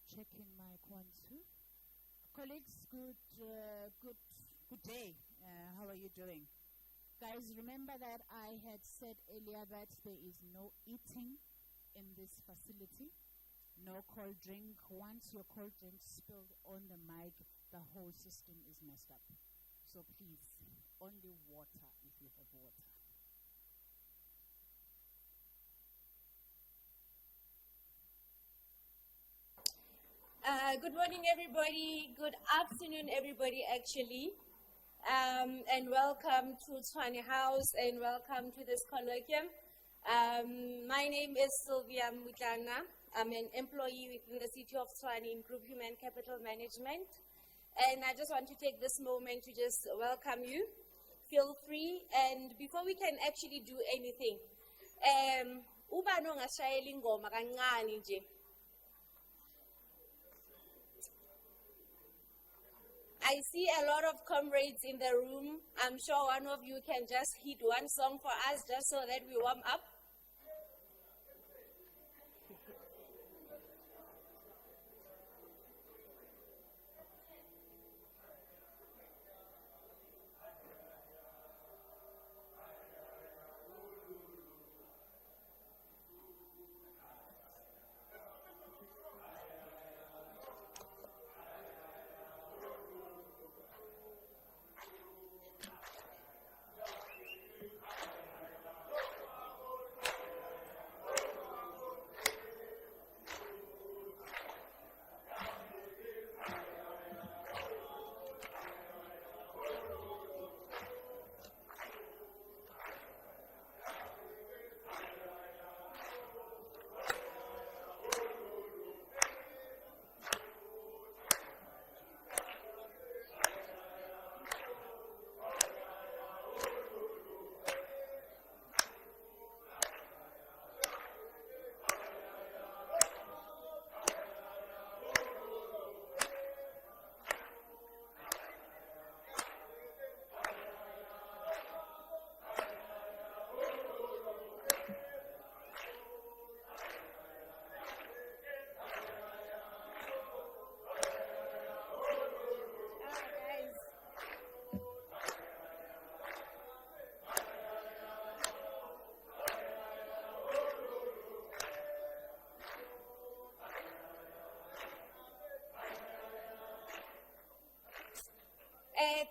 checking mic 1 2. Colleagues, good day. How are you doing? Guys, remember that I had said earlier that there is no eating in this facility. No cold drink. Once your cold drink spilled on the mic, the whole system is messed up. So please, only water if you have water. Good morning, everybody. Good afternoon, everybody, actually. And welcome to Tshwane House and welcome to this colloquium. My name is Sylvia Mutlana. I'm an employee within the City of Tshwane in Group Human Capital Management. And I just want to take this moment to just welcome you. Feel free. And before we can actually do anything, uba nongashayela ingoma kancane nje. I see a lot of comrades in the room. I'm sure one of you can just hit one song for us just so that we warm up.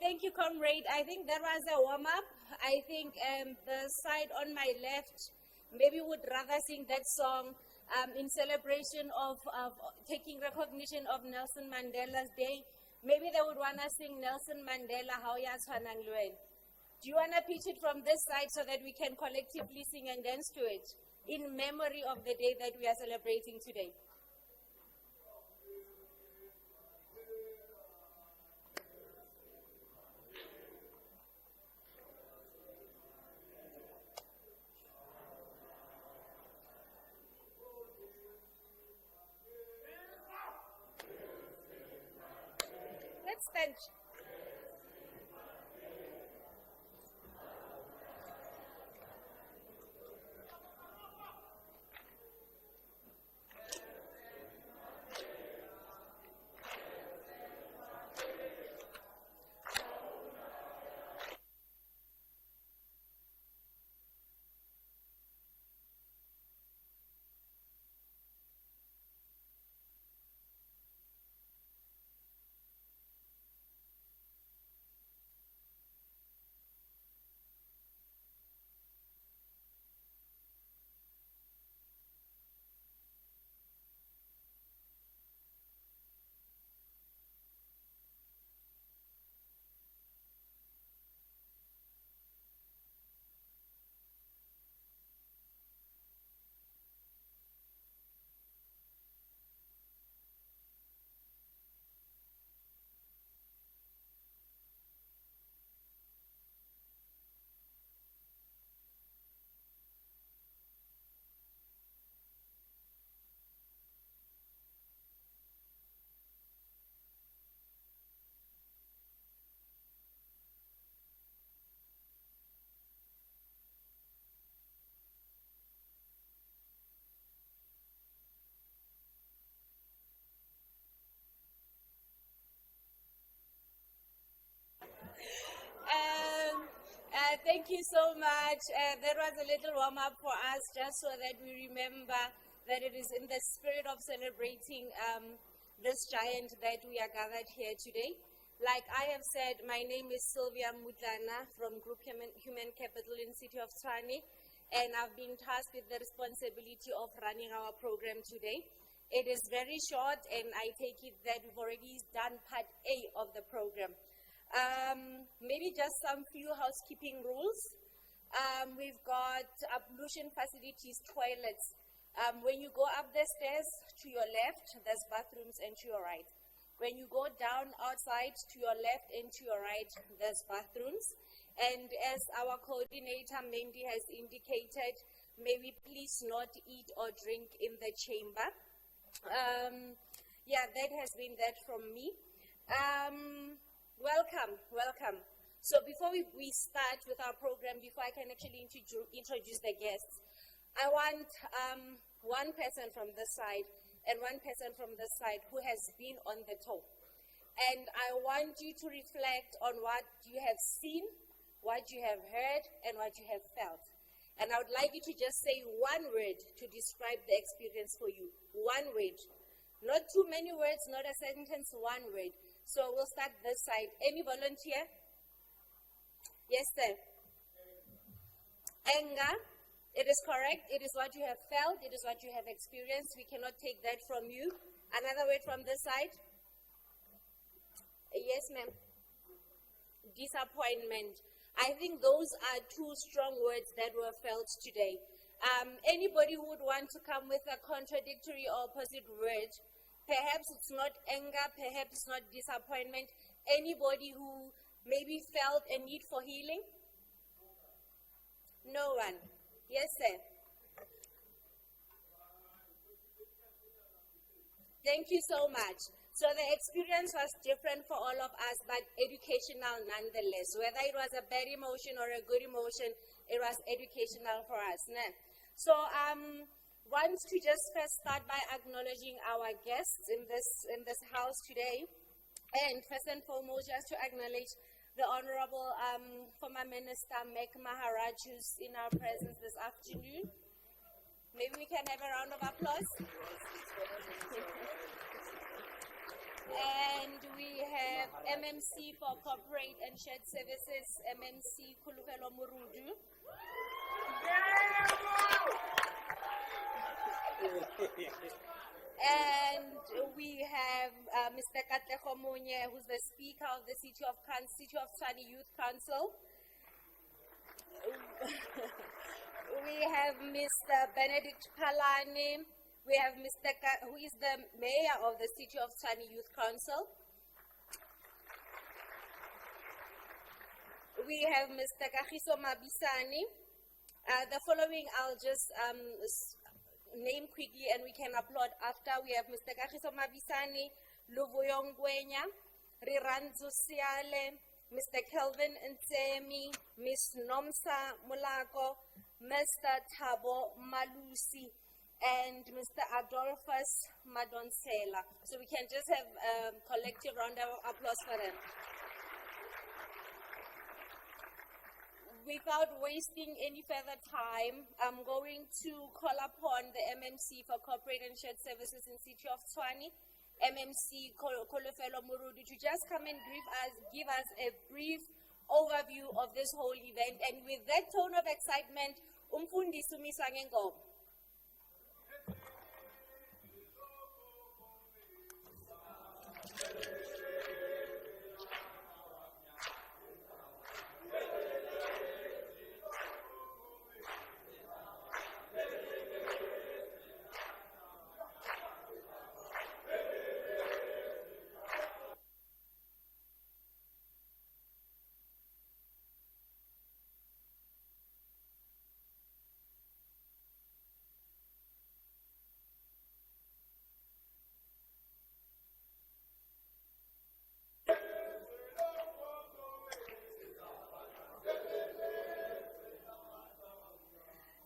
Thank you, comrade. I think that was a warm-up. I think the side on my left maybe would rather sing that song in celebration of taking recognition of Nelson Mandela's Day. Maybe they would want to sing Nelson Mandela, How Ya Tshwanang le Wena. Do you want to pitch it from this side so that we can collectively sing and dance to it in memory of the day that we are celebrating today? Stand. Thank you so much. That was a little warm-up for us, just so that we remember that it is in the spirit of celebrating this giant that we are gathered here today. Like I have said, my name is Sylvia Mutlana from Group Human Capital in City of Tshwane, and I've been tasked with the responsibility of running our program today. It is very short, and I take it that we've already done part A of the program. Maybe just some few housekeeping rules. We've got ablution facilities, toilets. When you go up the stairs, to your left, there's bathrooms, and to your right. When you go down outside, to your left and to your right, there's bathrooms. And as our coordinator, Mandy, has indicated, may we please not eat or drink in the chamber. Yeah, that has been that from me. Welcome. So before we start with our program, before I can actually introduce the guests, I want one person from this side and one person from this side who has been on the tour. And I want you to reflect on what you have seen, what you have heard, and what you have felt. And I would like you to just say one word to describe the experience for you. One word. Not too many words, not a sentence, one word. So we'll start this side. Any volunteer? Yes, sir. Anger. It is correct. It is what you have felt. It is what you have experienced. We cannot take that from you. Another word from this side? Yes, ma'am. Disappointment. I think those are two strong words that were felt today. Anybody who would want to come with a contradictory or opposite word, perhaps it's not anger, perhaps it's not disappointment. Anybody who maybe felt a need for healing? No one. Yes, sir. Thank you so much. So the experience was different for all of us, but educational nonetheless. Whether it was a bad emotion or a good emotion, it was educational for us. Nah? So want to just first start by acknowledging our guests in this house today. And first and foremost, just to acknowledge the Honorable former Minister Mek Maharaj, who's in our presence this afternoon. Maybe we can have a round of applause. And we have MMC for Corporate and Shared Services, MMC Kulufelo Murudu. And we have Mr. Katlego Monye, who's the Speaker of the City of Tshwane Youth Council. We have Mr. Benedict Palani. We have Mr. who is the Mayor of the City of Tshwane Youth Council. We have Mr. Kagiso Mabisani. The following I'll just name quickly and we can applaud after. We have Mr. Kagiso Mabisani, Luvuyo Ngwenya, Riranzo Siale, Mr. Kelvin Nsemi, Ms. Nomsa Mulako, Mr. Thabo Malusi, and Mr. Adolphus Madonsela. So we can just have a collective round of applause for them. Without wasting any further time, I'm going to call upon the MMC for Corporate and Shared Services in City of Tshwane, MMC Kolofelo Murudu, to just come and give us a brief overview of this whole event. And with that tone of excitement, umfundisi umiswa ngengoma.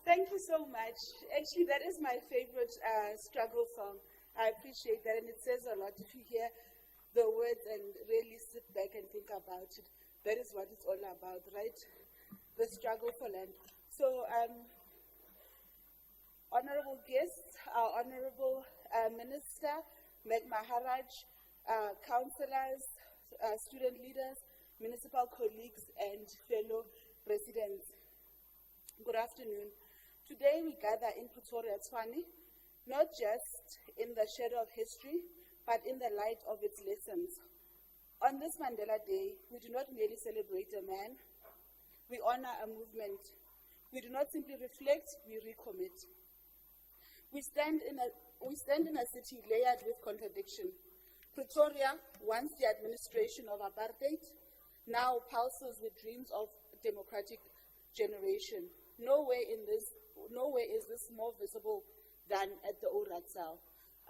Thank you so much. Actually, that is my favorite struggle song. I appreciate that, and it says a lot. If you hear the words and really sit back and think about it, that is what it's all about, right? the struggle for land. So, honorable guests, our honorable Minister, Meg Maharaj, councillors, student leaders, municipal colleagues, and fellow residents. Good afternoon. Today we gather in Pretoria, Tshwane, not just in the shadow of history, but in the light of its lessons. On this Mandela Day, we do not merely celebrate a man, we honor a movement. We do not simply reflect, we recommit. We stand in a city layered with contradiction. Pretoria, once the administration of apartheid, now pulses with dreams of democratic generation. Nowhere is this more visible than at the Oratsal.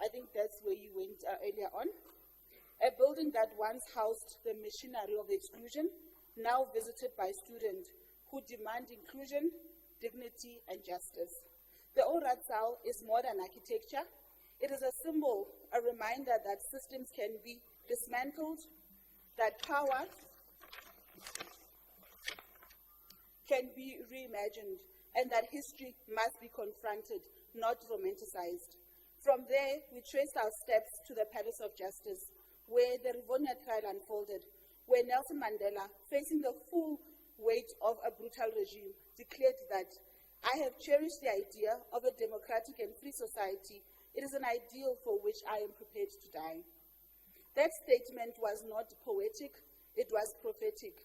I think that's where you went earlier on. A building that once housed the machinery of exclusion, now visited by students who demand inclusion, dignity, and justice. The Oratsal is modern architecture. It is a symbol, a reminder that systems can be dismantled, that power can be reimagined, and that history must be confronted, not romanticized. From there, we traced our steps to the Palace of Justice, where the Rivonia trial unfolded, where Nelson Mandela, facing the full weight of a brutal regime, declared that, "I have cherished the idea of a democratic and free society. It is an ideal for which I am prepared to die." That statement was not poetic, it was prophetic.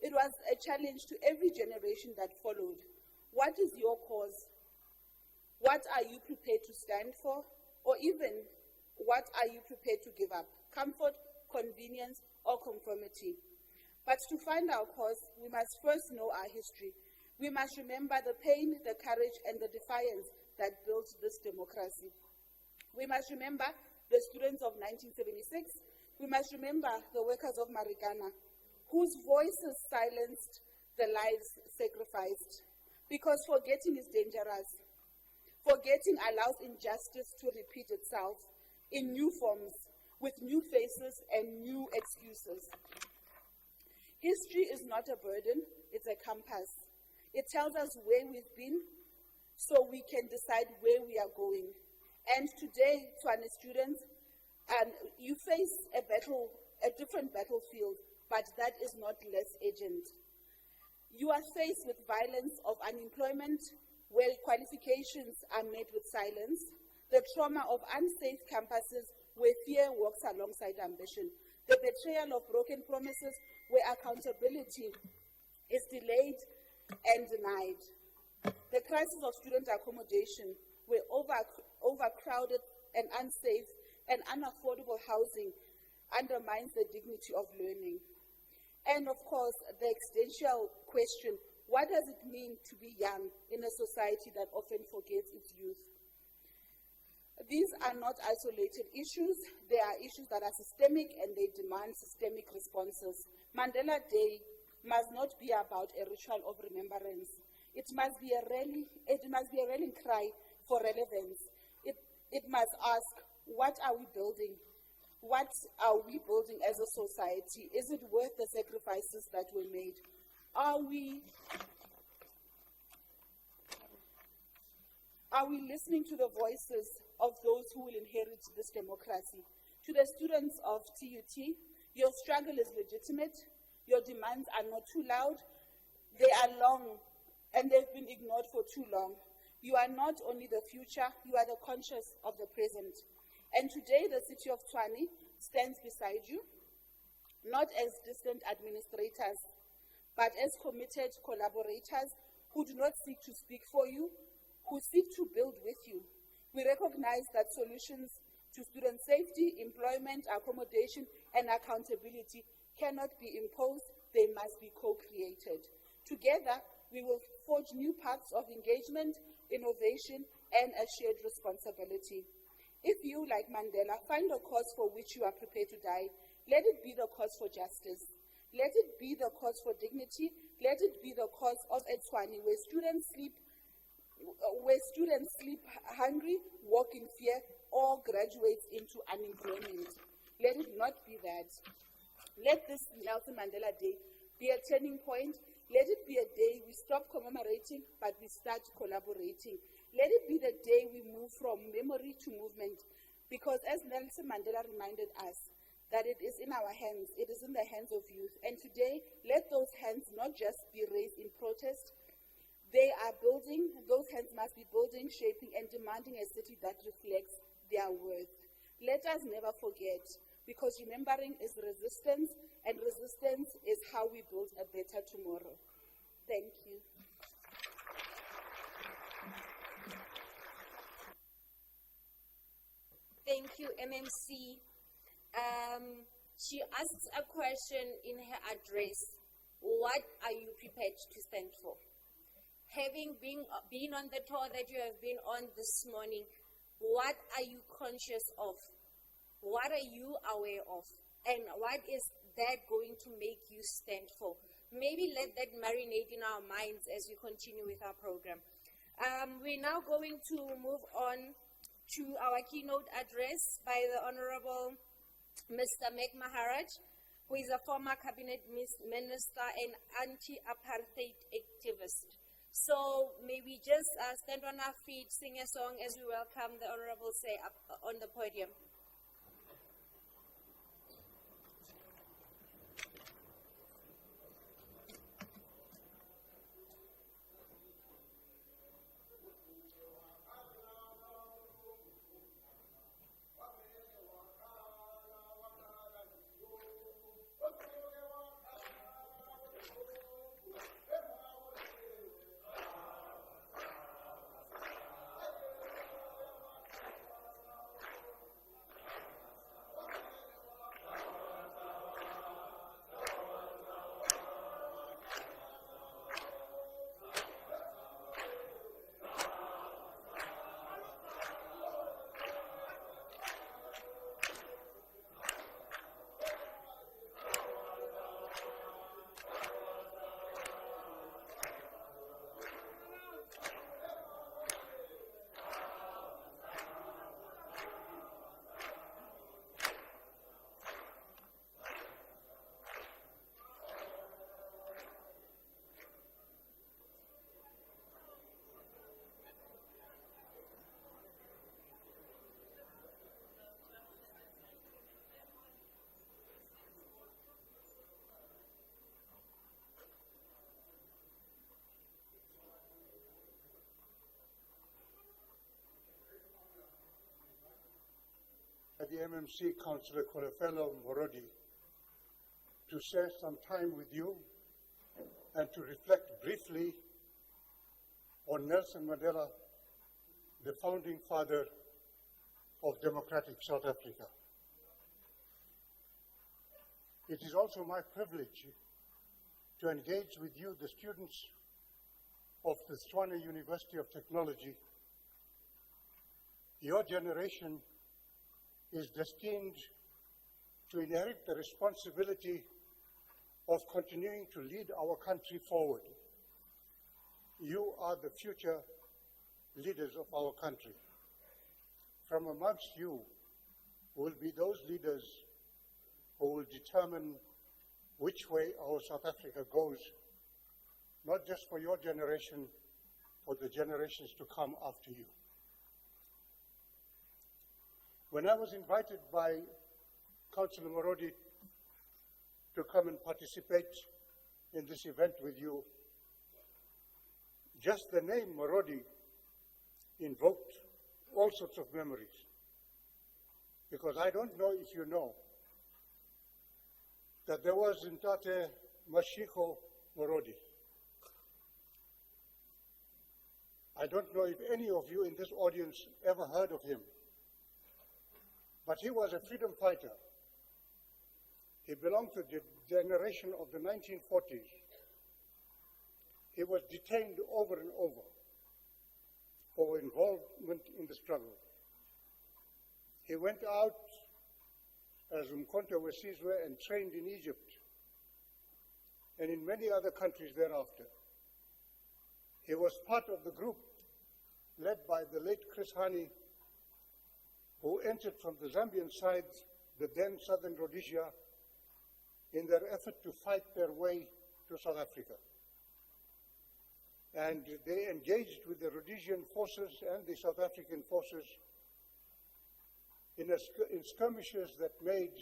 It was a challenge to every generation that followed. What is your cause? What are you prepared to stand for? Or even, what are you prepared to give up? Comfort, convenience, or conformity? But to find our cause, we must first know our history. We must remember the pain, the courage, and the defiance that built this democracy. We must remember the students of 1976. We must remember the workers of Marikana, whose voices silenced, the lives sacrificed. Because forgetting is dangerous. Forgetting allows injustice to repeat itself in new forms, with new faces and new excuses. History is not a burden, it's a compass. It tells us where we've been, so we can decide where we are going. And today, Tshwane students, you face a different battlefield, but that is not less urgent. You are faced with violence of unemployment, where qualifications are met with silence, the trauma of unsafe campuses where fear walks alongside ambition, the betrayal of broken promises where accountability is delayed and denied, the crisis of student accommodation where overcrowded and unsafe and unaffordable housing undermines the dignity of learning. And of course, the existential question, what does it mean to be young in a society that often forgets its youth? These are not isolated issues. They are issues that are systemic and they demand systemic responses. Mandela Day must not be about a ritual of remembrance. It must be a rallying cry for relevance. It must ask, what are we building? What are we building as a society? Is it worth the sacrifices that were made? Are we listening to the voices of those who will inherit this democracy? To the students of TUT, your struggle is legitimate. Your demands are not too loud. They are long, and they've been ignored for too long. You are not only the future, you are the conscious of the present. And today, the city of Tshwane stands beside you, not as distant administrators, but as committed collaborators who do not seek to speak for you, who seek to build with you. We recognize that solutions to student safety, employment, accommodation, and accountability cannot be imposed, they must be co-created. Together, we will forge new paths of engagement, innovation, and a shared responsibility. If you, like Mandela, find a cause for which you are prepared to die, let it be the cause for justice. Let it be the cause for dignity. Let it be the cause of a Tshwane where students sleep hungry, walk in fear, or graduate into unemployment. Let it not be that. Let this Nelson Mandela Day be a turning point. Let it be a day we stop commemorating, but we start collaborating. Let it be the day we move from memory to movement, because as Nelson Mandela reminded us, that it is in our hands, it is in the hands of youth. And today, let those hands not just be raised in protest, they are building, those hands must be building, shaping, and demanding a city that reflects their worth. Let us never forget, because remembering is resistance, and resistance is how we build a better tomorrow. Thank you. Thank you, MMC. She asked a question in her address. What are you prepared to stand for? Having been on the tour that you have been on this morning, what are you conscious of? What are you aware of? And what is that going to make you stand for? Maybe let that marinate in our minds as we continue with our program. We're now going to move on to our keynote address by the Honorable Mr. Meg Maharaj, who is a former cabinet minister and anti-apartheid activist. So may we just stand on our feet, sing a song as we welcome the Honorable Say up on the podium. The MMC Councillor Colloquium Morodi to share some time with you and to reflect briefly on Nelson Mandela, the founding father of democratic South Africa. It is also my privilege to engage with you, the students of the Tshwane University of Technology. Your generation is destined to inherit the responsibility of continuing to lead our country forward. You are the future leaders of our country. From amongst you will be those leaders who will determine which way our South Africa goes, not just for your generation, for the generations to come after you. When I was invited by Councillor Morodi to come and participate in this event with you, just the name Morodi invoked all sorts of memories. Because I don't know if you know that there was Ntate Mashiko Morodi. I don't know if any of you in this audience ever heard of him. But he was a freedom fighter. He belonged to the generation of the 1940s. He was detained over and over for involvement in the struggle. He went out as Umkhonto we Sizwe and trained in Egypt and in many other countries thereafter. He was part of the group led by the late Chris Hani, who entered from the Zambian side, the then Southern Rhodesia, in their effort to fight their way to South Africa. and they engaged with the Rhodesian forces and the South African forces in skirmishes that made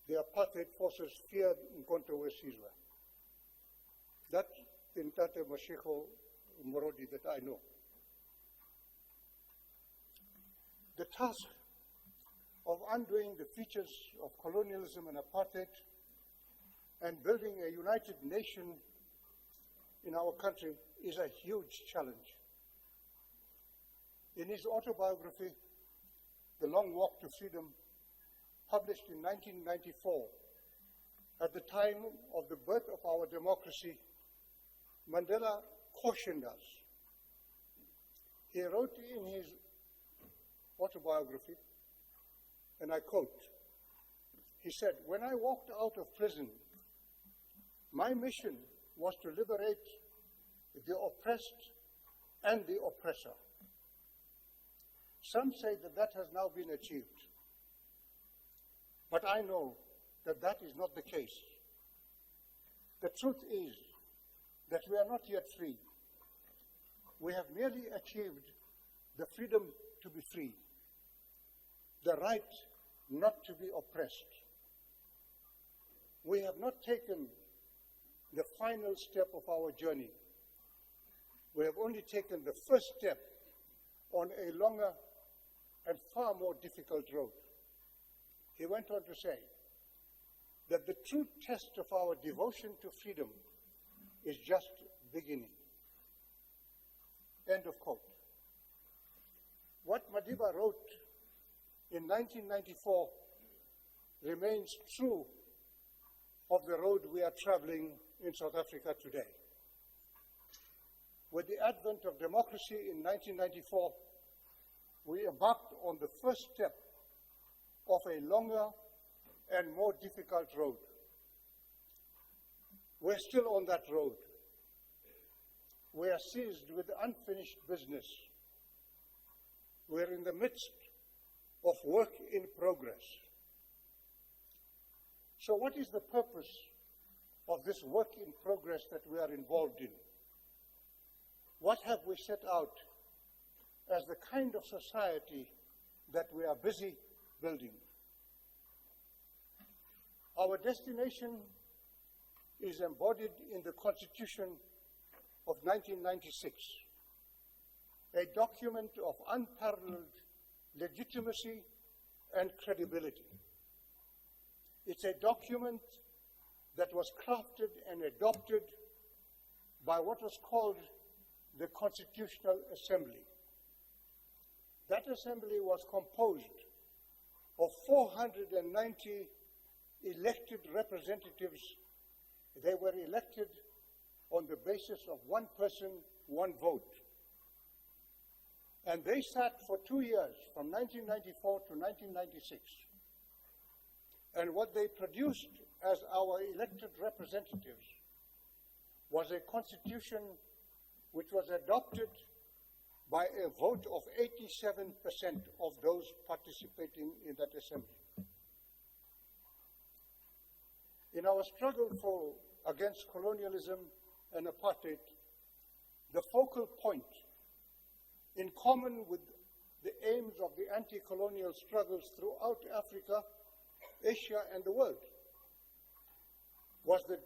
the apartheid forces fear Mkonto Wesizwe. That's in Tate Mashego Morodi that I know. The task of undoing the features of colonialism and apartheid and building a united nation in our country is a huge challenge. In his autobiography, The Long Walk to Freedom, published in 1994, at the time of the birth of our democracy, Mandela cautioned us. He wrote in his autobiography, and I quote, he said, "When I walked out of prison, my mission was to liberate the oppressed and the oppressor. Some say that that has now been achieved, but I know that that is not the case. The truth is that we are not yet free. We have merely achieved the freedom to be free, the right not to be oppressed. We have not taken the final step of our journey. We have only taken the first step on a longer and far more difficult road." He went on to say that the true test of our devotion to freedom is just beginning. End of quote. What Madiba wrote in 1994 remains true of the road we are traveling in South Africa today. With the advent of democracy in 1994, we embarked on the first step of a longer and more difficult road. We're still on that road. We are seized with unfinished business. We're in the midst of work in progress. So what is the purpose of this work in progress that we are involved in? What have we set out as the kind of society that we are busy building? Our destination is embodied in the Constitution of 1996, a document of unparalleled legitimacy and credibility. It's a document that was crafted and adopted by what was called the Constitutional Assembly. That assembly was composed of 490 elected representatives. They were elected on the basis of one person, one vote. And they sat for 2 years, from 1994 to 1996. And what they produced as our elected representatives was a constitution which was adopted by a vote of 87% of those participating in that assembly. In our struggle against colonialism and apartheid, the focal point, in common with the aims of the anti-colonial struggles throughout Africa, Asia, and the world, was the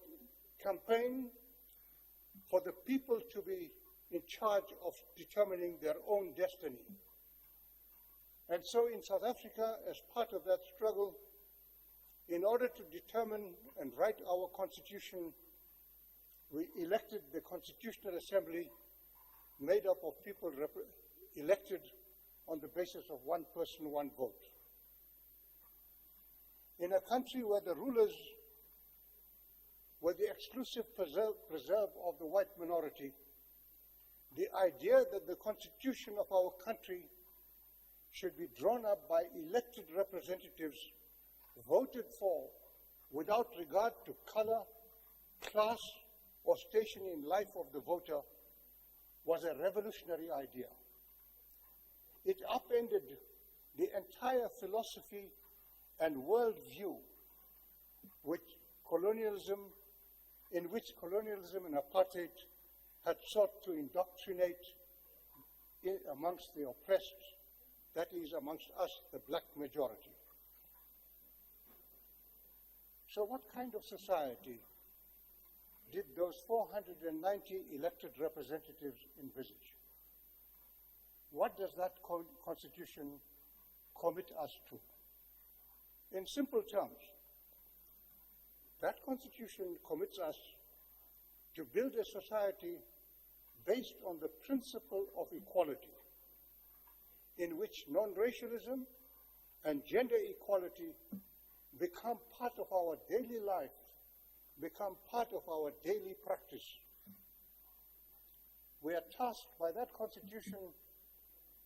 campaign for the people to be in charge of determining their own destiny. And so in South Africa, as part of that struggle, in order to determine and write our constitution, we elected the Constitutional Assembly made up of people elected on the basis of one person, one vote. In a country where the rulers were the exclusive preserve of the white minority, the idea that the constitution of our country should be drawn up by elected representatives voted for without regard to color, class, or station in life of the voter was a revolutionary idea. It upended the entire philosophy and worldview in which colonialism and apartheid had sought to indoctrinate amongst the oppressed, that is, amongst us, the black majority. So what kind of society did those 490 elected representatives envisage? What does that constitution commit us to? In simple terms, that constitution commits us to build a society based on the principle of equality, in which non-racialism and gender equality become part of our daily life, become part of our daily practice. We are tasked by that constitution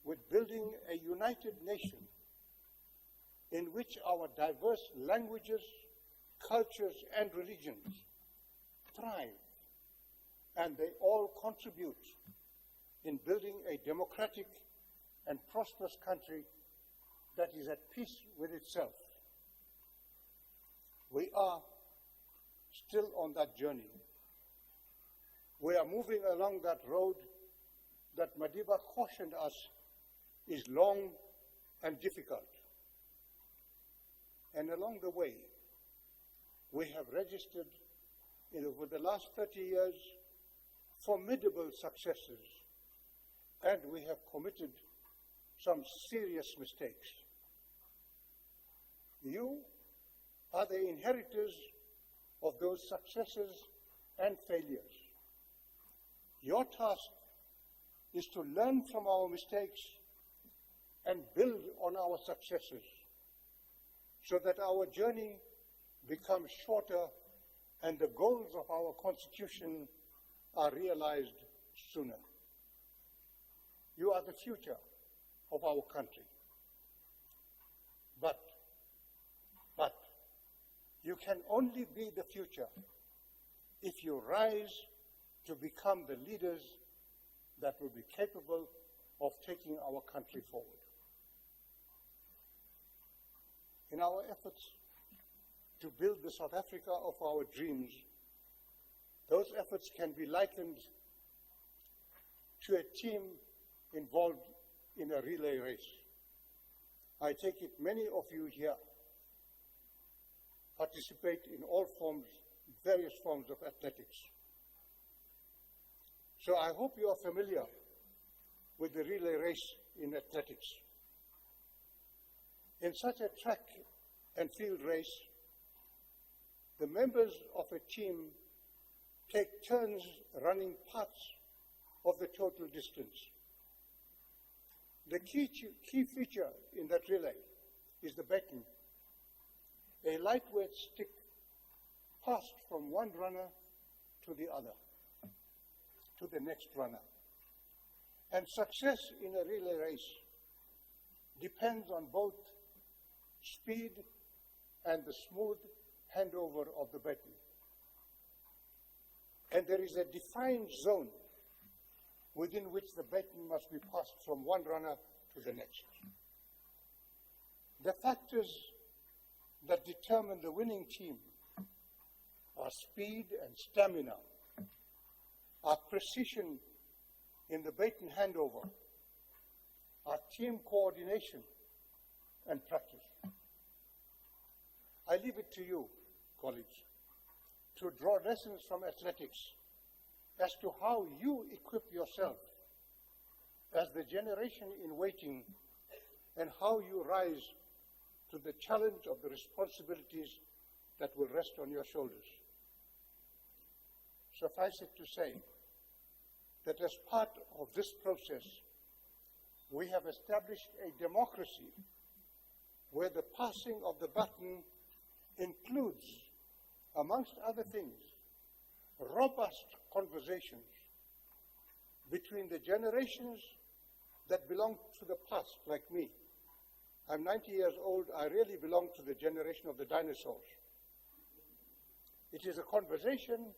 with building a united nation in which our diverse languages, cultures, and religions thrive, and they all contribute in building a democratic and prosperous country that is at peace with itself. We are still on that journey. We are moving along that road that Madiba cautioned us is long and difficult. And along the way, we have registered, over the last 30 years, formidable successes, and we have committed some serious mistakes. You are the inheritors of those successes and failures. Your task is to learn from our mistakes and build on our successes so that our journey becomes shorter and the goals of our Constitution are realized sooner. You are the future of our country. But you can only be the future if you rise to become the leaders that will be capable of taking our country forward. In our efforts to build the South Africa of our dreams, those efforts can be likened to a team involved in a relay race. I take it many of you here participate in all forms, various forms of athletics. So I hope you are familiar with the relay race in athletics. In such a track and field race, the members of a team take turns running parts of the total distance. The key feature in that relay is the baton, a lightweight stick passed from one runner to the other, to the next runner. And success in a relay race depends on both speed and the smooth handover of the baton. And there is a defined zone within which the baton must be passed from one runner to the next. The factors that determine the winning team are speed and stamina, are precision in the baton handover, are team coordination and practice. I leave it to you, colleagues, to draw lessons from athletics as to how you equip yourself as the generation in waiting and how you rise to the challenge of the responsibilities that will rest on your shoulders. Suffice it to say that as part of this process, we have established a democracy where the passing of the baton includes, amongst other things, robust conversations between the generations that belong to the past, like me. I'm 90 years old. I really belong to the generation of the dinosaurs. It is a conversation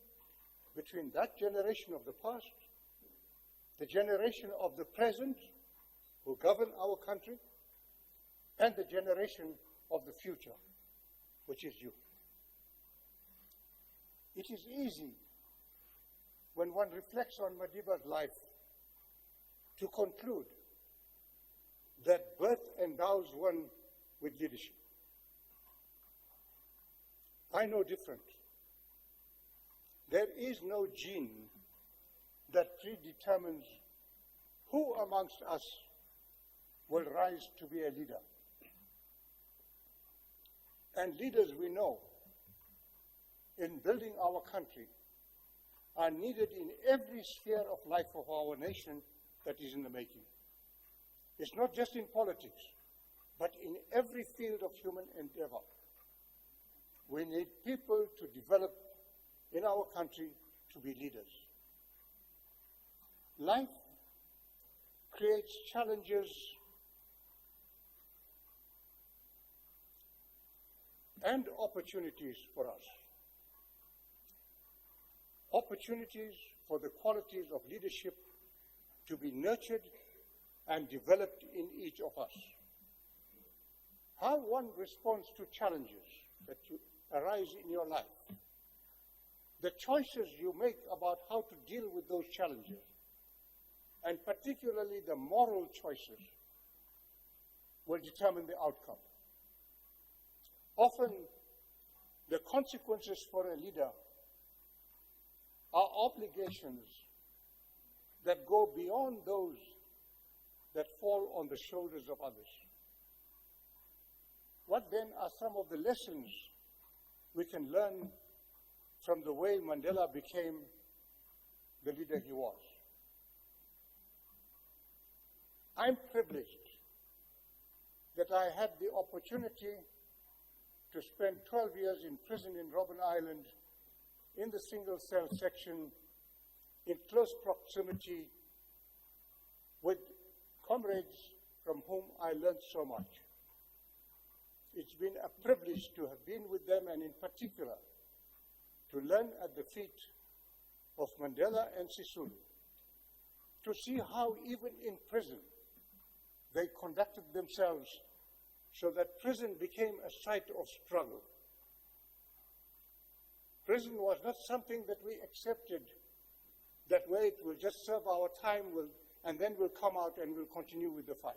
between that generation of the past, the generation of the present, who govern our country, and the generation of the future, which is you. It is easy when one reflects on Madiba's life, to conclude that birth endows one with leadership. I know different. There is no gene that predetermines who amongst us will rise to be a leader. And leaders we know in building our country are needed in every sphere of life of our nation that is in the making. It's not just in politics, but in every field of human endeavor. We need people to develop in our country to be leaders. Life creates challenges and opportunities for us. Opportunities for the qualities of leadership to be nurtured and developed in each of us. How one responds to challenges that arise in your life, the choices you make about how to deal with those challenges, and particularly the moral choices, will determine the outcome. Often, the consequences for a leader are obligations that go beyond those that fall on the shoulders of others. What then are some of the lessons we can learn from the way Mandela became the leader he was? I'm privileged that I had the opportunity to spend 12 years in prison in Robben Island in the single cell section in close proximity with comrades from whom I learned so much. It's been a privilege to have been with them, and in particular, to learn at the feet of Mandela and Sisulu, to see how even in prison they conducted themselves so that prison became a site of struggle. Prison was not something that we accepted that way it will just serve our time and then we'll come out and we'll continue with the fight.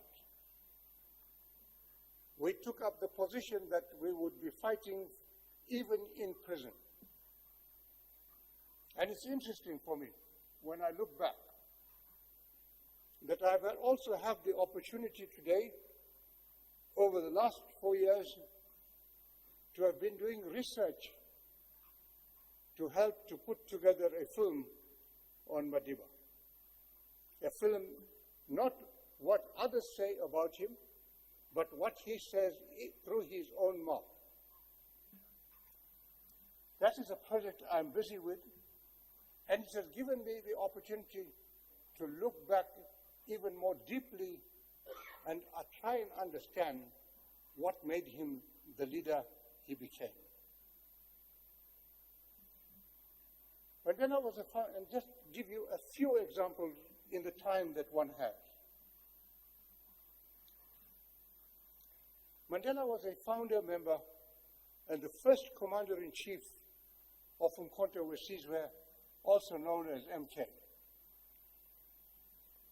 We took up the position that we would be fighting even in prison. And it's interesting for me, when I look back, that I will also have the opportunity today, over the last 4 years, to have been doing research to help to put together a film on Madiba. A film, not what others say about him, but what he says through his own mouth. That is a project I'm busy with, and it has given me the opportunity to look back even more deeply and try and understand what made him the leader he became. Mandela was and just give you a few examples in the time that one has. Mandela was a founder member and the first commander-in-chief of Umkhonto we Sizwe, also known as MK.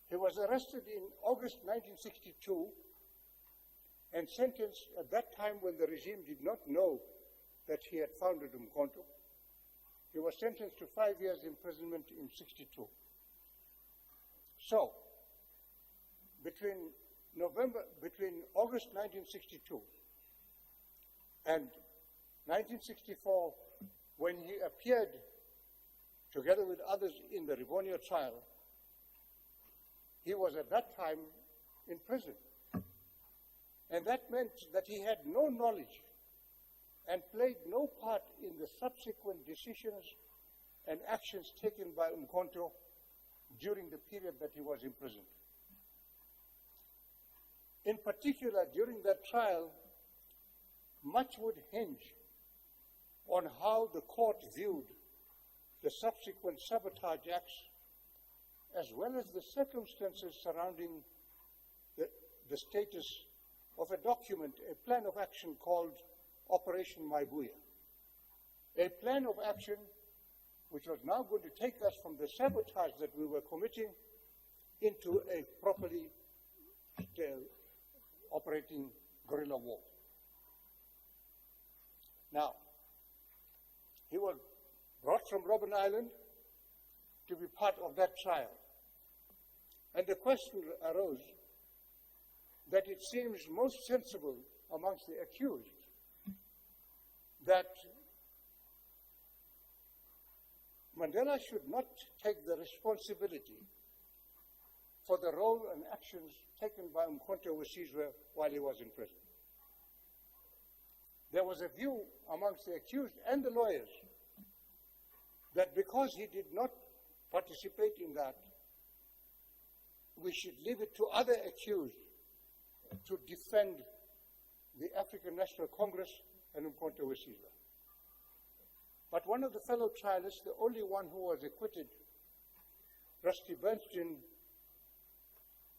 He was arrested in August 1962 and sentenced at that time when the regime did not know that he had founded Umkhonto. He was sentenced to 5 years imprisonment in 1962. So, between August 1962 and 1964, when he appeared together with others in the Rivonia trial, he was at that time in prison. And that meant that he had no knowledge and played no part in the subsequent decisions and actions taken by Umkhonto during the period that he was imprisoned. In particular, during that trial, much would hinge on how the court viewed the subsequent sabotage acts, as well as the circumstances surrounding the status of a document, a plan of action called Operation Maibuya. A plan of action which was now going to take us from the sabotage that we were committing into a properly operating guerrilla war. Now, he was brought from Robben Island to be part of that trial. And the question arose that it seems most sensible amongst the accused that Mandela should not take the responsibility for the role and actions taken by Umkhonto Wesizwe while he was in prison. There was a view amongst the accused and the lawyers that because he did not participate in that, we should leave it to other accused to defend the African National Congress and Umkhonto Wesizwe. But one of the fellow trialists, the only one who was acquitted, Rusty Bernstein,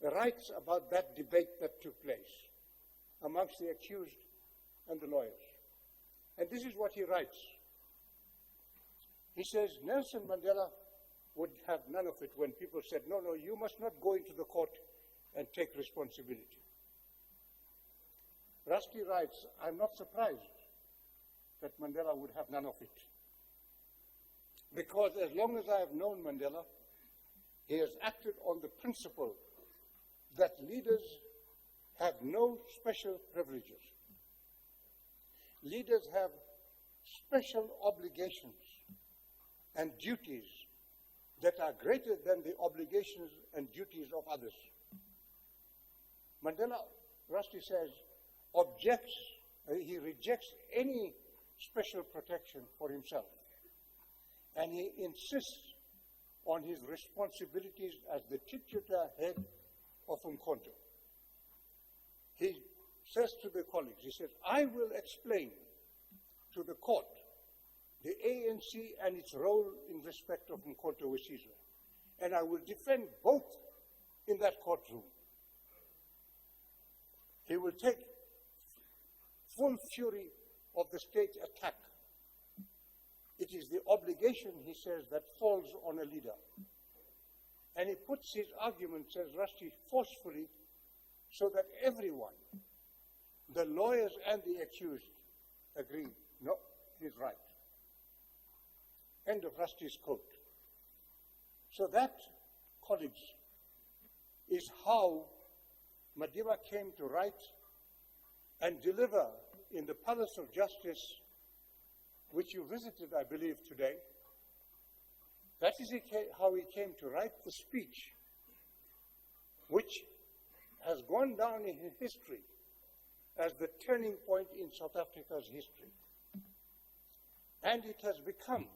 writes about that debate that took place amongst the accused and the lawyers. And this is what he writes. He says, Nelson Mandela would have none of it when people said, no, no, you must not go into the court and take responsibility. Rusty writes, I'm not surprised that Mandela would have none of it. Because as long as I have known Mandela, he has acted on the principle that leaders have no special privileges. Leaders have special obligations and duties that are greater than the obligations and duties of others. Mandela, Rusty says, he rejects any special protection for himself. And he insists on his responsibilities as the titular head of Umkhonto. He says to the colleagues, he says, I will explain to the court the ANC and its role in respect of Umkhonto Wesizwe, and I will defend both in that courtroom. He will take full fury of the state attack. It is the obligation, he says, that falls on a leader. And he puts his argument, says Rusty, forcefully, so that everyone, the lawyers and the accused, agree, no, he's right. End of Rusty's quote. So that, colleagues, is how Madiba came to write and deliver in the Palace of Justice, which you visited, I believe, today. That is how he came to write the speech, which has gone down in history as the turning point in South Africa's history. And it has become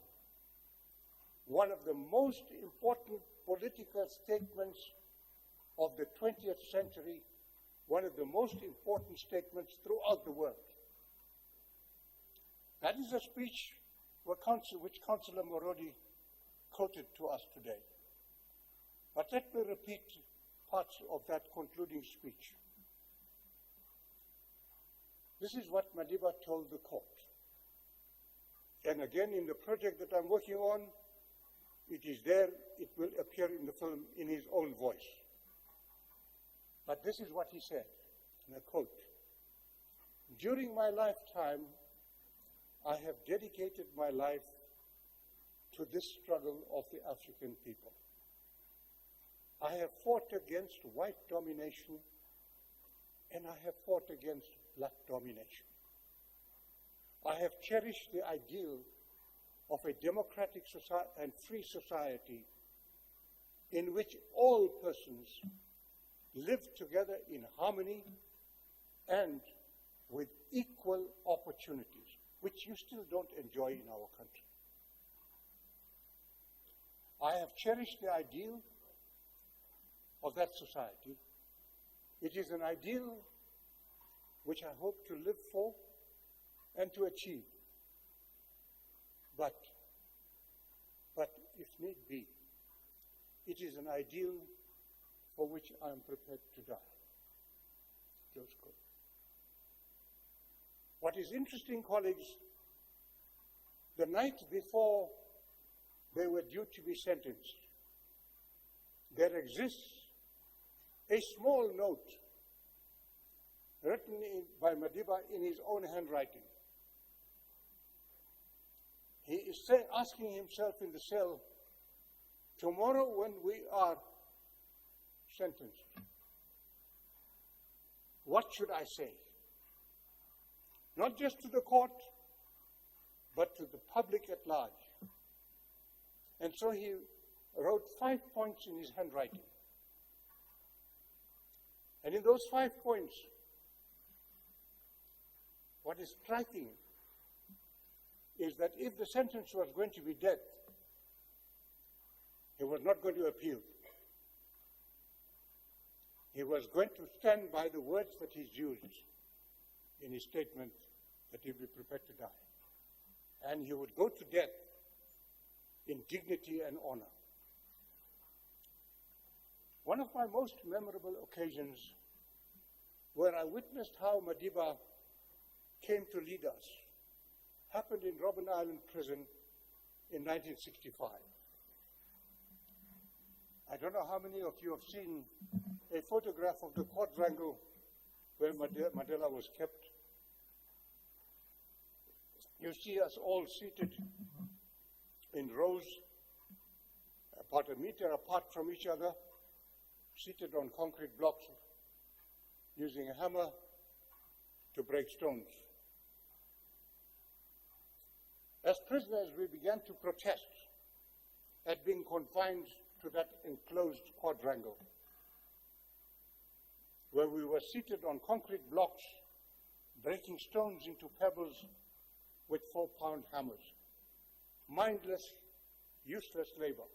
one of the most important political statements of the 20th century, one of the most important statements throughout the world. That is a speech which Councillor Morodi quoted to us today. But let me repeat parts of that concluding speech. This is what Madiba told the court. And again, in the project that I'm working on, it is there, it will appear in the film in his own voice. But this is what he said, and I quote, during my lifetime, I have dedicated my life to this struggle of the African people. I have fought against white domination, and I have fought against black domination. I have cherished the ideal of a democratic and free society in which all persons live together in harmony and with equal opportunities, which you still don't enjoy in our country. I have cherished the ideal of that society. It is an ideal which I hope to live for and to achieve. But if need be, it is an ideal for which I am prepared to die. Close quote. What is interesting, colleagues, the night before they were due to be sentenced, there exists a small note written by Madiba in his own handwriting. He is asking himself in the cell, tomorrow when we are sentenced, what should I say? Not just to the court, but to the public at large. And so he wrote 5 points in his handwriting. And in those 5 points, what is striking is that if the sentence was going to be death, he was not going to appeal. He was going to stand by the words that he's used in his statement that he'd be prepared to die. And he would go to death in dignity and honor. One of my most memorable occasions where I witnessed how Madiba came to lead us happened in Robben Island Prison in 1965. I don't know how many of you have seen a photograph of the quadrangle where Mandela was kept. You see us all seated in rows, about a meter apart from each other, seated on concrete blocks, using a hammer to break stones. As prisoners, we began to protest at being confined to that enclosed quadrangle, where we were seated on concrete blocks, breaking stones into pebbles with 4-pound hammers. Mindless, useless labor.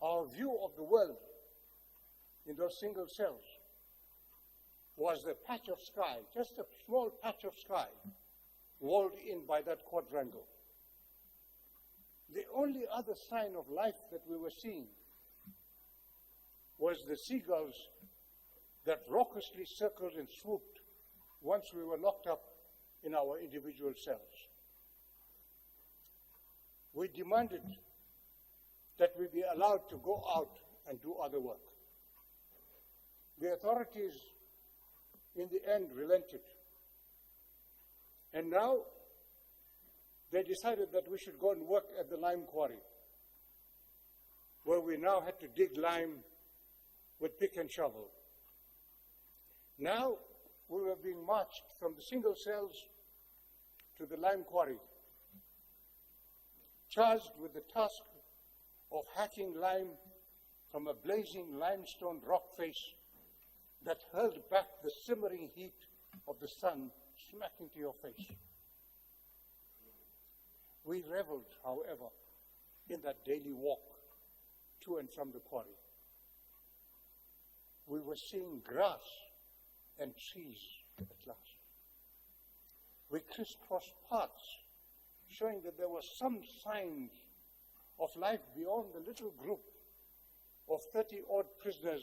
Our view of the world in those single cells was a patch of sky, just a small patch of sky, walled in by that quadrangle. The only other sign of life that we were seeing was the seagulls that raucously circled and swooped once we were locked up in our individual cells. We demanded that we be allowed to go out and do other work. The authorities, in the end, relented. And now, they decided that we should go and work at the lime quarry, where we now had to dig lime with pick and shovel. Now, we were being marched from the single cells to the lime quarry, charged with the task of hacking lime from a blazing limestone rock face that hurled back the simmering heat of the sun smack into your face. We reveled, however, in that daily walk to and from the quarry. We were seeing grass and trees at last. We crisscrossed paths, showing that there were some signs of life beyond the little group of 30-odd prisoners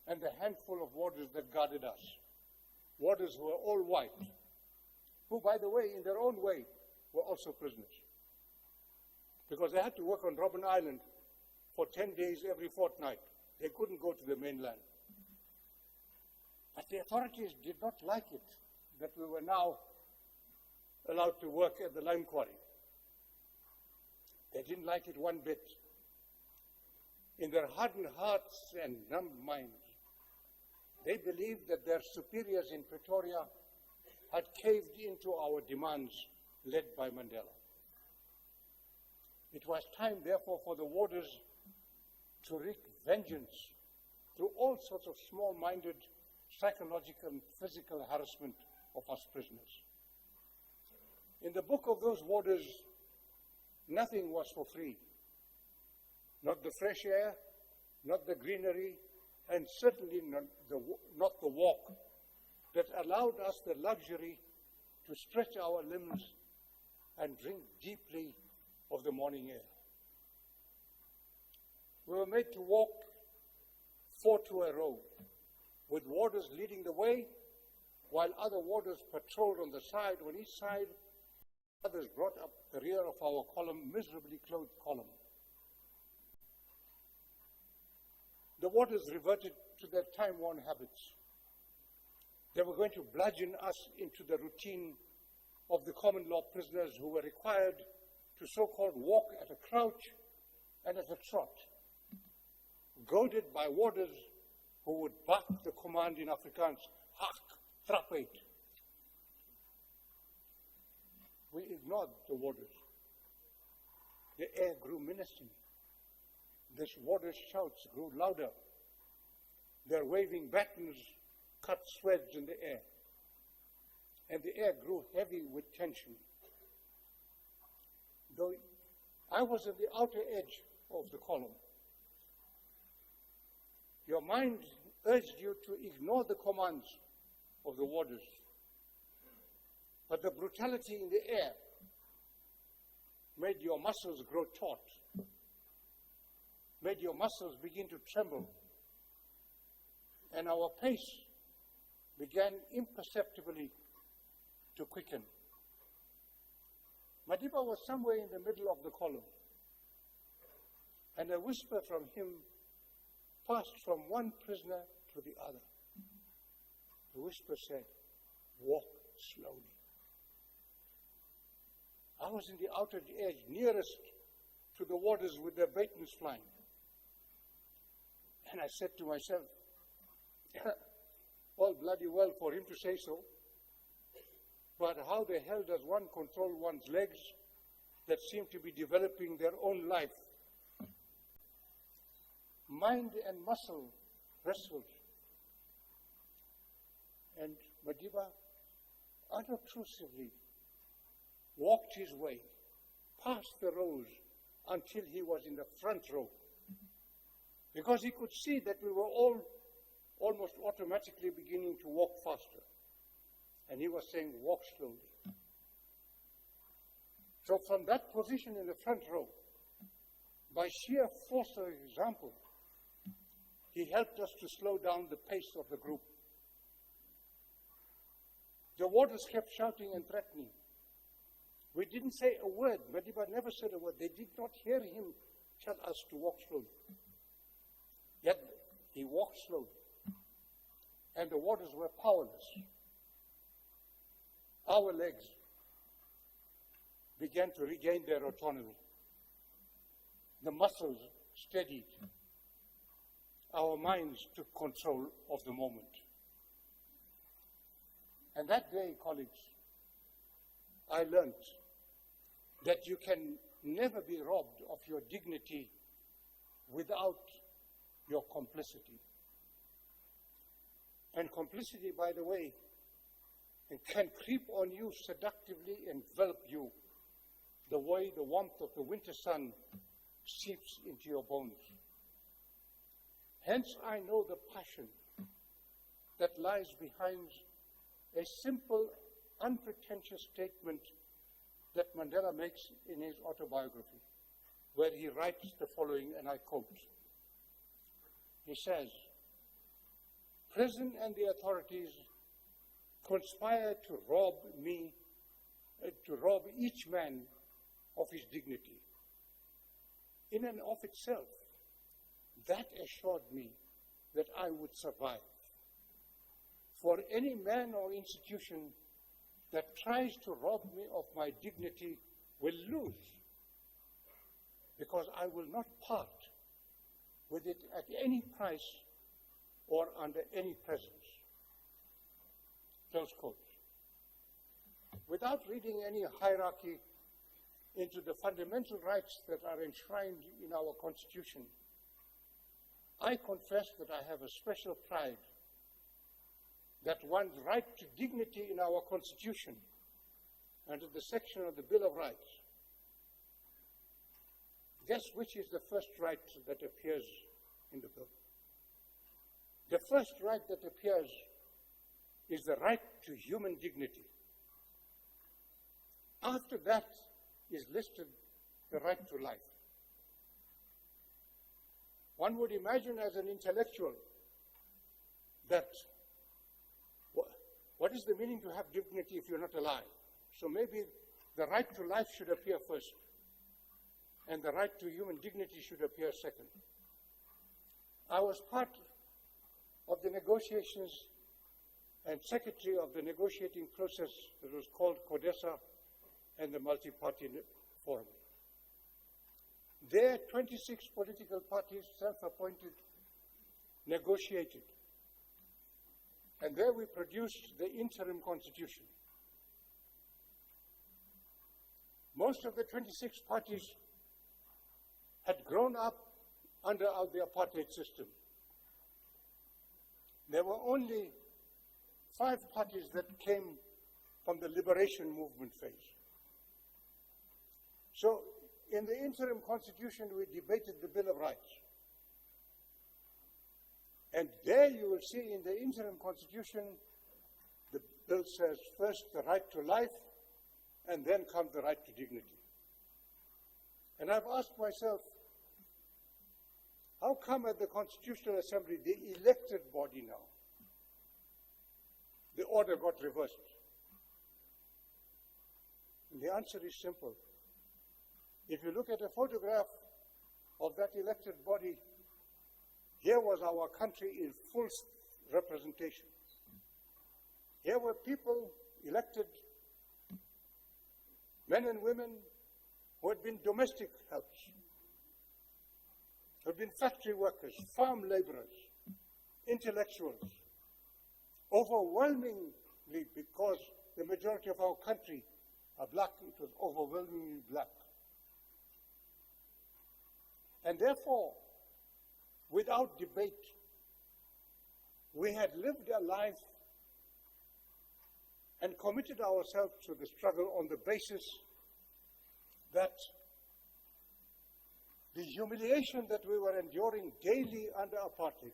and the handful of warders that guarded us. Warders who were all white, who, by the way, in their own way, were also prisoners. Because they had to work on Robben Island for 10 days every fortnight. They couldn't go to the mainland. But the authorities did not like it that we were now allowed to work at the lime quarry. They didn't like it one bit. In their hardened hearts and numbed minds, they believed that their superiors in Pretoria had caved into our demands led by Mandela. It was time, therefore, for the warders to wreak vengeance through all sorts of small-minded psychological and physical harassment of us prisoners. In the book of those warders, nothing was for free. Not the fresh air, not the greenery, and certainly not the walk that allowed us the luxury to stretch our limbs and drink deeply of the morning air. We were made to walk 4 to a row, with warders leading the way, while other warders patrolled on the side, on each side, Others brought up the rear of our column, miserably clothed column. The warders reverted to their time-worn habits. They were going to bludgeon us into the routine of the common law prisoners who were required to so-called walk at a crouch and at a trot, goaded by warders who would bark the command in Afrikaans, "Hak, trap uit." We ignored the warders. The air grew menacing. The warders' shouts grew louder. Their waving batons cut sweats in the air. And the air grew heavy with tension. Though I was at the outer edge of the column, your mind urged you to ignore the commands of the warders. But the brutality in the air made your muscles grow taut, made your muscles begin to tremble, and our pace began imperceptibly to quicken. Madiba was somewhere in the middle of the column, and a whisper from him passed from one prisoner to the other. The whisper said, "Walk slowly." I was in the outer edge, nearest to the warders with their batons flying. And I said to myself, all bloody well for him to say so, but how the hell does one control one's legs that seem to be developing their own life? Mind and muscle wrestled. And Madiba unobtrusively walked his way past the rows until he was in the front row, because he could see that we were all almost automatically beginning to walk faster. And he was saying, "Walk slowly." So from that position in the front row, by sheer force of example, he helped us to slow down the pace of the group. The warders kept shouting and threatening. We didn't say a word. Madiba never said a word. They did not hear him tell us to walk slowly. Yet he walked slowly, and the warders were powerless. Our legs began to regain their autonomy. The muscles steadied. Our minds took control of the moment. And that day, colleagues, I learned that you can never be robbed of your dignity without your complicity. And complicity, by the way, can creep on you seductively, envelop you, the way the warmth of the winter sun seeps into your bones. Hence, I know the passion that lies behind a simple, unpretentious statement that Mandela makes in his autobiography, where he writes the following, and I quote. He says, "Prison and the authorities conspire to rob each man of his dignity. In and of itself, that assured me that I would survive. For any man or institution that tries to rob me of my dignity will lose, because I will not part with it at any price or under any presence." Close quote. Without reading any hierarchy into the fundamental rights that are enshrined in our Constitution, I confess that I have a special pride that one's right to dignity in our Constitution, under the section of the Bill of Rights. Guess which is the first right that appears in the bill? The first right that appears is the right to human dignity. After that is listed the right to life. One would imagine as an intellectual that what is the meaning to have dignity if you're not alive? So maybe the right to life should appear first, and the right to human dignity should appear second. I was part of the negotiations and secretary of the negotiating process that was called CODESA and the multi-party forum. There, 26 political parties, self-appointed, negotiated. And there we produced the interim constitution. Most of the 26 parties had grown up under the apartheid system. There were only 5 parties that came from the liberation movement phase. So, in the interim constitution, we debated the Bill of Rights. And there you will see in the interim constitution, the bill says first the right to life, and then comes the right to dignity. And I've asked myself, how come at the Constitutional Assembly, the elected body now, the order got reversed? And the answer is simple. If you look at a photograph of that elected body, here was our country in full representation. Here were people elected, men and women who had been domestic helps, who had been factory workers, farm laborers, intellectuals, overwhelmingly, because the majority of our country are black, it was overwhelmingly black. And therefore, without debate, we had lived a life and committed ourselves to the struggle on the basis that the humiliation that we were enduring daily under apartheid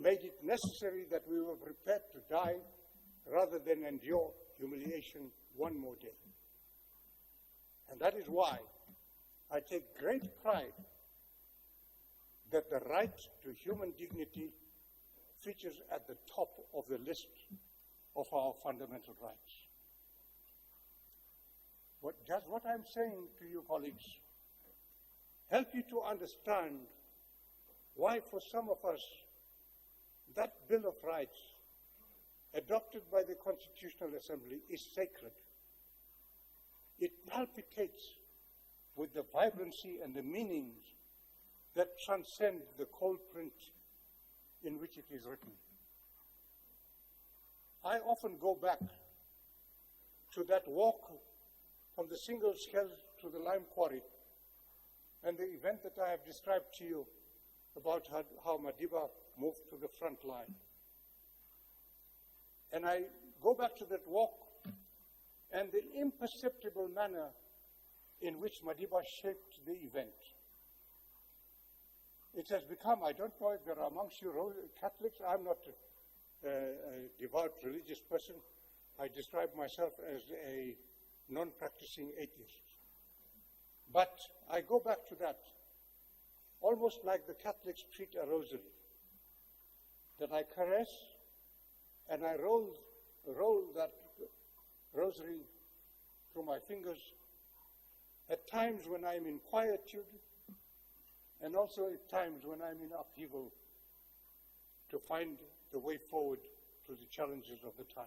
made it necessary that we were prepared to die rather than endure humiliation one more day. And that is why I take great pride that the right to human dignity features at the top of the list of our fundamental rights. Does what I'm saying to you, colleagues, help you to understand why for some of us that Bill of Rights adopted by the Constitutional Assembly is sacred? It palpitates with the vibrancy and the meanings that transcend the cold print in which it is written. I often go back to that walk from the single shell to the lime quarry and the event that I have described to you about how Madiba moved to the front line. And I go back to that walk and the imperceptible manner in which Madiba shaped the event. It has become, I don't know if there are amongst you Catholics, I'm not a devout religious person. I describe myself as a non-practicing atheist. But I go back to that, almost like the Catholics treat a rosary, that I caress and I roll that rosary through my fingers at times when I'm in quietude and also at times when I'm in upheaval to find the way forward to the challenges of the time.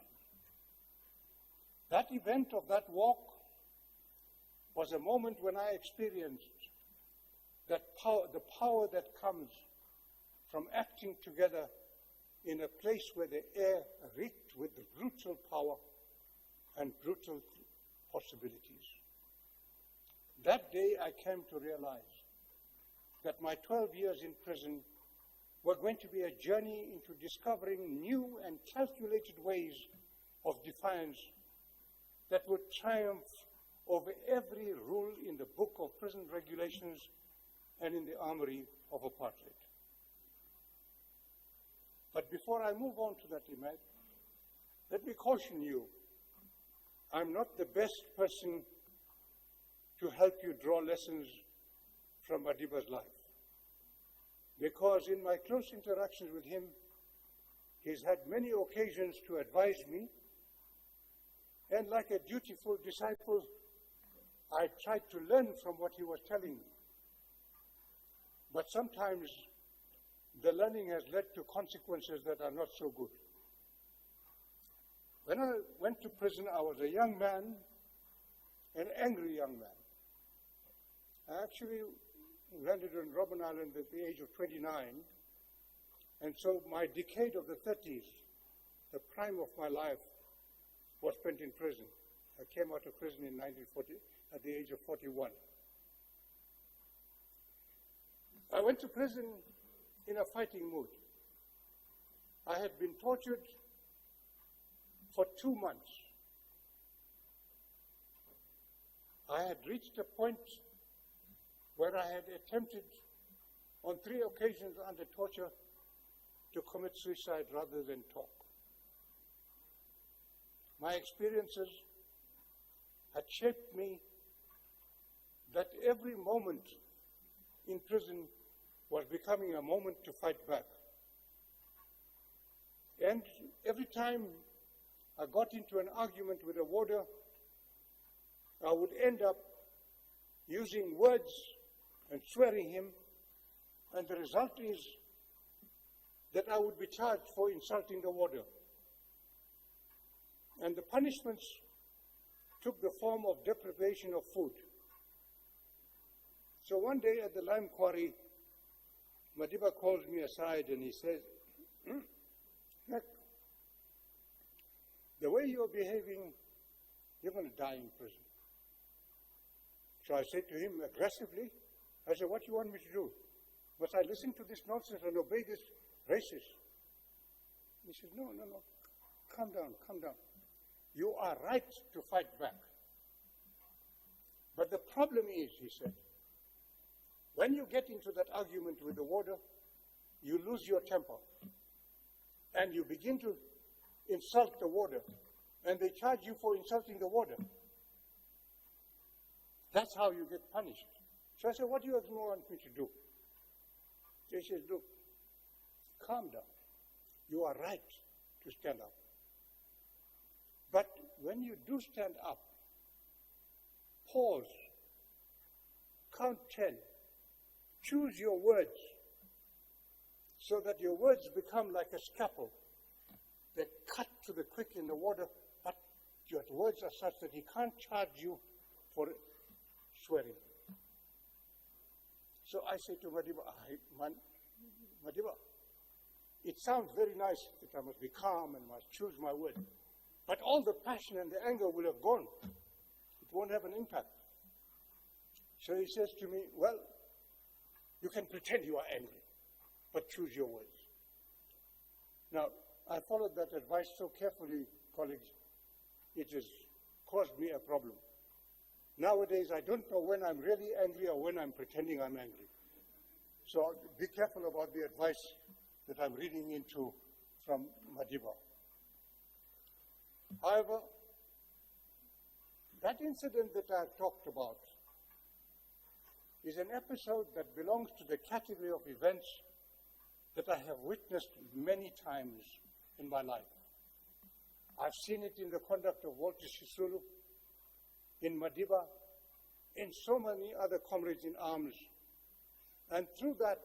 That event of that walk was a moment when I experienced that power, the power that comes from acting together in a place where the air reeked with brutal power and brutal possibilities. That day I came to realize that my 12 years in prison were going to be a journey into discovering new and calculated ways of defiance that would triumph over every rule in the book of prison regulations and in the armory of apartheid. But before I move on to that, Imad, let me caution you, I'm not the best person to help you draw lessons from Madiba's life. Because in my close interactions with him, he's had many occasions to advise me And like a dutiful disciple, I tried to learn from what he was telling me. But sometimes the learning has led to consequences that are not so good. When I went to prison, I was a young man, an angry young man. I actually landed on Robben Island at the age of 29, and so my decade of the 30s, the prime of my life, was spent in prison. I came out of prison in 1940 at the age of 41. I went to prison in a fighting mood. I had been tortured for 2 months. I had reached a point where I had attempted on 3 occasions under torture to commit suicide rather than talk. My experiences had shaped me that every moment in prison was becoming a moment to fight back. And every time I got into an argument with a warder, I would end up using words and swearing him, and the result is that I would be charged for insulting the warder. And the punishments took the form of deprivation of food. So one day at the lime quarry, Madiba calls me aside and he says, "Look, the way you're behaving, you're going to die in prison." So I said to him aggressively, I said, "What do you want me to do? Must I listen to this nonsense and obey this racist?" He said, no, calm down. You are right to fight back. But the problem is, he said, when you get into that argument with the warder, you lose your temper. And you begin to insult the warder. And they charge you for insulting the warder. That's how you get punished. So I said, "What do you want me to do?" He says, "Look, calm down. You are right to stand up. But when you do stand up, pause, count 10, choose your words so that your words become like a scalpel that cut to the quick in the water, but your words are such that he can't charge you for swearing." So I say to Madiba, "Madiba, it sounds very nice that I must be calm and must choose my word, but all the passion and the anger will have gone. It won't have an impact." So he says to me, "Well, you can pretend you are angry, but choose your words." Now, I followed that advice so carefully, colleagues, it has caused me a problem. Nowadays, I don't know when I'm really angry or when I'm pretending I'm angry. So be careful about the advice that I'm reading into from Madiba. However, that incident that I've talked about is an episode that belongs to the category of events that I have witnessed many times in my life. I've seen it in the conduct of Walter Sisulu, in Madiba, in so many other comrades in arms. And through that,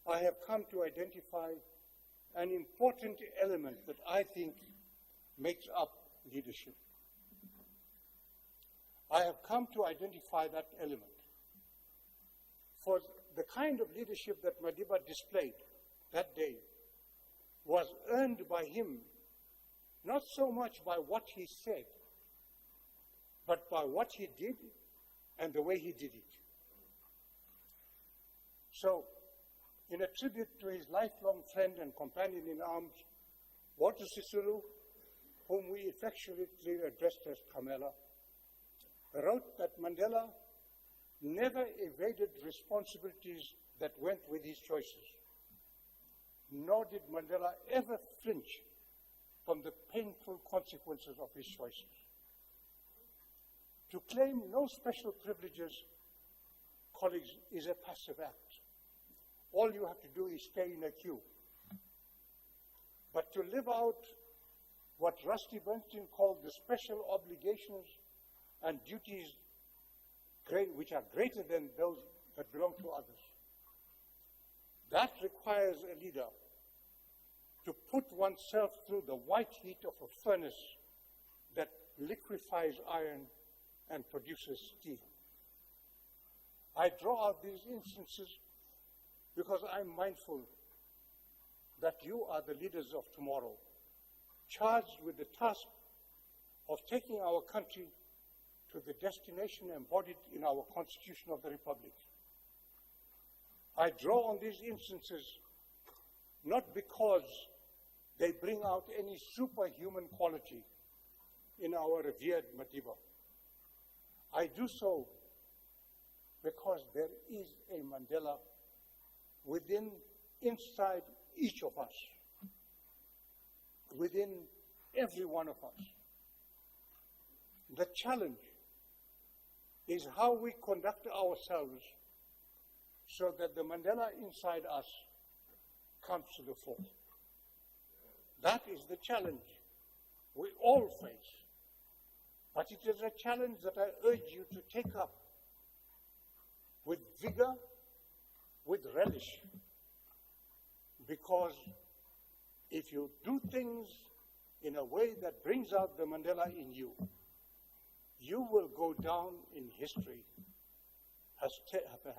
I have come to identify an important element that I think makes up leadership. I have come to identify that element. For the kind of leadership that Madiba displayed that day was earned by him, not so much by what he said, but by what he did and the way he did it. So, in a tribute to his lifelong friend and companion in arms, Walter Sisulu, whom we affectionately addressed as Kamela, wrote that Mandela never evaded responsibilities that went with his choices, nor did Mandela ever flinch from the painful consequences of his choices. To claim no special privileges, colleagues, is a passive act. All you have to do is stay in a queue. But to live out what Rusty Bernstein called the special obligations and duties which are greater than those that belong to others. That requires a leader to put oneself through the white heat of a furnace that liquefies iron and produces steel. I draw out these instances because I'm mindful that you are the leaders of tomorrow, charged with the task of taking our country to the destination embodied in our Constitution of the Republic. I draw on these instances not because they bring out any superhuman quality in our revered Madiba. I do so because there is a Mandela inside each of us, within every one of us. The challenge is how we conduct ourselves so that the Mandela inside us comes to the fore. That is the challenge we all face. But it is a challenge that I urge you to take up with vigor, with relish. Because if you do things in a way that brings out the Mandela in you, you will go down in history as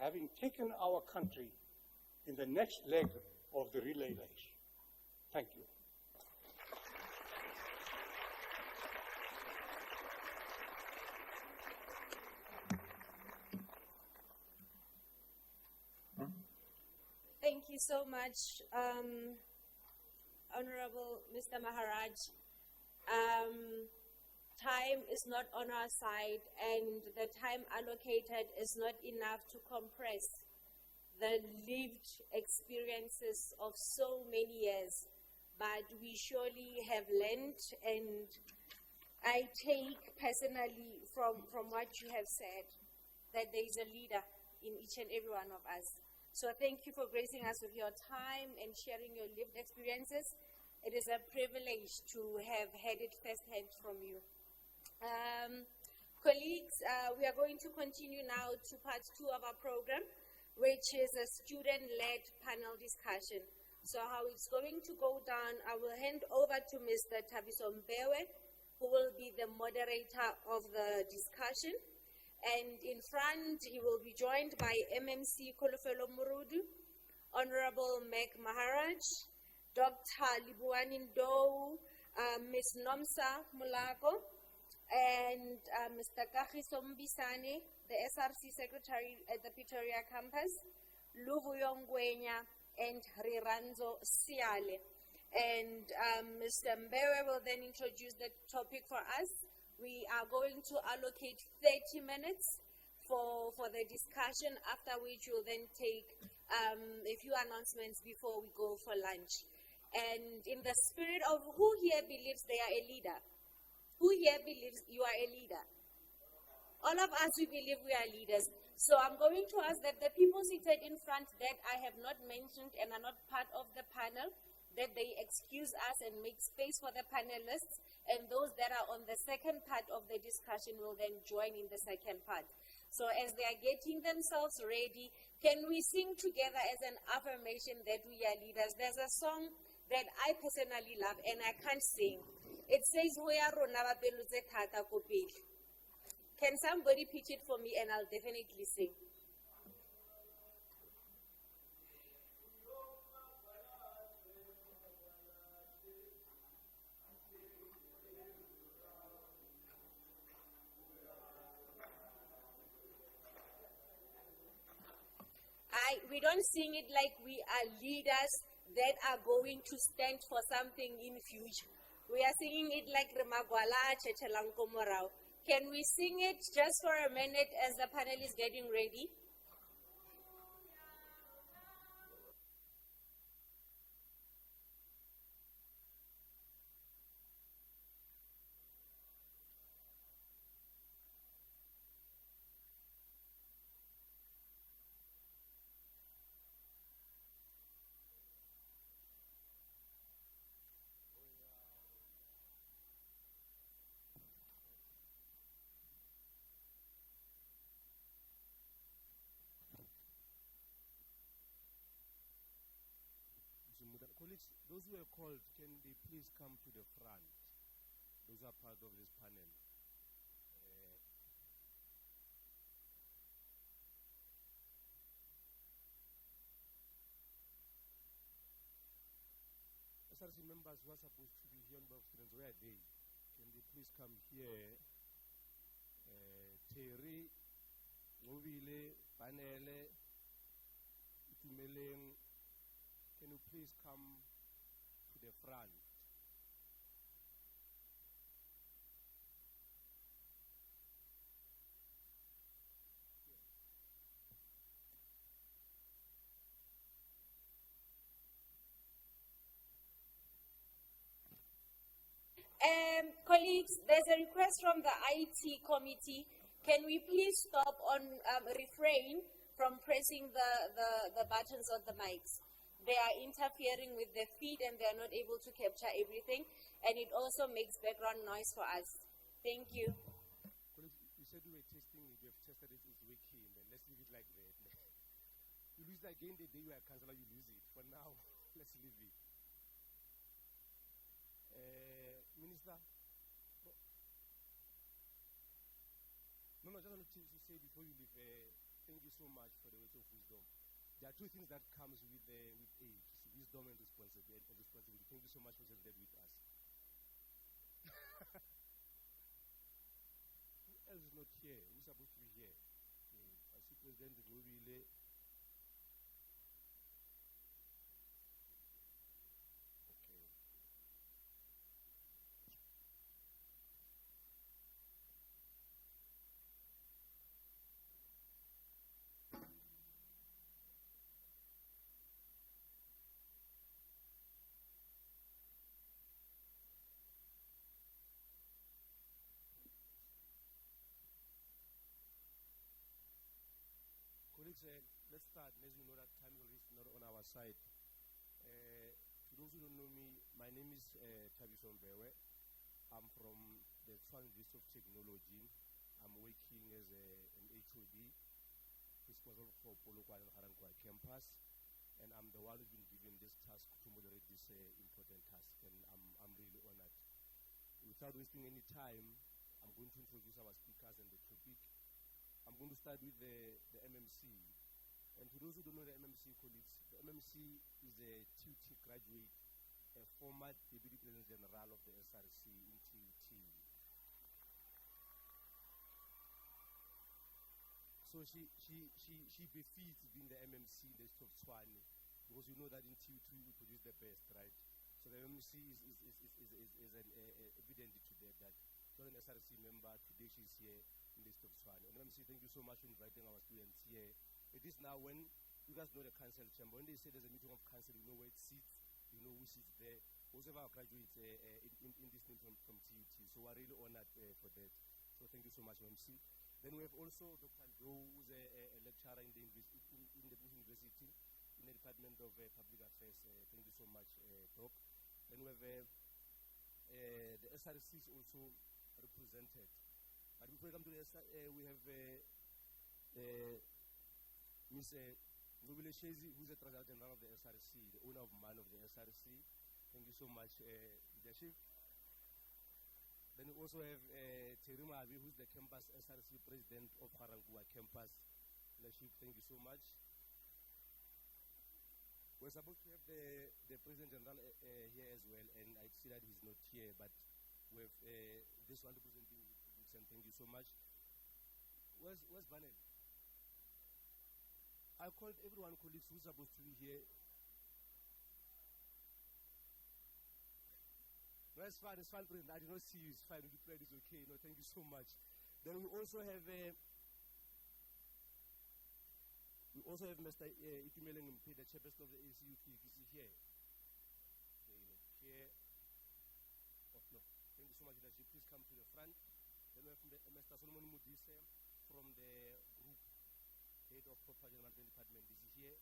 having taken our country in the next leg of the relay race. Thank you. Thank you so much, Honorable Mr. Maharaj. Time is not on our side, and the time allocated is not enough to compress the lived experiences of so many years. But we surely have learned, and I take personally from what you have said that there is a leader in each and every one of us. So thank you for gracing us with your time and sharing your lived experiences. It is a privilege to have had it firsthand from you. Colleagues, we are going to continue now to part 2 of our program, which is a student-led panel discussion. So how it's going to go down, I will hand over to Mr. Thabiso Mbewe, who will be the moderator of the discussion. And in front, he will be joined by MMC Kolofelo Murudu, Honorable Meg Maharaj, Dr. Libuani Ndou, Ms. Nomsa Mulago, and Mr. Kagiso Mbisane, the SRC Secretary at the Pretoria campus, Luvuyo Ngwenya, and Riranzo Siale. And Mr. Mbewe will then introduce the topic for us. We are going to allocate 30 minutes for the discussion, after which we'll then take a few announcements before we go for lunch. And in the spirit of who here believes they are a leader? Who here believes you are a leader? All of us, we believe we are leaders. So I'm going to ask that the people seated in front that I have not mentioned and are not part of the panel, that they excuse us and make space for the panelists, and those that are on the second part of the discussion will then join in the second part. So as they are getting themselves ready, can we sing together as an affirmation that we are leaders? There's a song that I personally love and I can't sing. It says, can somebody pitch it for me and I'll definitely sing? We don't sing it like we are leaders that are going to stand for something in future. We are singing it like Remagwala Chechelankomorao. Can we sing it just for a minute as the panel is getting ready? Colleagues, those who are called, can they please come to the front? Those are part of this panel. SRC members who are supposed to be here on behalf of students, where are they? Can they please come here? Terry, Ngovile, Panele, Itumeleng, can you please come to the front? Colleagues, there's a request from the IT committee. Can we please stop on refrain from pressing the buttons on the mics? They are interfering with the feed and they are not able to capture everything, and it also makes background noise for us. Thank you. Colleagues, you said you were testing it, you have tested it, it's working, then let's leave it like that. You lose it again the day you are counselor, you lose it. For now, let's leave it. Minister? No, just wanted to say before you leave, thank you so much for the words of wisdom. There are two things that comes with age, wisdom and responsibility. Thank you so much for sharing that with us. Who else is not here? Who's supposed to be here? I see President Ngovile. Colleagues, let's start. As you know, that time is not on our side. To those who don't know me, my name is Tshwane. I'm from the Tshwane University of Technology. I'm working as an HOD, responsible for Colloquium campus, and I'm the one who's been given this task to moderate this important task, and I'm really honored. Without wasting any time, I'm going to introduce our speakers and the topic. I'm going to start with the MMC. And to those who don't know the MMC colleagues, the MMC is a TUT graduate, a former Deputy President General of the SRC in TUT. So she befits being the MMC in the state of Tshwane, because you know that in TUT we produce the best, right? So the MMC is an evidence to that not an SRC member, today she's here in the state of Tshwane. And MMC, thank you so much for inviting our students here. It is now when you guys know the council chamber, when they say there's a meeting of council, you know where it sits, you know who sits there. Most of our graduates in this name from TUT, so we're really honored for that. So thank you so much, MMC. Then we have also Dr. Joe, who's a lecturer in the Bush University in the Department of Public Affairs. Thank you so much, Doc. Then we have the SRC is also represented. But before we come to the we have Ms. Ngovile Shezi, who's the Treasurer General of the SRC, the owner of MAN of the SRC. Thank you so much, leadership. Then we also have Terry Mabi, who's the campus SRC president of Harangua campus. Leadership, thank you so much. We're supposed to have the President General here as well, and I see that he's not here, but we have this one representing and thank you so much. Where's Banel? I called everyone, colleagues, who's supposed to be here. No, it's fine, President. I did not see you, it's fine. The prayer is okay. No, thank you so much. Then we also have Mr. Itumeleng Mpe, the chairperson of the ACU is here. Okay, chair. Oh, no. Thank you so much, leadership. Please come to the front. Then we have Mr. Solomon Mudise from the group, head of property management department. This is here.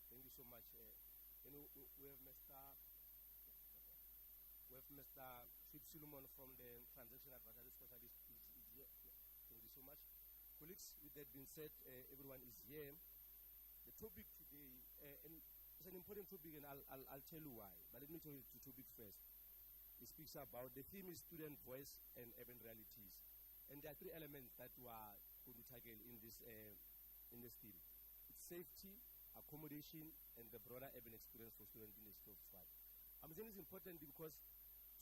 Thank you so much. Then we have Mr. Sweet Solomon from the transaction advisory specialist is here. Thank you so much. Colleagues, with that being said, everyone is here. The topic today, and it's an important topic, and I'll tell you why. But let me tell you the topic first. It speaks about, the theme is student voice and urban realities. And there are three elements that we are going to tackle in this theme. It's safety, accommodation, and the broader urban experience for students in the state of Tshwane. I'm saying it's important because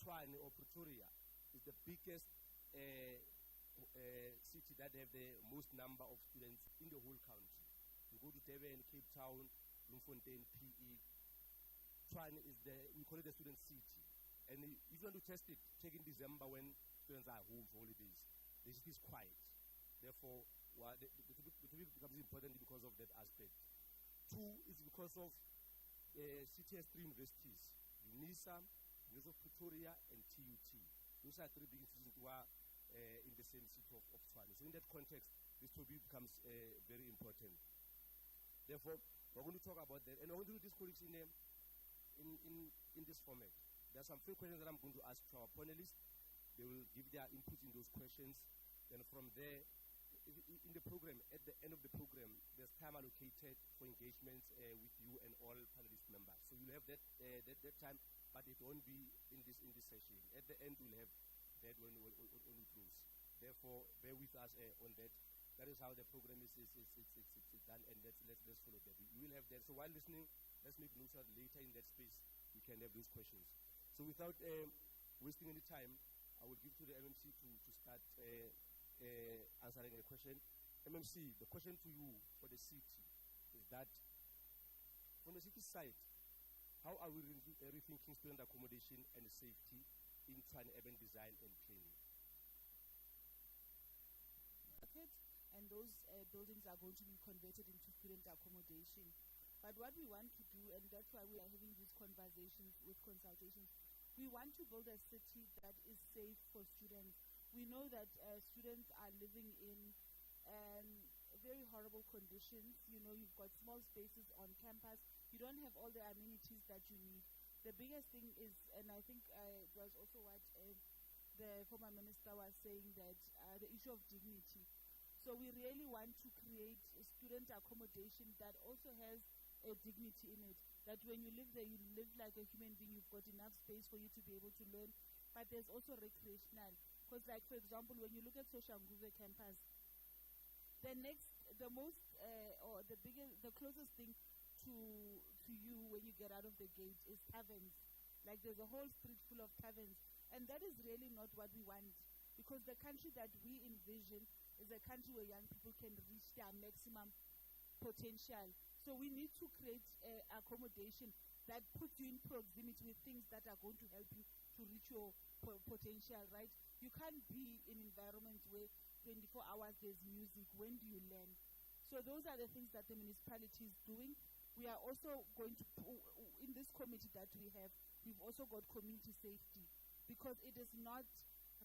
Tshwane or Pretoria is the biggest city that have the most number of students in the whole country. You go to Durban, Cape Town, Bloemfontein, PE. Tshwane is we call it the student city. And if you want to test it, take in December when students are home for holidays. The city is quiet. Therefore, the topic becomes important because of that aspect. Two is because of city has three universities: UNISA, University of Pretoria, and TUT. Those are three big institutions who are in the same city of Tshwane. So in that context, this topic becomes very important. Therefore, we're going to talk about that, and we're going to do this colleagues in this format. There are some few questions that I'm going to ask to our panelists. They will give their input in those questions. Then from there, in the program, at the end of the program, there's time allocated for engagements with you and all panelist members. So you'll have that time, but it won't be in this session. At the end, we'll have that when we close. Therefore, bear with us on that. That is how the program is done, and let's follow that. We will have that. So while listening, let's make notes that later in that space we can have those questions. So without wasting any time, I will give to the MMC to start answering the question. MMC, the question to you for the city is that, from the city side, how are we rethinking student accommodation and safety in Tshwane urban design and planning? And those buildings are going to be converted into student accommodation. But what we want to do, and that's why we are having these conversations with consultations, we want to build a city that is safe for students. We know that students are living in very horrible conditions. You know, you've got small spaces on campus. You don't have all the amenities that you need. The biggest thing is, and I think it was also what the former minister was saying, that the issue of dignity. So we really want to create a student accommodation that also has a dignity in it. That when you live there, you live like a human being. You've got enough space for you to be able to learn. But there's also recreational. Because, like, for example, when you look at Soshanguve campus, the closest thing to you when you get out of the gate is taverns. Like, there's a whole street full of taverns. And that is really not what we want. Because the country that we envision is a country where young people can reach their maximum potential. So we need to create accommodation that puts you in proximity with things that are going to help you to reach your potential, right? You can't be in an environment where 24 hours there's music. When do you learn? So those are the things that the municipality is doing. We are also going to, in this committee that we have, we've also got community safety, because it is not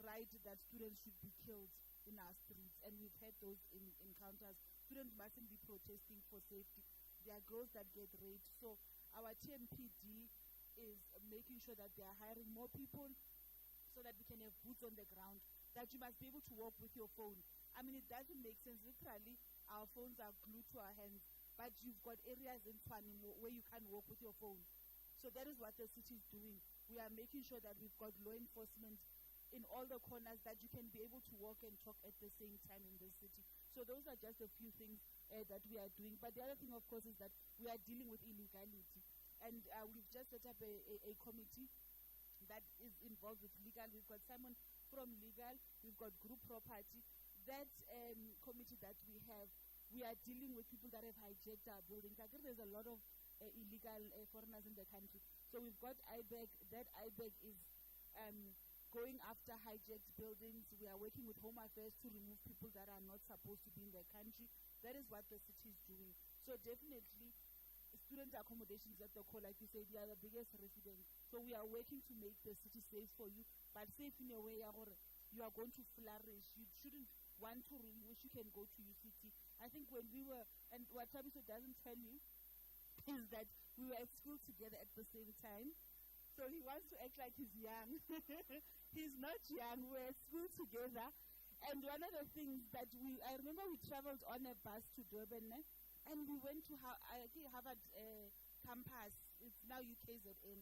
right that students should be killed in our streets, and we've had those encounters. Students mustn't be protesting for safety. There are girls that get raped. So our TMPD is making sure that they are hiring more people so that we can have boots on the ground, that you must be able to walk with your phone. I mean, it doesn't make sense. Literally, our phones are glued to our hands, but you've got areas in Tshwane where you can't walk with your phone. So that is what the city is doing. We are making sure that we've got law enforcement in all the corners, that you can be able to walk and talk at the same time in the city. So those are just a few things that we are doing. But the other thing, of course, is that we are dealing with illegality. And we've just set up a committee that is involved with legal. We've got Simon from legal. We've got group property. That committee that we have, we are dealing with people that have hijacked our buildings. I think there's a lot of illegal foreigners in the country. So we've got IBEG. That IBEG is going after hijacked buildings. We are working with Home Affairs to remove people that are not supposed to be in the country. That is what the city is doing. So definitely, student accommodations at the core, like you said, they are the biggest residents. So we are working to make the city safe for you, but safe in a way you are going to flourish. You shouldn't want to wish you can go to UCT. I think when we were, and what Tabiso doesn't tell you, is that we were at school together at the same time. So he wants to act like he's young. He's not young. We're at school together. And one of the things that I remember we traveled on a bus to Durban, and we went to Harvard campus. It's now UKZN.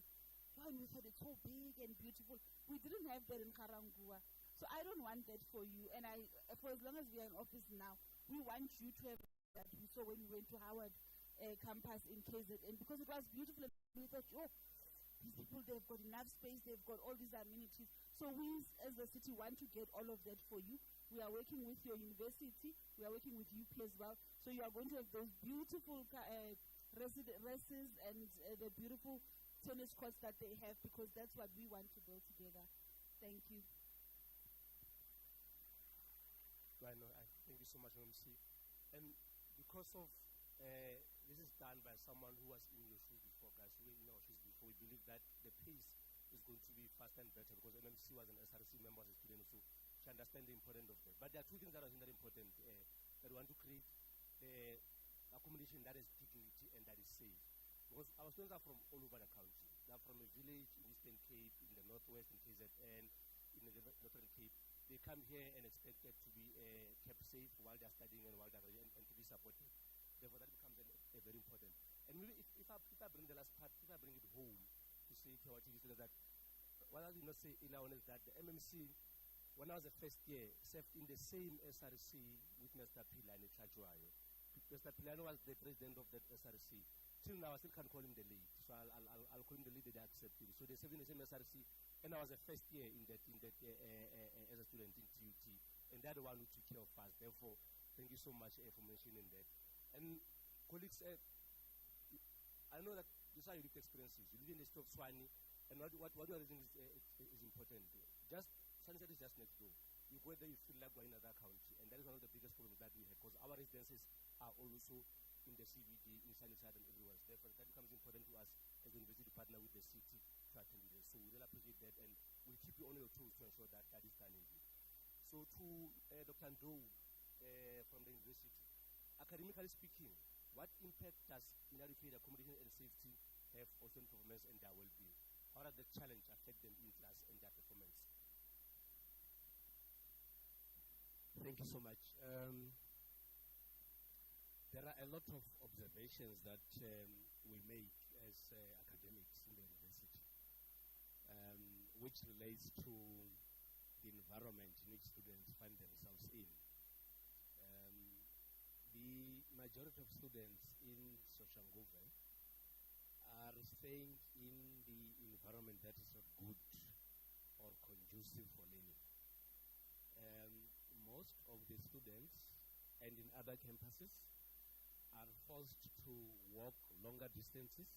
And we thought it's so big and beautiful. We didn't have that in Karangua. So I don't want that for you. And for as long as we are in office now, we want you to have that we saw when we went to Howard campus in KZN, because it was beautiful. And we thought, oh, these people, they've got enough space, they've got all these amenities. So we, as the city, want to get all of that for you. We are working with your university. We are working with UP as well. So you are going to have those beautiful reses and the beautiful tennis courts that they have, because that's what we want to build together. Thank you. Right, no, thank you so much, MC. And because of this is done by someone who was in your shoes before, guys, who were in our shoes before, we believe that the pace is going to be faster and better, because MMC was an SRC member as a student, so she understands the importance of that. But there are two things that are very important, that we want to create accommodation that is dignity and that is safe. Because our students are from all over the country. They are from a village in Eastern Cape, in the Northwest, in KZN, in the Northern Cape. They come here and expected to be kept safe while they're studying and while they're and to be supported. Therefore, that becomes a very important. And maybe if I bring the last part, if I bring it home to say to our TV students that, what I did not say earlier on is that the MMC, when I was the first year, served in the same SRC with Mr. Pilani Tshwane. Mr. Pilani was the president of that SRC. Till now, I still can't call him the lead. So I'll call him the lead that I accept him. So they served in the same SRC, and I was the first year in that as a student in TUT. And they're the one who took care of us. Therefore, thank you so much for mentioning that. And colleagues, I know that these are unique experiences. You live in the state of Tshwane, and what you are doing is important. Just Sunset is just next door. You go there, you feel like we're in another country, and that is one of the biggest problems that we have, because our residences are also in the CBD, in Sunnyside, and everywhere. Therefore, that becomes important to us as a university partner with the city to attend this. So we really appreciate that, and we'll keep you on your toes to ensure that that is done indeed. So to Dr. Ndo from the university, academically speaking, what impact does inadequate accommodation and safety have on student performance and their well-being? How does the challenge affect them in class and their performance? Thank you so much. There are a lot of observations that we make as academics in the university, which relates to the environment in which students find themselves in. The majority of students in Soshanguve are staying in the environment that is not good or conducive for learning. Most of the students, and in other campuses, are forced to walk longer distances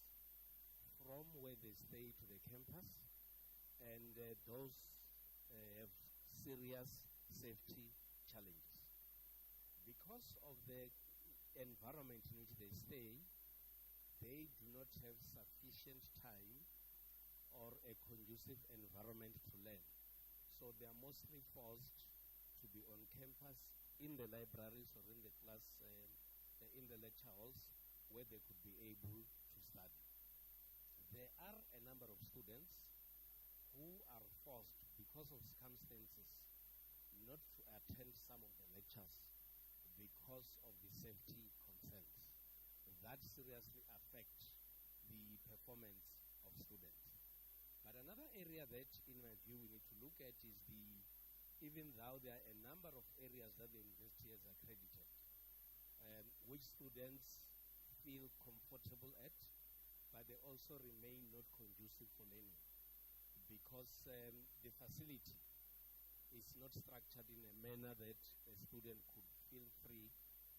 from where they stay to the campus, and those have serious safety challenges. Because of the environment in which they stay, they do not have sufficient time or a conducive environment to learn. So they are mostly forced to be on campus in the libraries or in the class, in the lecture halls, where they could be able to study. There are a number of students who are forced, because of circumstances, not to attend some of the lectures because of the safety concerns. That seriously affects the performance of students. But another area that, in my view, we need to look at is even though there are a number of areas that the university has accredited, which students feel comfortable at, but they also remain not conducive for learning, because the facility is not structured in a manner that a student could feel free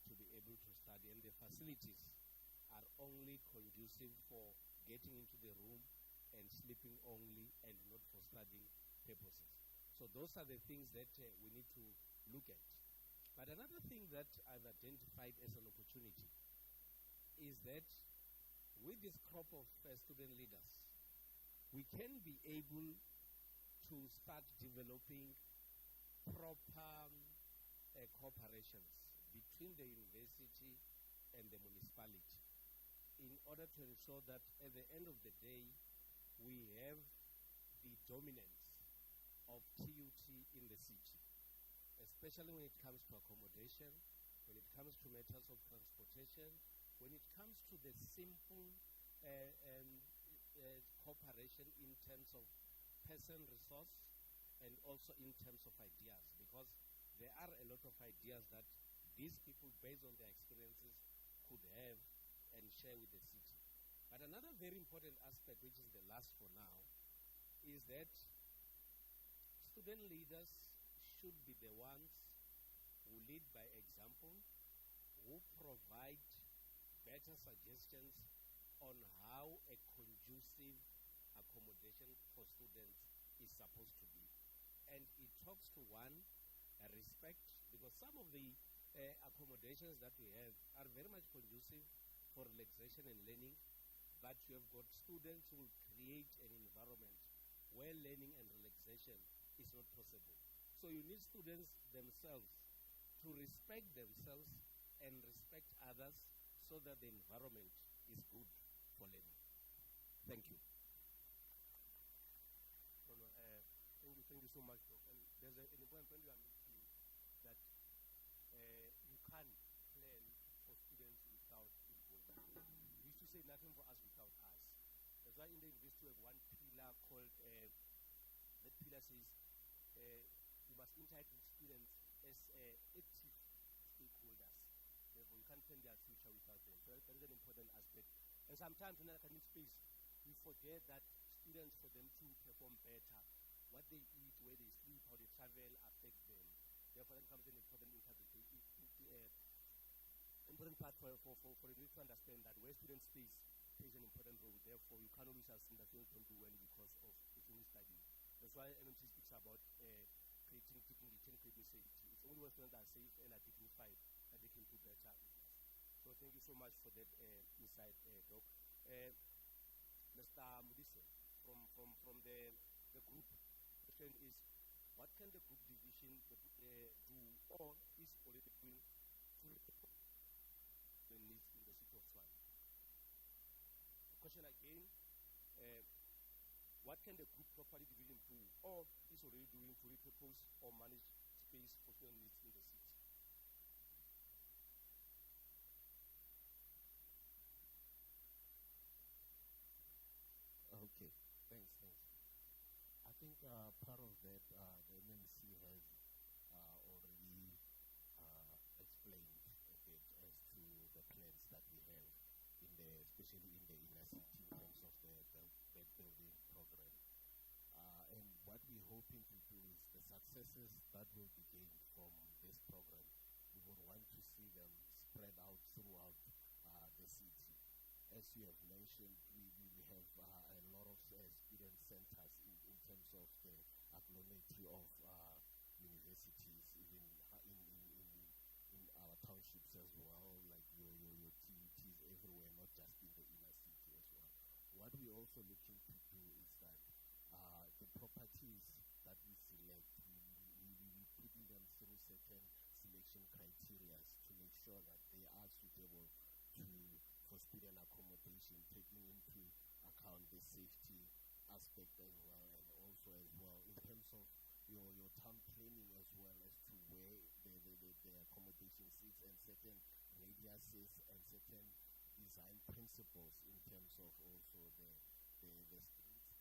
to be able to study, and the facilities are only conducive for getting into the room and sleeping only, and not for studying purposes. So those are the things that we need to look at. But another thing that I've identified as an opportunity is that with this crop of student leaders, we can be able to start developing proper cooperations between the university and the municipality, in order to ensure that at the end of the day, we have the dominance of TUT in the city, especially when it comes to accommodation, when it comes to matters of transportation, when it comes to the simple cooperation in terms of person resource and also in terms of ideas, because there are a lot of ideas that these people, based on their experiences, could have and share with the city. But another very important aspect, which is the last for now, is that student leaders should be the ones who lead by example, who provide better suggestions on how a conducive accommodation for students is supposed to be. And it talks to one, respect, because some of the accommodations that we have are very much conducive for relaxation and learning, but you have got students who will create an environment where learning and relaxation is not possible. So you need students themselves to respect themselves and respect others so that the environment is good for learning. Thank you. Thank you so much, Doc. And there's an important point you are making, that you can't plan for students without involvement. We used to say nothing for us without us. That's why in the university we have one pillar called, that pillar says, you must interact with students as active stakeholders. Therefore, you can't plan their future without them. So that is an important aspect. And sometimes in an academic space, we forget that students, for them to perform better, what they eat, where they sleep, how they travel affects them. Therefore, that becomes an important important part for you to understand that where students stays plays an important role. Therefore, you can't always assume that students don't do well because of it's only studying. That's why MMT speaks about creating safety. It's only when students are safe and are dignified that they can do better. So thank you so much for that insight, Doc. Mr. Mudise, from the group, the question is, what can the group division do or is already doing to report the needs in the city of Tshwane? Question again, what can the group property division do or is already doing to repurpose or manage space for student needs in the city? Okay, thanks. I think part of that, the MMC has already explained a bit as to the plans that we have, especially in the inner city, in terms of the bed building program. And what we're hoping to do is the successes that will be gained from this program, we would want to see them spread out throughout the city. As you have mentioned, we have a lot of student centers in terms of the agglomeration of universities, even in our townships as well, like your TUTs everywhere, not just in the inner city as well. What we're also looking to do is that the properties that we select, we putting them through certain selection criteria to make sure that they are suitable for student accommodation, taking into account the safety aspect as well, and also as well in terms of your town planning as well as to where the accommodation sits, and certain radiuses and certain design principles in terms of also the streets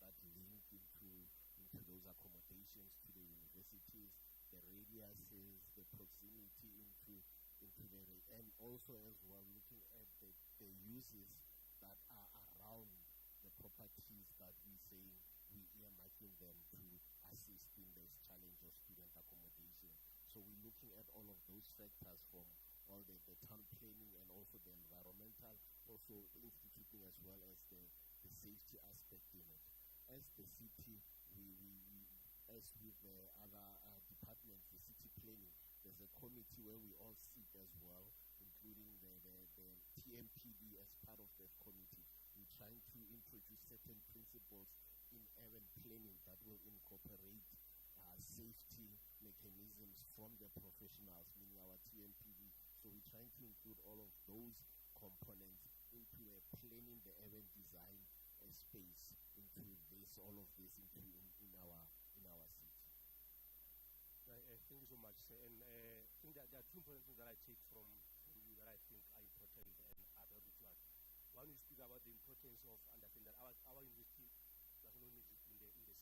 that link into those accommodations to the universities, the radiuses, the proximity into and also as well looking at the uses that are around the properties that we say we earmarking them to assist in this challenge of student accommodation. So we're looking at all of those factors from all the town planning and also the environmental, also instituting as well as the safety aspect in it. As the city, as with the other departments, the city planning, there's a committee where we all sit as well, including the TMPD as part of that committee. We're trying to introduce certain principles in urban planning that will incorporate safety mechanisms from the professionals, meaning our TMPD. So we're trying to include all of those components into planning the urban design space, into this, all of this in our city. Thank you so much, sir. And I think that there are two important things that I take from you that I think are important and are very to us. One, you speak about the importance of understanding that our university does not only exist in the city,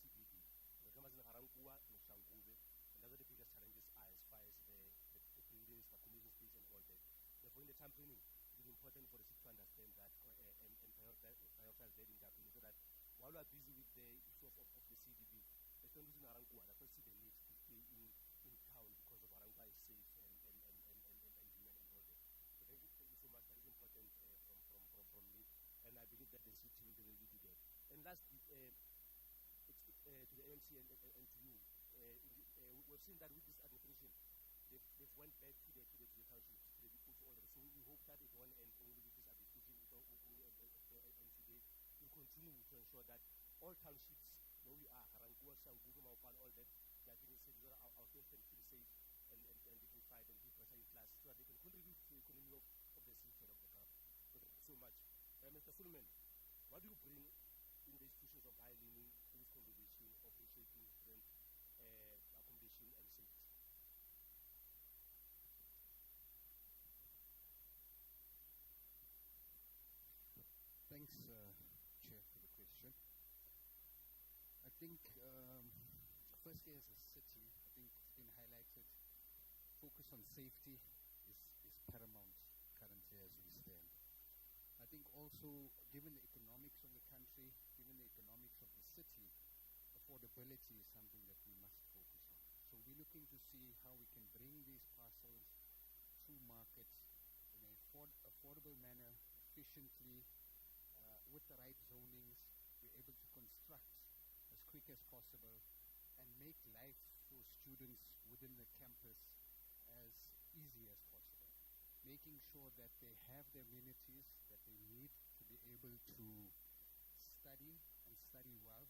CBD. The campus in Harankua, in Shanguve, and those are the biggest challenges are as far as the buildings, the community space, and all that. Therefore, in the time planning, it is important for the city to understand that and prioritize that in their planning, so that while we are busy with the issue of the CDB, the students in Harankua does not see the need to stay in town because of Harankua is safe and human and all that. So thank you so much. That is important from me, and I believe that the city will really do that. And lastly, to the MC and to you, we've seen that with this administration, they've went back to the townships, to the people, to all that. So we hope that it won't end only with this administration, it won't only end today. We'll continue to ensure that all townships where we are, Harankua, Shanguve, Maupan, all that, they are getting safe, so that our students can feel safe and dignified and be present in class, so that they can contribute to the economy of the city and of the country. So thank you so much. Mr. Suleiman, what do you bring in the institutions of higher learning to this conversation of reshaping student accommodation and safety? Thanks, Chair, for the question. I think, firstly, as a city, I think it's been highlighted, focus on safety is paramount currently as we stand. I think also, given the economics of the country, given the economics of the city, affordability is something that we must focus on. So we're looking to see how we can bring these parcels to market in an affordable manner, efficiently, with the right zonings. We're able to construct as quick as possible and make life for students within the campus as easy as possible, making sure that they have the amenities that they need to be able to study and study well.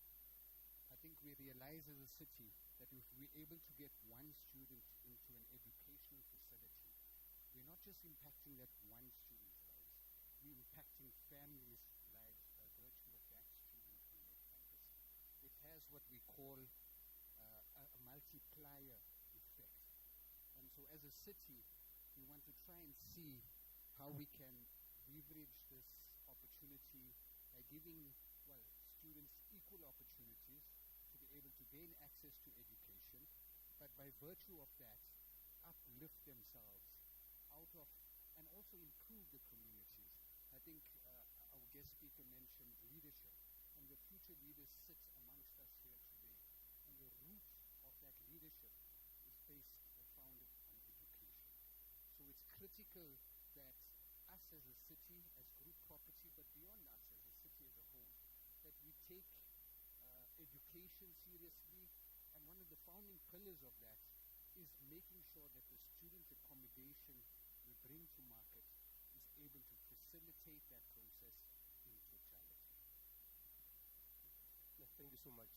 I think we realize as a city that if we're able to get one student into an educational facility, we're not just impacting that one student's lives, we're impacting families' lives by virtue of that student being at campus. It has what we call a multiplier effect. And so as a city, we want to try and see how we can leverage this opportunity by giving, students equal opportunities to be able to gain access to education, but by virtue of that, uplift themselves out of, and also improve the communities. I think our guest speaker mentioned leadership, and the future leaders sit amongst us here today. And the root of that leadership is based or founded on education. So it's critical that us as a city, as group property, but beyond us as a city as a whole, that we take education seriously, and one of the founding pillars of that is making sure that the student accommodation we bring to market is able to facilitate that process in totality. Thank you so much.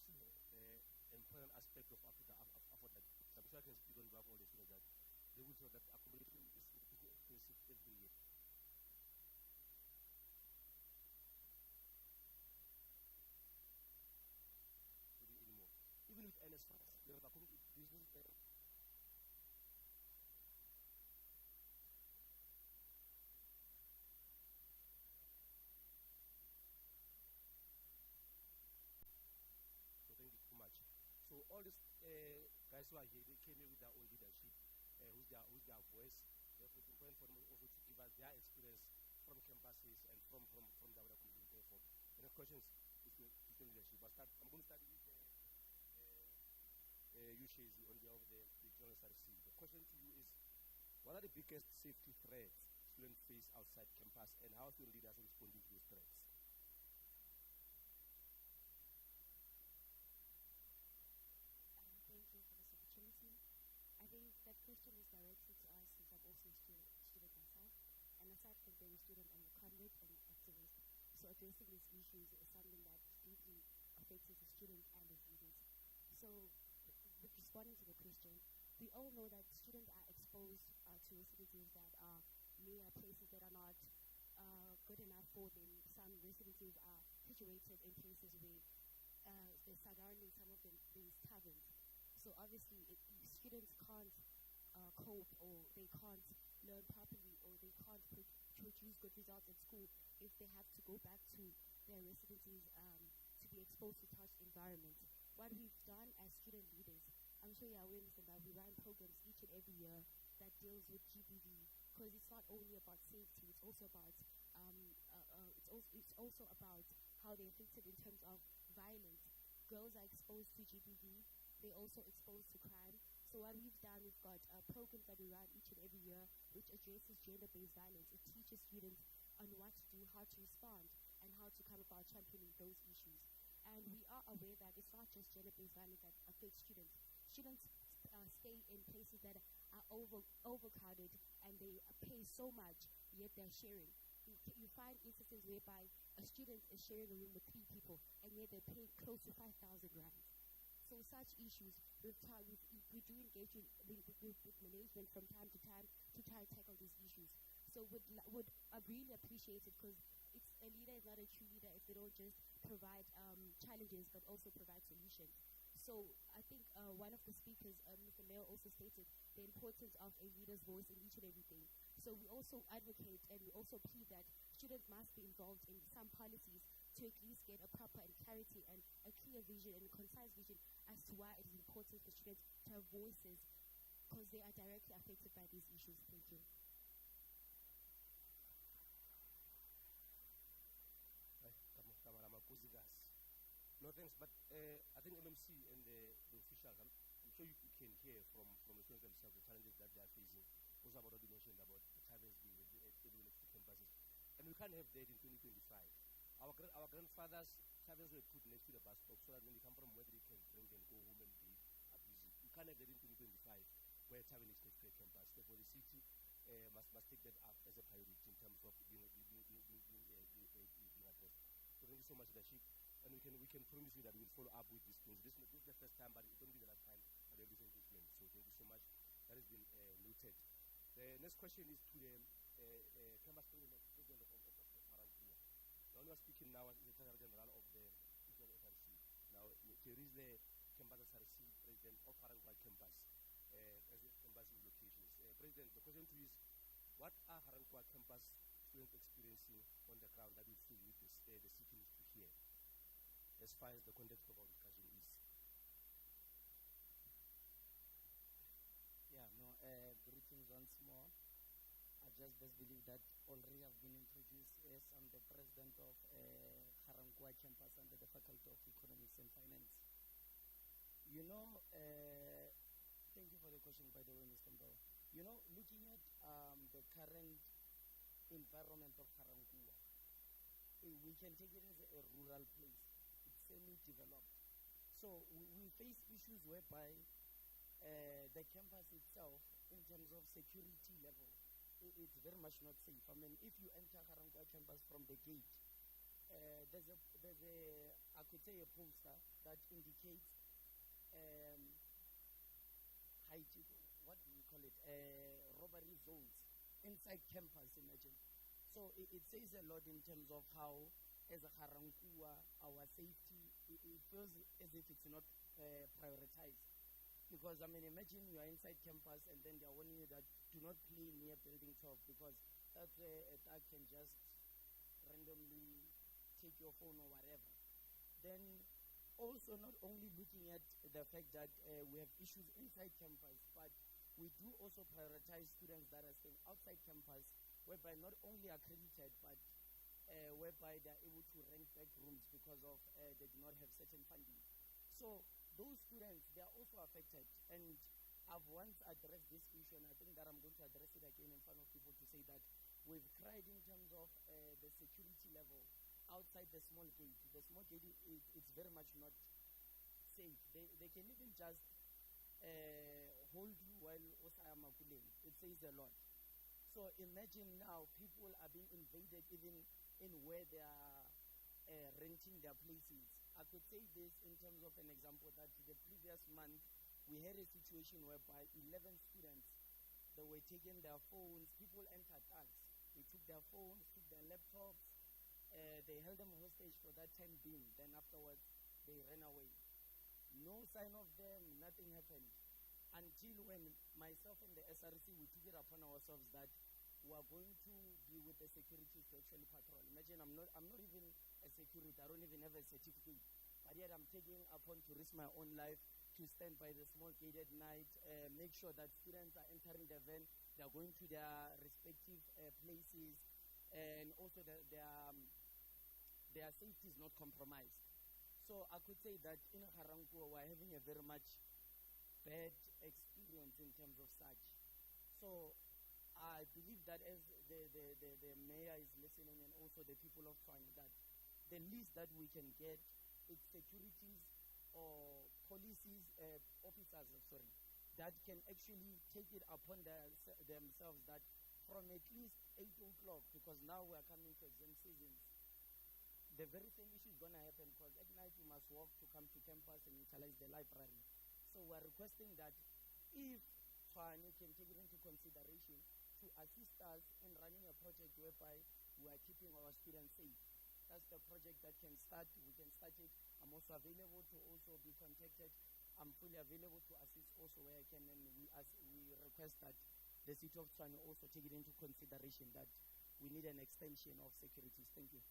The important aspect of Africa, I'm sure I can speak on behalf of all the students that they will show that accommodation is expensive every year. Anymore. Even with NS5, we have accommodation business there. So all these guys who are here, they came here with their own leadership, with their voice. Therefore, it's important for them also to give us their experience from campuses and from the other community. Therefore, the next question is to student leadership. I'm going to start with you, Shazy, on behalf of the General SRC. The question to you is, what are the biggest safety threats students face outside campus, and how student leaders are responding to those threats? I think that question is directed to us since I'm also a student myself. And aside from being a student, I'm a conduit and an activist. So addressing these issues is something that deeply affects us as students and as leaders. So with responding to the question, we all know that students are exposed to residencies that are near places that are not good enough for them. Some residencies are situated in places where they're surrounding some of these taverns. So obviously, students can't cope, or they can't learn properly or they can't produce good results at school if they have to go back to their residencies to be exposed to such environment. What we've done as student leaders, I'm sure you're aware that we run programs each and every year that deals with GBV, because it's not only about safety, it's also about how they're affected in terms of violence. Girls are exposed to GBV, they're also exposed to crime. So what we've done, we've got programs that we run each and every year which addresses gender-based violence. It teaches students on what to do, how to respond, and how to come about championing those issues. And we are aware that it's not just gender-based violence that affects students. Students stay in places that are overcrowded and they pay so much, yet they're sharing. You find instances whereby a student is sharing a room with 3 people and yet they're paying close to 5,000 rand. So such issues, we do engage with management from time to time to try and tackle these issues. So would really appreciate it, because a leader is not a true leader if they don't just provide challenges but also provide solutions. So I think one of the speakers, Mr. Mayor, also stated the importance of a leader's voice in each and everything. So we also advocate and we also plead that students must be involved in some policies to at least get a proper and clarity and a clear vision and a concise vision as to why it is important for students to have voices, because they are directly affected by these issues. Thank you. No, thanks, but I think MMC and the officials, I'm sure you can hear from the students themselves the challenges that they are facing. Also, I've already mentioned about the taverns being everywhere next to campuses. And we can't have that in 2025. Our grandfathers, taverns were put next to the bus stop so that when they come from work, they can drink and go home and be abused. We can't have that in 2025 where tavern is next to a campus. Therefore, the city must take that up as a priority in terms of being addressed. So thank you so much, leadership. And we can promise you that we'll follow up with these things. This is the first time, but it won't be the last time that we have this engagement. So thank you so much. That has been noted. The next question is to the campus president of Parankua. The one who is speaking now is the Secretary General of the SRC. Now, there is the campus SRC president of Parankua campus as the campus locations. President, the question to you is, what are Parankua campus students experiencing on the ground that we feel with the city needs to hear, as far as the context of our discussion is? Greetings once more. I just best believe that already I've been introduced as I'm the president of Garankuwa campus under the Faculty of Economics and Finance. Thank you for the question, by the way, Mr. Mbawa. Looking at the current environment of Garankuwa, we can take it as a rural place. It's semi-developed. So we face issues whereby the campus itself, in terms of security level, it's very much not safe. I mean, if you enter Garankuwa campus from the gate, there's a I could say a poster that indicates what do we call it? Robbery zones inside campus, imagine. So it says a lot in terms of how, as a Garankuwa, our safety, it feels as if it's not prioritized. Because, I mean, imagine you are inside campus and then they are warning you that do not play near building 12 because that's where a thug can just randomly take your phone or whatever. Then also not only looking at the fact that we have issues inside campus, but we do also prioritize students that are staying outside campus, whereby not only accredited, but whereby they are able to rent back rooms because of they do not have certain funding. So those students, they are also affected. And I've once addressed this issue, and I think that I'm going to address it again in front of people to say that we've cried in terms of the security level outside the small gate. The small gate, it's very much not safe. They can even just hold you while Osayamakulen. It says a lot. So imagine now people are being invaded even in where they are renting their places. I could say this in terms of an example that the previous month we had a situation whereby 11 students, they were taking their phones, people entered thugs. They took their phones, took their laptops, they held them hostage for that time being. Then afterwards, they ran away. No sign of them, nothing happened. Until when myself and the SRC, we took it upon ourselves that we are going to be with the securities to actually patrol. Imagine I'm not even a security, I don't even have a certificate, but yet I'm taking upon to risk my own life to stand by the small gate at night, make sure that students are entering the van, they are going to their respective places, and also their safety is not compromised. So I could say that in Harankua we're having a very much bad experience in terms of such. So I believe that as the mayor is listening and also the people of Tshwane, that the least that we can get is securities or policies, officers, that can actually take it upon themselves that from at least 8 o'clock, because now we are coming to exam seasons, the very same issue is going to happen, because at night you must walk to come to campus and utilize the library. So we are requesting that if Tshwane can take it into consideration to assist us in running a project whereby we are keeping our students safe. That's the project that can start. We can start it. I'm also available to also be contacted. I'm fully available to assist also where I can, and we request that the city of Tshwane also take it into consideration that we need an extension of securities. Thank you.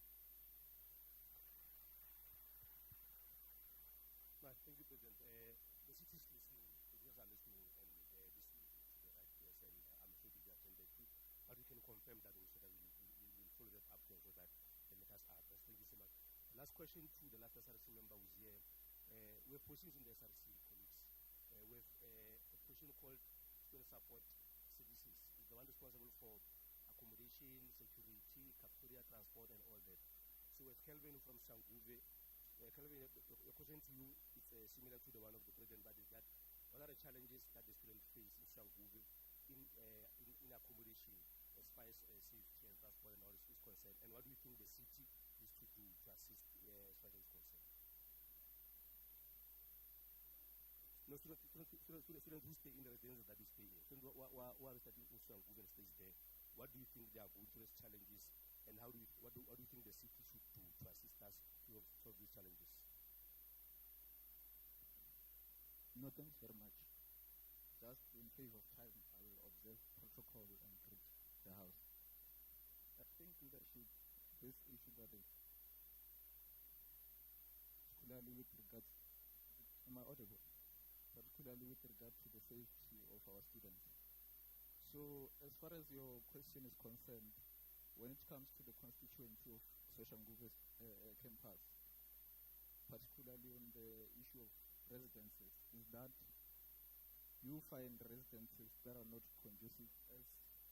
Right, thank you, President. The city is listening, the viewers are listening, and this is to the right place, and I'm sure they attended to. But we can confirm that also that we'll follow that up to ensure that the matters are addressed. Thank you so much. The last question to the last SRC member who's here. We have positions in the SRC, colleagues. We have a position called Student Support Services. It's the one responsible for accommodation, security, cafeteria, transport, and all that. So we have Kelvin from Shanguve. Kelvin, a question to you is similar to the one of the President, but is that what are the challenges that the students face in Shanguve in accommodation as far as safety and transport and all this is concerned? And what do you think the city is to do to assist as far as is concerned? No, students who stay in the residences that you stay in. Students who are studying in Shanguve and stays there, what do you think they are going through these challenges, and what do you think the city should do to assist us to solve these challenges? No, thanks very much. Just in favor of time, I'll observe protocol and greet the House. I think leadership, this issue that is particularly with regards, am I audible? Particularly with regard to the safety of our students. So, as far as your question is concerned, when it comes to the constituency of Soshanguve's campus, particularly on the issue of residences, is that you find residences that are not conducive, as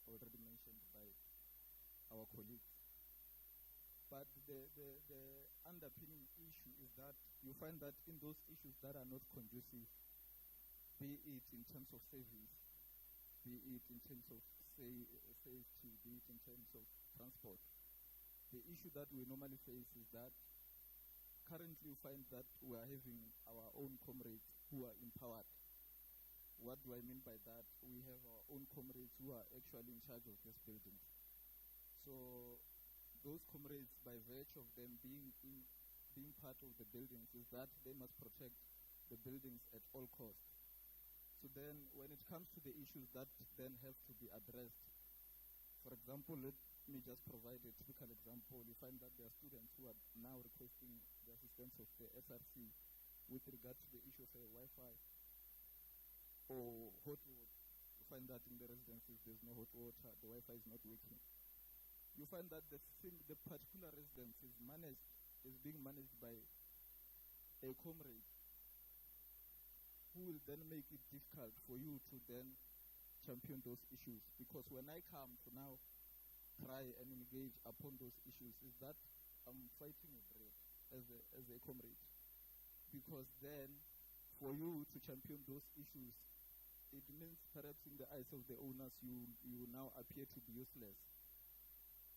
already mentioned by our colleagues. But the underpinning issue is that you find that in those issues that are not conducive, be it in terms of service, be it in terms of safety, be it in terms of transport, the issue that we normally face is that currently we find that we are having our own comrades who are empowered. What do I mean by that? We have our own comrades who are actually in charge of these buildings. So those comrades, by virtue of them being part of the buildings, is that they must protect the buildings at all costs. So then when it comes to the issues that then have to be addressed, for example, let me just provide a typical example. You find that there are students who are now requesting the assistance of the SRC with regard to the issue of Wi-Fi or hot water. You find that in the residences there's no hot water, the Wi-Fi is not working. You find that the particular residence is being managed by a comrade who will then make it difficult for you to then champion those issues. Because when I come to now try and engage upon those issues, is that I'm fighting a break as a comrade. Because then, for you to champion those issues, it means perhaps in the eyes of the owners, you now appear to be useless.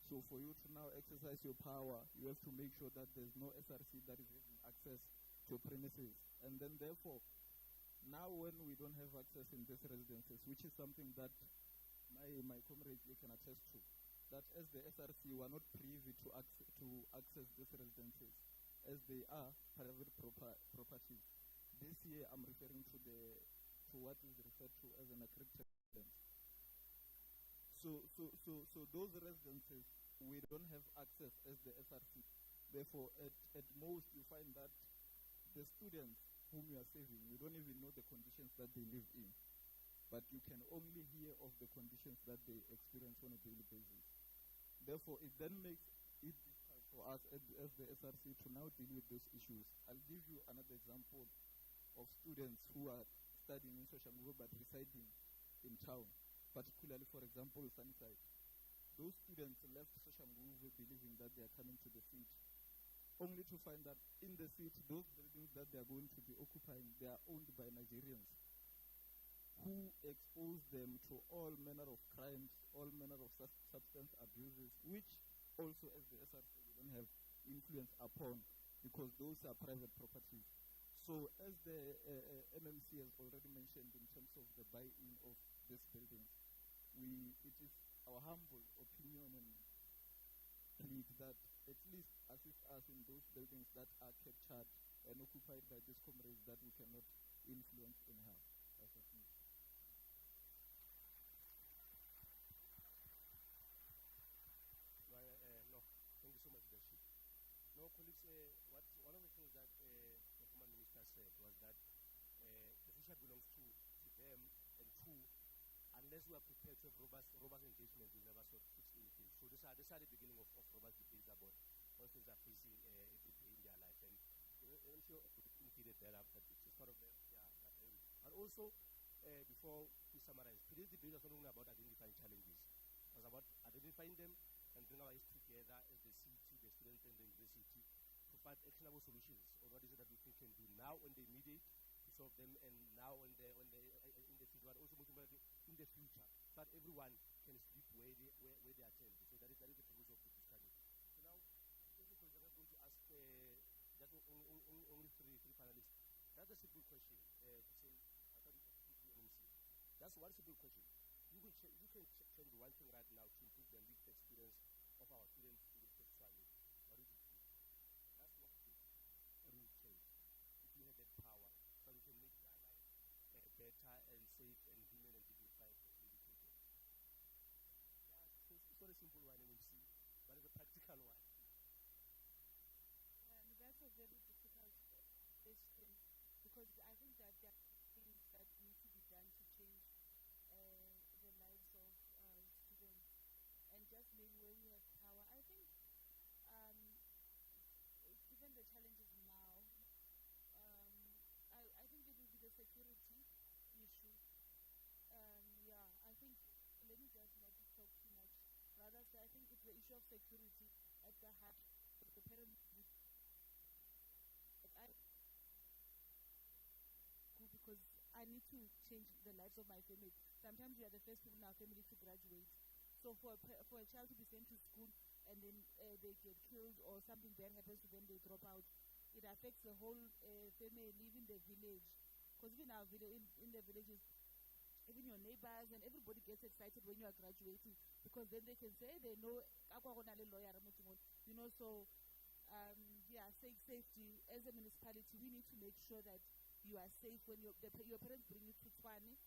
So for you to now exercise your power, you have to make sure that there's no SRC that is having access to premises. And then therefore, now when we don't have access in these residences, which is something that my comrades can attest to, that as the SRC we are not privy to access these residences, as they are private properties. This year I'm referring to the to what is referred to as an accredited residence. So those residences, we don't have access as the SRC. Therefore, at most, you find that the students whom you are saving, you don't even know the conditions that they live in. But you can only hear of the conditions that they experience on a daily basis. Therefore, it then makes it difficult for us as the SRC to now deal with those issues. I'll give you another example of students who are studying in Soshanguve but residing in town, particularly, for example, Sunnyside. Those students left Soshanguve believing that they are coming to the city, only to find that in the city, those buildings that they are going to be occupying, they are owned by Nigerians who expose them to all manner of crimes, all manner of substance abuses, which also as the SRC we don't have influence upon because those are private properties. So as the MMC has already mentioned in terms of the buy-in of these buildings, it is our humble opinion and plea that at least assist us in those buildings that are captured and occupied by these comrades that we cannot influence in harm. That's what it means. No, thank you so much, leadership. No, colleagues, one of the things that the former minister said was that the future belongs to them, and two, unless we are prepared to have robust engagement, we'll never sort of fix anything. So these are the beginning of robust debates about what things are facing every day in their life. And I'm sure indicated that it's part of but also, before we summarize, today's debate was not only about identifying challenges. It was about identifying them and bring our heads together as the city, the students and the university to find actionable solutions on what is it that we think can do now in the immediate to solve them, and now in the future, but also most importantly in the future, so that everyone can sleep where they attend. So that is the purpose of this discussion. So now, thank you, I'm going to ask just only three panelists. That's a simple question to say. That's one simple question. You can change one thing right now to improve the lived experience of our students in the state of Tshwane. What would you do? That's not true. What would you change if you had that power so we can make their life better and safe and human and dignified as indicated? Yeah, it's not a simple one, MMC, but it's a practical one. That's a very difficult question because I think that there are things that need to be done to change the lives of students, and just maybe where we have power. I think given the challenges now, I think it will be the security issue. I think, let me just not talk too much. Rather say, I think it's the issue of security at the heart of the parents. Because I need to change the lives of my family. Sometimes we are the first people in our family to graduate. So for a child to be sent to school and then they get killed or something bad happens to them, they drop out, it affects the whole family, even the village. Because even in the villages, even your neighbors and everybody gets excited when you are graduating, because then they can say they know, you know. So safety as a municipality, we need to make sure that you are safe when your parents bring you to Tshwane.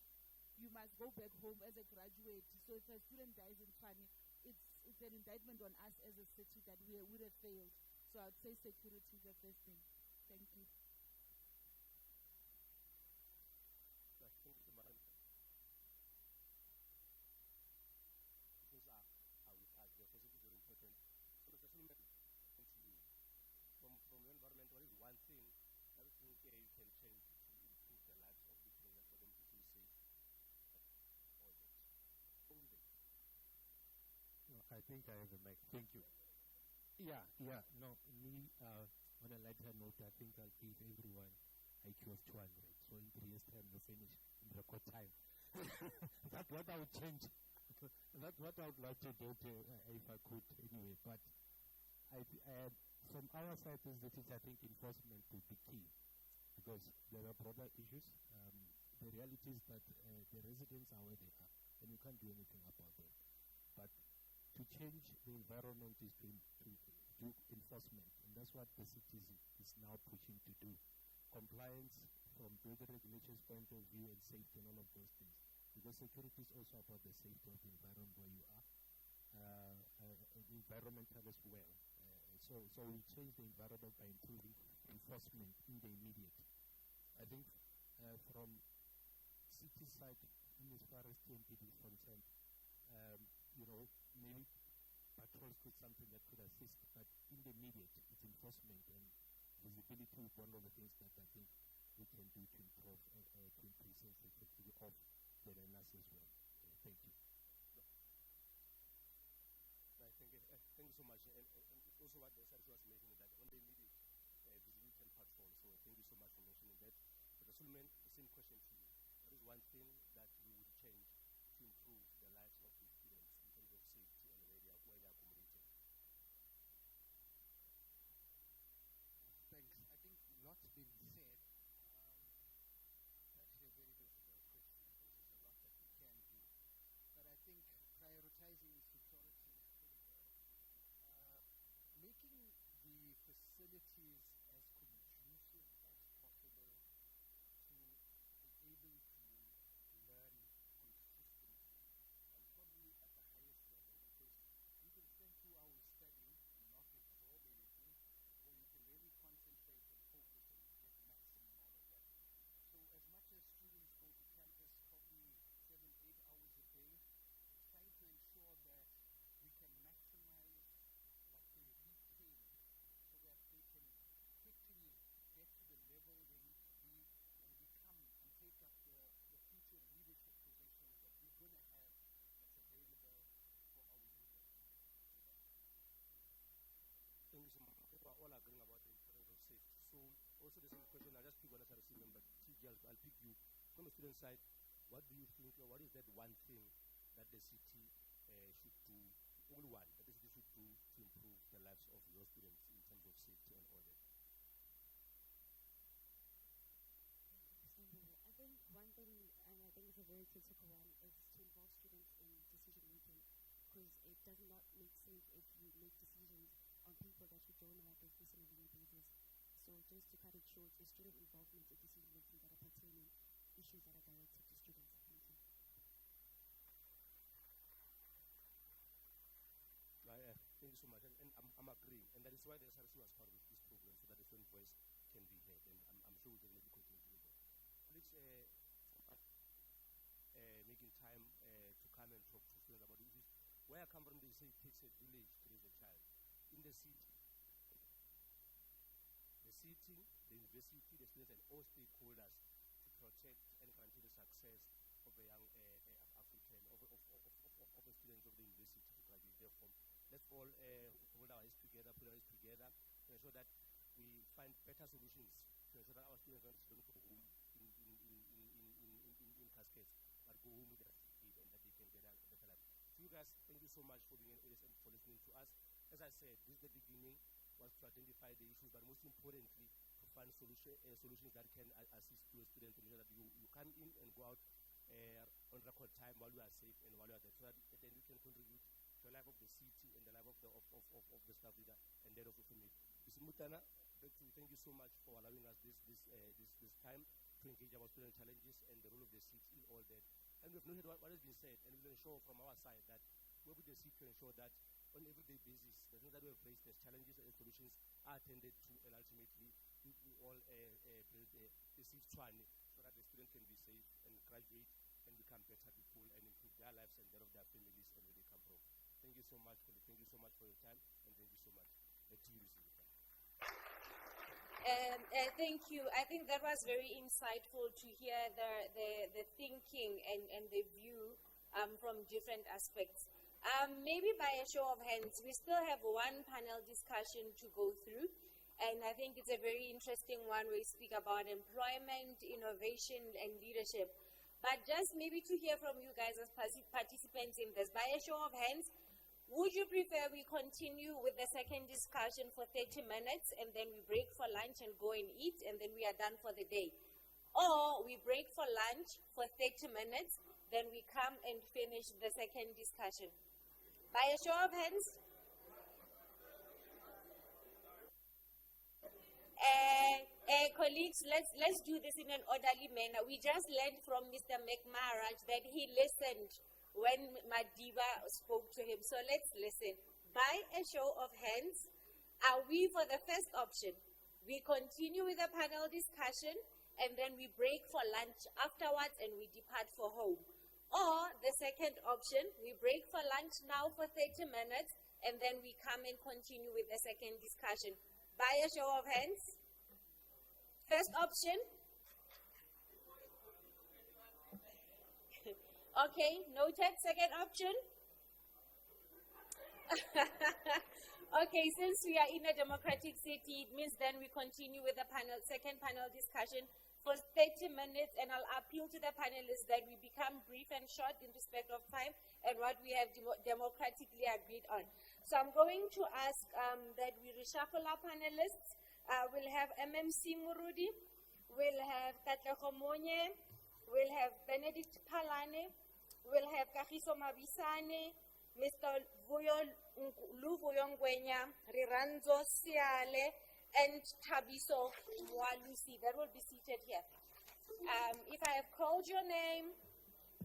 You must go back home as a graduate. So if a student dies in Tshwane, it's an indictment on us as a city that we would have failed. So I'd say security is the first thing. Thank you. Thank you, Madam. Things are with us. Therefore, it is very important. So, Mr. Tshwane, from the environment, what is one thing that you think you can change to improve the lives of people and for them to feel safe? Only that. No, I think I have a mic. Thank you. Yeah. No, me, on a lighter note, I think I'll give everyone IQ of 200. So in 3 years' time, you'll finish in record time. That's what I would change. That's what I would like to do if I could anyway. But from our side, I think enforcement will be key because there are broader issues. The reality is that the residents are where they are, and you can't do anything about them. But to change the environment is to do enforcement, and that's what the city is now pushing to do. Compliance from building regulations point of view and safety and all of those things. Because security is also about the safety of the environment where you are, environmental as well. So we change the environment by improving enforcement in the immediate. I think from city side, in as far as TMPD is concerned, maybe patrols could something that could assist, but in the immediate, it's enforcement and visibility is one of the things that I think we can do to improve, to increase safety of the learners as well. Thank you. Right, thank you so much. And also what the SRC was mentioning, that on the immediate visibility and patrol, so thank you so much for mentioning that. Dr. Suleiman, the same question to you. What is one thing that we would change to improve the lives of the students in terms of safety and where they are accommodated? Thanks. I think lots been said. It's actually a very difficult question because there's a lot that we can do. But I think prioritizing security is critical. Making the facilities as conducive as possible to be able to learn consistently and probably at the highest level, because you can spend 2 hours studying and not absorb anything, or you can really concentrate and focus and get maximum out of that. So as much as students go to campus probably 7, 8 hours a day, trying to ensure that we can maximize what they retain so that they can quickly get to the level they need to be and become and take up the future leadership positions that we're going to have that's available for our youth. Thank you so much. We are all agreeing about the importance of safety. So also the same question, I'll just pick one as I receive them, but TG, I'll pick you. From the student side, what do you think, or what is that one thing that the city should do, only one, that the city should do to improve the lives of your students in terms of safety and order? I think one thing, and I think it's a very critical one, is to involve students in decision making, because it does not make sense if you make decisions on people that you don't know what they're facing on a daily basis. So just to cut it short, is student involvement in decision making that are pertaining issues that are directed to students. Thank you. Right, thank you so much, and I'm agreeing, and that is why the SRC was part of this program, so that the student voice can be heard, and I'm sure we can maybe continue doing that. Colleagues, making time to come and talk to students about issues. Where I come from, they say it takes a village to raise a child. In the city, the university, the students, and all stakeholders to protect and guarantee the success of a young African, of the students of the university to graduate. Therefore, let's all hold our heads together, put our heads together to ensure that we find better solutions to ensure that our students don't go home in caskets, but go home with their certificate and that they can get a better life. So you guys, thank you so much for being an audience and for listening to us. As I said, this is the beginning, was to identify the issues, but most importantly, to find solutions that can assist your students to ensure that you come in and go out on record time while you are safe and while you are there, so that then you can contribute to the life of the city and the life of the staff leader and that of the family. Mr. Mutana, thank you so much for allowing us this time to engage about student challenges and the role of the city in all that. And we've noted what has been said, and we'll ensure from our side that we work with the city to ensure that on an everyday basis, the things that we have raised as challenges and solutions are attended to, and ultimately we all build a safe Tshwane so that the student can be safe and graduate and become better people and improve their lives and that of their families and where they come from. Thank you so much, colleague. Thank you so much for your time, and thank you so much. Back to you, Mr. Thank you. I think that was very insightful to hear the thinking and the view from different aspects. Maybe by a show of hands, we still have one panel discussion to go through, and I think it's a very interesting one where we speak about employment, innovation, and leadership. But just maybe to hear from you guys as participants in this, by a show of hands, would you prefer we continue with the second discussion for 30 minutes and then we break for lunch and go and eat and then we are done for the day? Or we break for lunch for 30 minutes, then we come and finish the second discussion? By a show of hands? Colleagues, let's do this in an orderly manner. We just learned from Mr. McMaraj that he listened when Madiba spoke to him. So let's listen. By a show of hands, are we for the first option? We continue with the panel discussion and then we break for lunch afterwards and we depart for home. Or the second option, we break for lunch now for 30 minutes and then we come and continue with the second discussion. By a show of hands. First option. Okay, noted. Second option. Okay, since we are in a democratic city, it means then we continue with the second panel discussion for 30 minutes, and I'll appeal to the panelists that we become brief and short in respect of time and what we have democratically agreed on. So I'm going to ask that we reshuffle our panelists. We'll have MMC Murudi, we'll have Katlego Monye, we'll have Benedict Palane, we'll have Kagiso Mabisane, Mr. Luvuyo Ngwenya, Riranzo Siale, and Tabiso Walusi. That will be seated here. If I have called your name,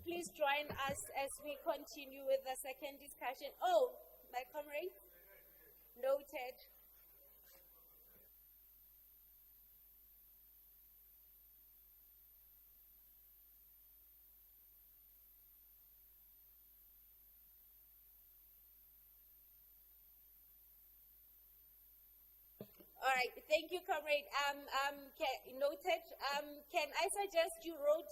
please join us as we continue with the second discussion. Oh, my comrade? Noted. All right, thank you, comrade. Noted. Can I suggest you wrote?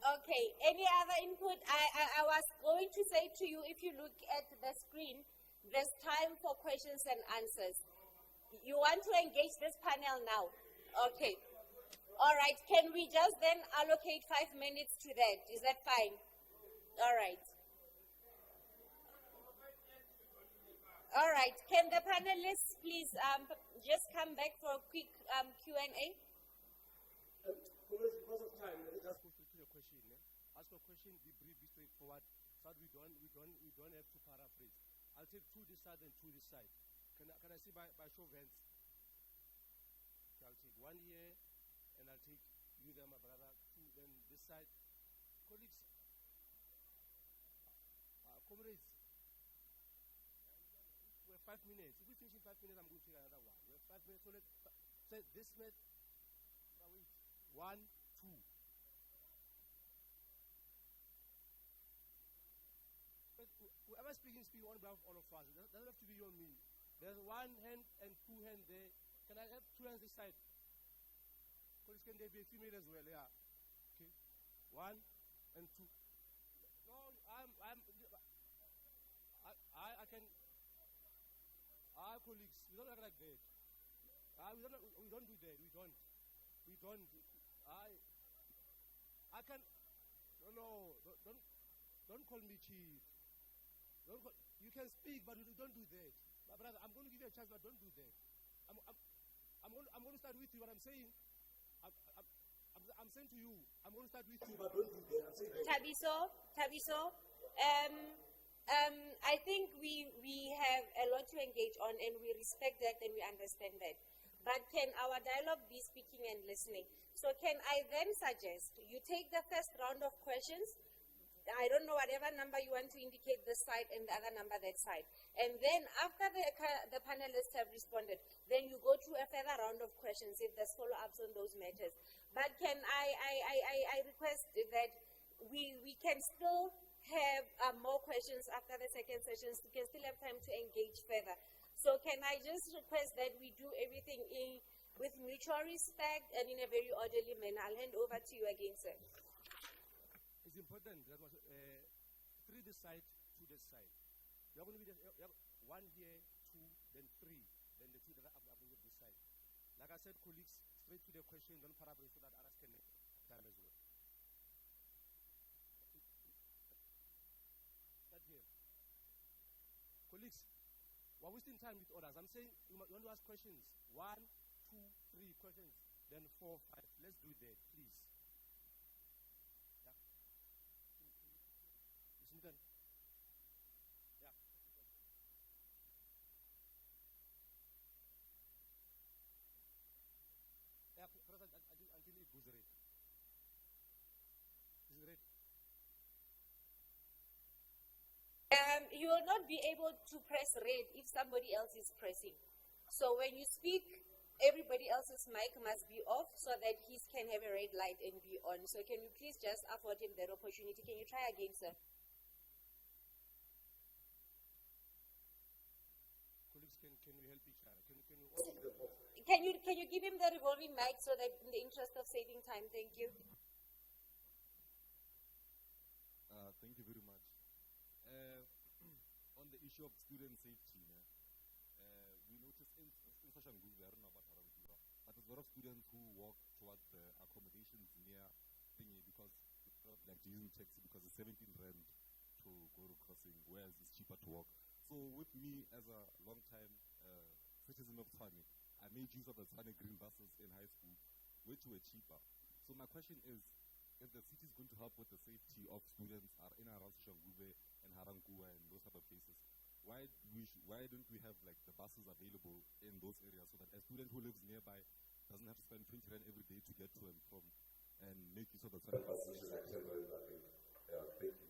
Okay, any other input? I was going to say to you, if you look at the screen, there's time for questions and answers. You want to engage this panel now? Okay. All right, can we just then allocate 5 minutes to that? Is that fine? All right. All right, can the panelists please just come back for a quick Q&A? Because of time, let's just go straight to the question. Ask a question, be brief, be straightforward, so that we don't have to paraphrase. I'll take two this side and two this side. Can I see by show of hands? Okay, I'll take one here. And I'll take you there, my brother, two, then this side. Colleagues, comrades, we have 5 minutes. If we finish in 5 minutes, I'm going to take another one. We have 5 minutes, so let's say this minute. Wait, 1, 2. Whoever speaking on behalf of all of us. It doesn't have to be you and me. There's one hand and two hands there. Can I have two hands this side? Police, can there be a female as well? Yeah. Okay. 1 and 2. No, I can. Colleagues, we don't act like that. We don't do that. We don't. I can. No. Don't call me chief. You can speak, but don't do that. My brother, I'm going to give you a chance, but don't do that. I'm going to start with you. What I'm saying. I'm saying to you, I'm going to start with you, but don't do that. I'm saying Tabiso, I think we have a lot to engage on, and we respect that and we understand that. But can our dialogue be speaking and listening? So can I then suggest you take the first round of questions? I don't know, whatever number you want to indicate this side and the other number that side. And then after the panelists have responded, then you go to a further round of questions if there's follow-ups on those matters. But can I request that we can still have more questions after the second session, so we can still have time to engage further. So can I just request that we do everything with mutual respect and in a very orderly manner? I'll hand over to you again, sir. It's important that was 3 this side, 2 this side. You are going to be 1 here, 2, then 3, then the 2 that are up this side. Like I said, colleagues, straight to the question, don't paraphrase so that others can make time as well. Start here. Colleagues, we're wasting time with others. I'm saying you want to ask questions. 1, 2, 3 questions, then 4, 5. Let's do that, please. You will not be able to press red if somebody else is pressing. So when you speak, everybody else's mic must be off so that he can have a red light and be on. So can you please just afford him that opportunity? Can you try again, sir? Colleagues, can we help each other? Can you open the box? Can you give him the revolving mic so that in the interest of saving time, thank you. Thank you very much. On the issue of student safety, we notice in Soshanguve, I don't know about Haramkura, but there's a lot of students who walk towards the accommodations near thingy because it's not like using taxi because it's 17 rand to go to crossing, whereas it's cheaper to walk. So with me as a long-time citizen of Tshwane, I made use of the Tshwane green buses in high school, which were cheaper. So my question is, if the city is going to help with the safety of students in around Soshanguve and Harankua and those type of places, why don't we have like the buses available in those areas so that a student who lives nearby doesn't have to spend 20 rand every day to get to and from and make use of the Tshwane bus, which is like 10 rand, I think. Yeah, thank you.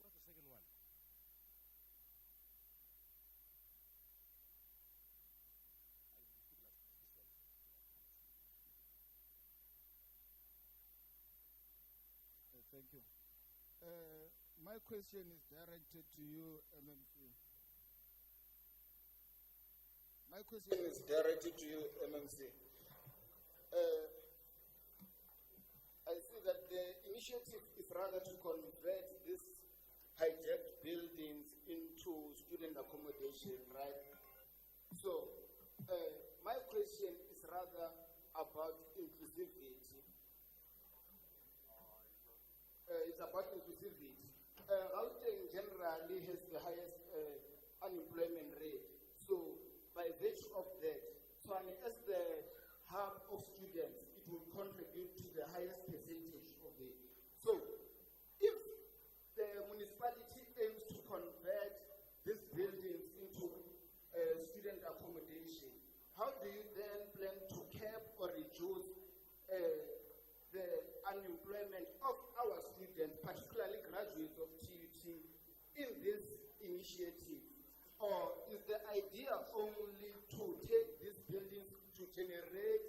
What's the second one? Thank you. My question is directed to you, MMC. My question is directed to you, MMC. I see that the initiative is rather to convert these hijacked buildings into student accommodation, right? So, my question is rather about inclusivity. It's about inclusivity. Gauteng generally has the highest unemployment rate. So, by virtue of that, Tshwane as the hub of students, it will contribute to the highest percentage of the. So, if the municipality aims to convert these buildings into student accommodation, how do you then plan to cap or reduce the unemployment of our students, particularly graduates of TUT, in this initiative? Or is the idea only to take these buildings to generate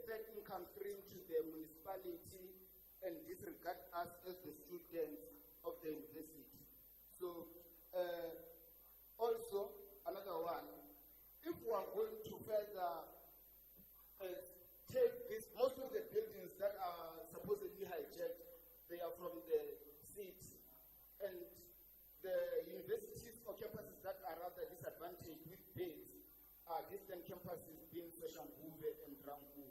third income stream to the municipality and disregard us as the students of the university? So, also, another one, if we are going to further take this, most of the buildings that are supposedly hijacked, they are from the city. And the universities or campuses that are rather disadvantaged with beds are distant campuses being Soshanguve and Rangu.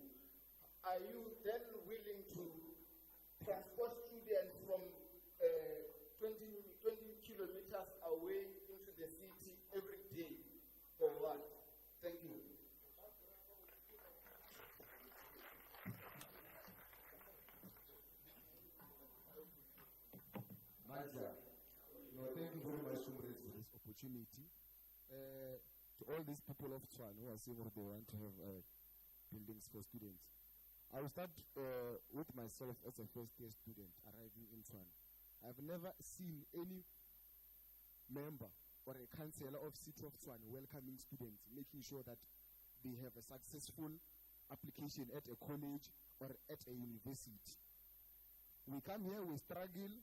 Are you then willing to transport students from 20 kilometers away into the city every day or what? Thank you. Thank you very much, comrades, for this opportunity. To all these people of Tshwane who are saying what they want to have buildings for students. I will start with myself as a first-year student arriving in Tshwane. I've never seen any member or a councillor of City of Tshwane welcoming students, making sure that they have a successful application at a college or at a university. We come here, we struggle,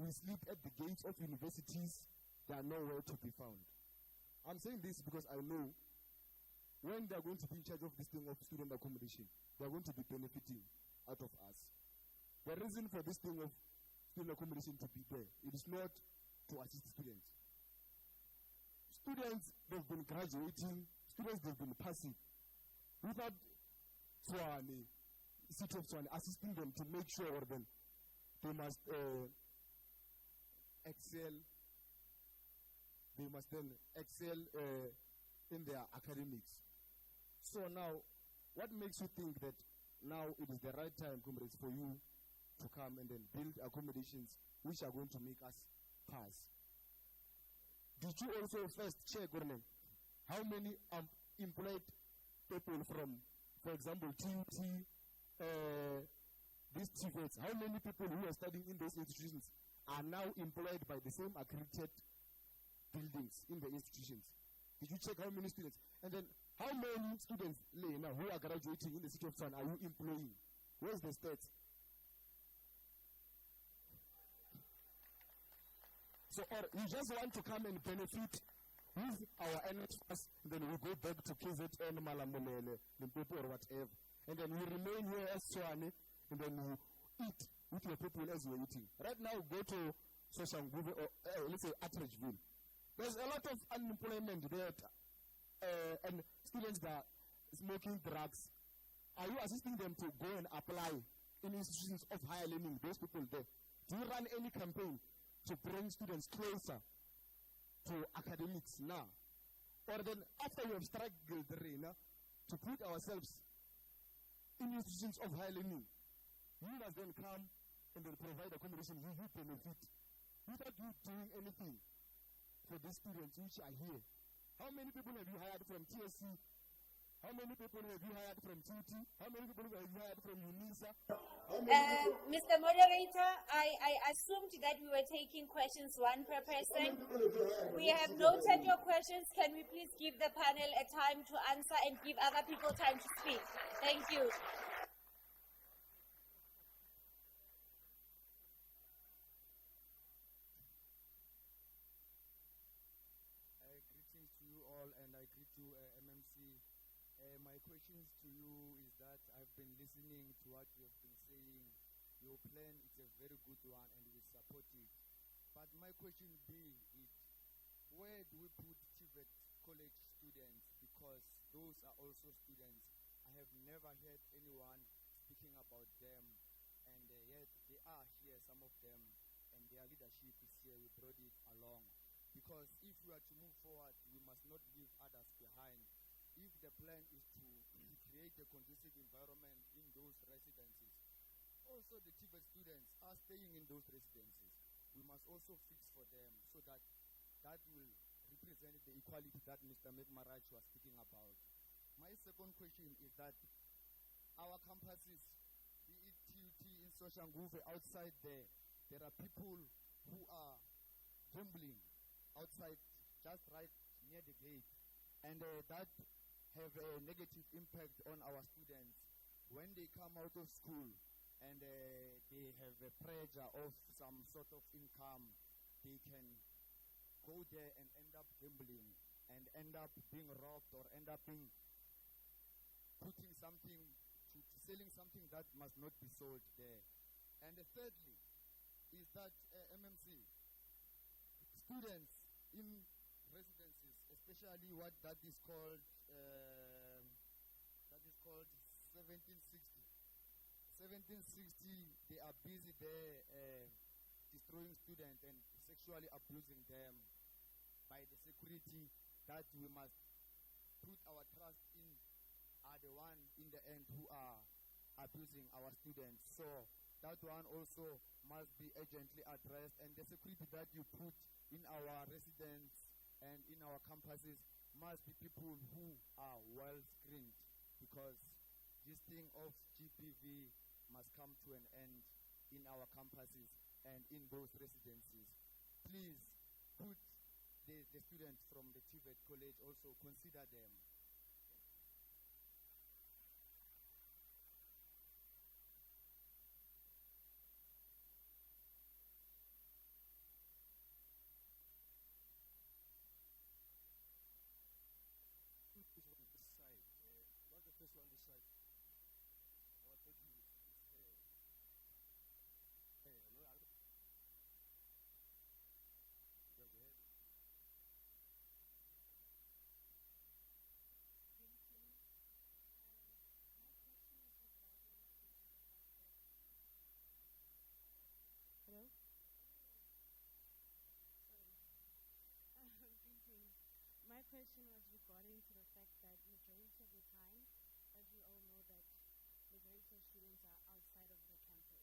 we sleep at the gates of universities, they are nowhere to be found. I'm saying this because I know when they are going to be in charge of this thing of student accommodation, they are going to be benefiting out of us. The reason for this thing of student accommodation to be there, it is not to assist students. Students, they've been graduating, students, they've been passing. Without Tshwane, City of Tshwane, assisting them to make sure then they must excel. They must then excel in their academics. So now, what makes you think that now it is the right time, comrades, for you to come and then build accommodations which are going to make us pass? Did you also first check, how many employed people from, for example, TUT, these TVETs, how many people who are studying in those institutions are now employed by the same accredited buildings in the institutions? Did you check how many students? And then how many students now who are graduating in the city of Tshwane are you employing? Where's the stats? So, or you just want to come and benefit with our NHS, then we go back to KZN, Malamulele, Limpopo or whatever. And then we remain here as Tshwane, and then we eat with your people as we're eating. Right now, go to Soshanguve or let's say Atteridgeville. There's a lot of unemployment there, and students that are smoking drugs. Are you assisting them to go and apply in institutions of higher learning, those people there? Do you run any campaign to bring students closer to academics now? Or then after we have struggled to put ourselves in institutions of higher learning, you must then come and then provide accommodation, you benefit, without you doing anything for these students which are here. How many people have you hired from TSC? How many people have you hired from TUT? How many people have you hired from UNISA? Mr. Moderator, I assumed that we were taking questions one per person. We have noted your questions. Can we please give the panel a time to answer and give other people time to speak? Thank you. Greetings to you all, and I greet you, MMC. My questions to you is that I've been listening to what you have been saying. Your plan is a very good one, and we support it. But my question B is, where do we put TVET college students? Because those are also students. I have never heard anyone speaking about them, and yet they are here, some of them, and their leadership is here. We brought it along. Because if we are to move forward, we must not leave others behind. If the plan is to create a conducive environment in those residences, also the TVET students are staying in those residences. We must also fix for them so that that will represent the equality that Mr. Medmaraj was speaking about. My second question is that our campuses, be it TUT in Soshanguve, outside there are people who are gambling outside, just right near the gate, and that have a negative impact on our students. When they come out of school and they have a pressure of some sort of income, they can go there and end up gambling and end up being robbed or end up being putting something to selling something that must not be sold there. And thirdly is that MMC students in residences, especially what that is called 1760. 1760, they are busy there destroying students and sexually abusing them by the security that we must put our trust in are the one in the end who are abusing our students. So that one also must be urgently addressed, and the security that you put in our residents and in our campuses must be people who are well screened, because this thing of GPV must come to an end in our campuses and in those residencies. Please put the students from the TVET college also, consider them. What's on this side? What do you hey, no, I don't. Does it have Hello? Greetings. My question was regarding to the fact that majority of the time, as we all know, that majority of students are outside of the campus.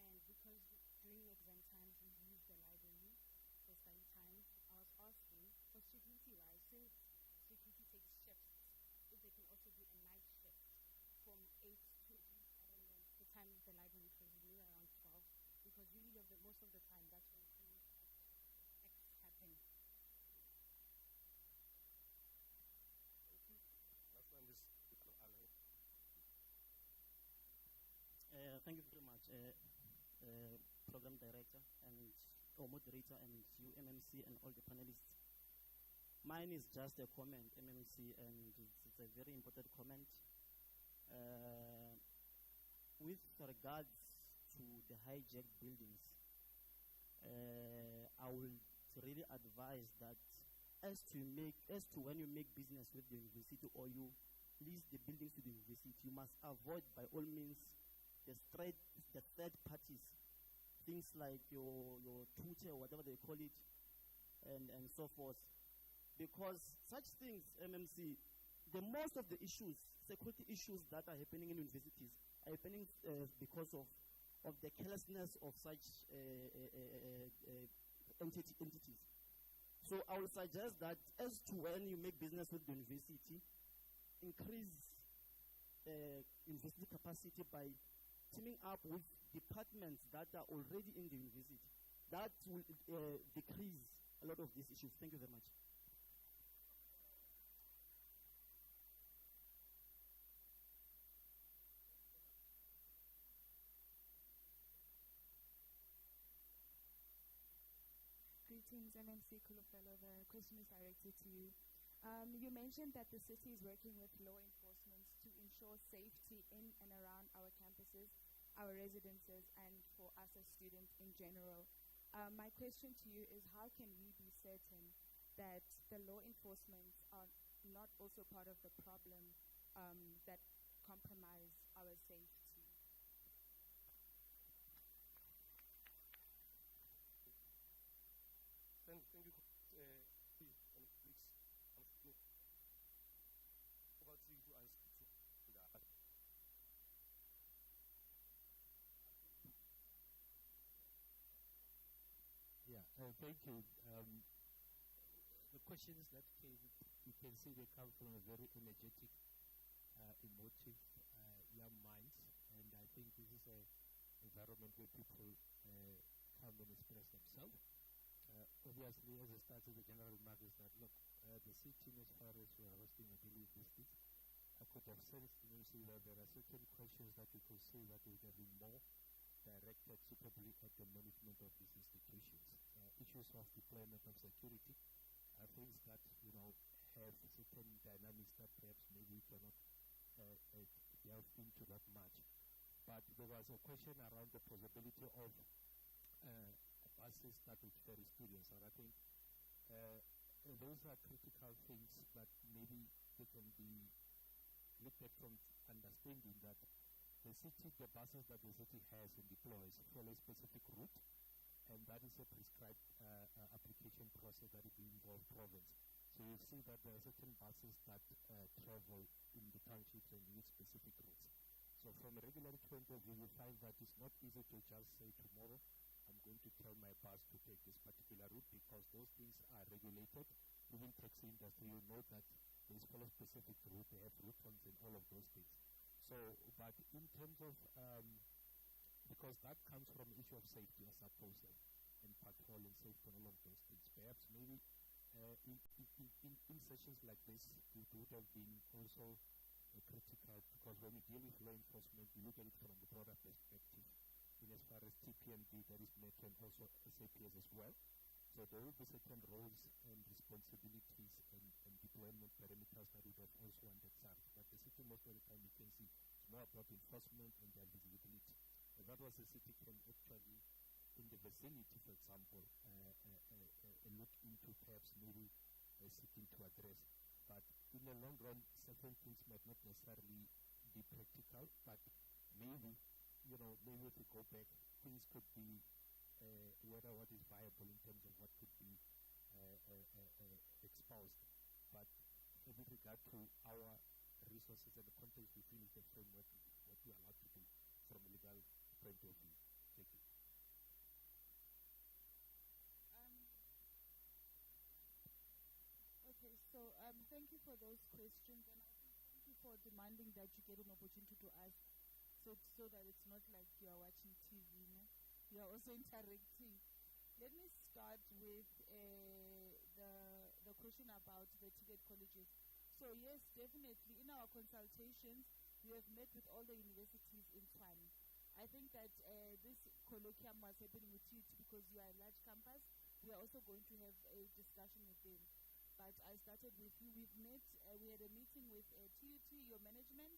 And because during exam times we use the library for study times, I was asking for security-wise, since security Thank you very much, program director and or moderator and you MMC and all the panelists. Mine is just a comment, MMC, and it's a very important comment. With regards to the hijacked buildings, I will really advise that as to when you make business with the university or you lease the buildings to the university, you must avoid by all means the third parties, things like your tutor, whatever they call it, and so forth. Because such things, MMC, the most of the issues, security issues that are happening in universities are happening because of the carelessness of such entities. So I would suggest that as to when you make business with the university, increase university capacity by teaming up with departments that are already in the university. That will decrease a lot of these issues. Thank you very much. Greetings, MMC Kulufelo. The question is directed to you. You mentioned that the city is working with law enforcement to ensure safety in and around our campuses, our residences, and for us as students in general. My question to you is, how can we be certain that the law enforcement are not also part of the problem that compromise our safety? Thank you, please, please. Over to you to answer to that. Yeah, thank you. The questions that came, you can see they come from a very energetic, emotive, young minds, and I think this is an environment where people come and express themselves. Obviously, as I started, the general remark is that, look, the city, as far as we are hosting a daily visit, I could have sensed, see that there are certain questions that you could see that would have been more directed suitably at the management of these institutions. Issues of deployment of security are things that, have certain dynamics that perhaps maybe we cannot delve into that much. But there was a question around the possibility of buses that would ferry students, and I think those are critical things, but maybe they can be looked at from understanding that the buses that the city has and deploys follow a specific route, and that is a prescribed application process that is being involved province. So you see that there are certain buses that travel in the townships and use specific routes. So from a regulatory point of view, you find that it's not easy to just say tomorrow, I'm going to tell my bus to take this particular route, because those things are regulated. Even taxi industry, you know that there is follow specific route, they have route runs and all of those things. So, but in terms of, because that comes from issue of safety, I suppose, and patrol and safety and all of those things. Perhaps maybe in sessions like this, it would have been also critical, because when you deal with law enforcement, you look at it from the broader perspective. In as far as TPMD, that is met, and also SAPS as well. So there will be certain roles and responsibilities and deployment parameters that would have also underserved. But the city, most of the time, you can see it's more about enforcement and their visibility. And that was the city can actually, in the vicinity, for example, look into perhaps maybe seeking to address. But in the long run, certain things might not necessarily be practical, but maybe, maybe if we go back, things could be whether what is viable in terms of what could be exposed. But with regard to our resources and the context we feel is the framework, what we are allowed to do from a legal point of view. Thank you. Okay, so thank you for those questions, and I think thank you for demanding that you get an opportunity to ask, so that it's not like you are watching TV, no? You are also interacting. Let me start with the question about the TVET colleges. So yes, definitely, in our consultations, we have met with all the universities in Tshwane. I think that this colloquium was happening with TUT because you are a large campus. We are also going to have a discussion with them. But I started with you. We had a meeting with TUT, your management.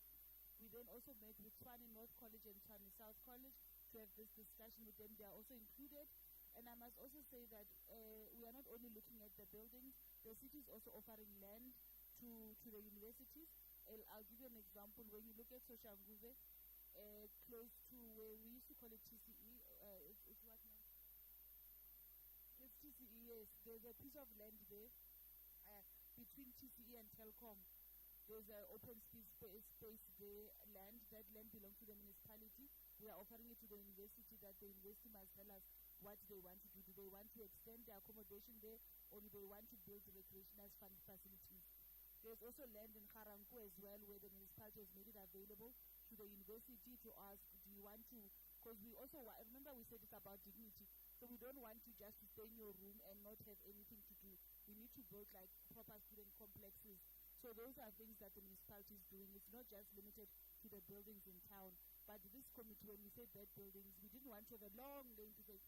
We then also met with Tshwane North College and Tshwane South College to have this discussion with them. They are also included. And I must also say that we are not only looking at the buildings, the city is also offering land to the universities. I'll give you an example. When you look at Soshanguve, close to where we used to call it TCE, it's what now? It's TCE, yes. There's a piece of land there between TCE and Telkom. There's an open space there, land. That land belongs to the municipality. We are offering it to the university that the university must tell us what they want to do. Do they want to extend their accommodation there, or do they want to build recreational facilities? There's also land in Garanku as well, where the municipality has made it available to the university to ask, do you want to, because we also, remember we said it's about dignity, so we don't want you just to stay in your room and not have anything to do. We need to build like proper student complexes. So those are things that the municipality is doing. It's not just limited to the buildings in town, but this committee, when we say bad buildings, we didn't want to have a long name to say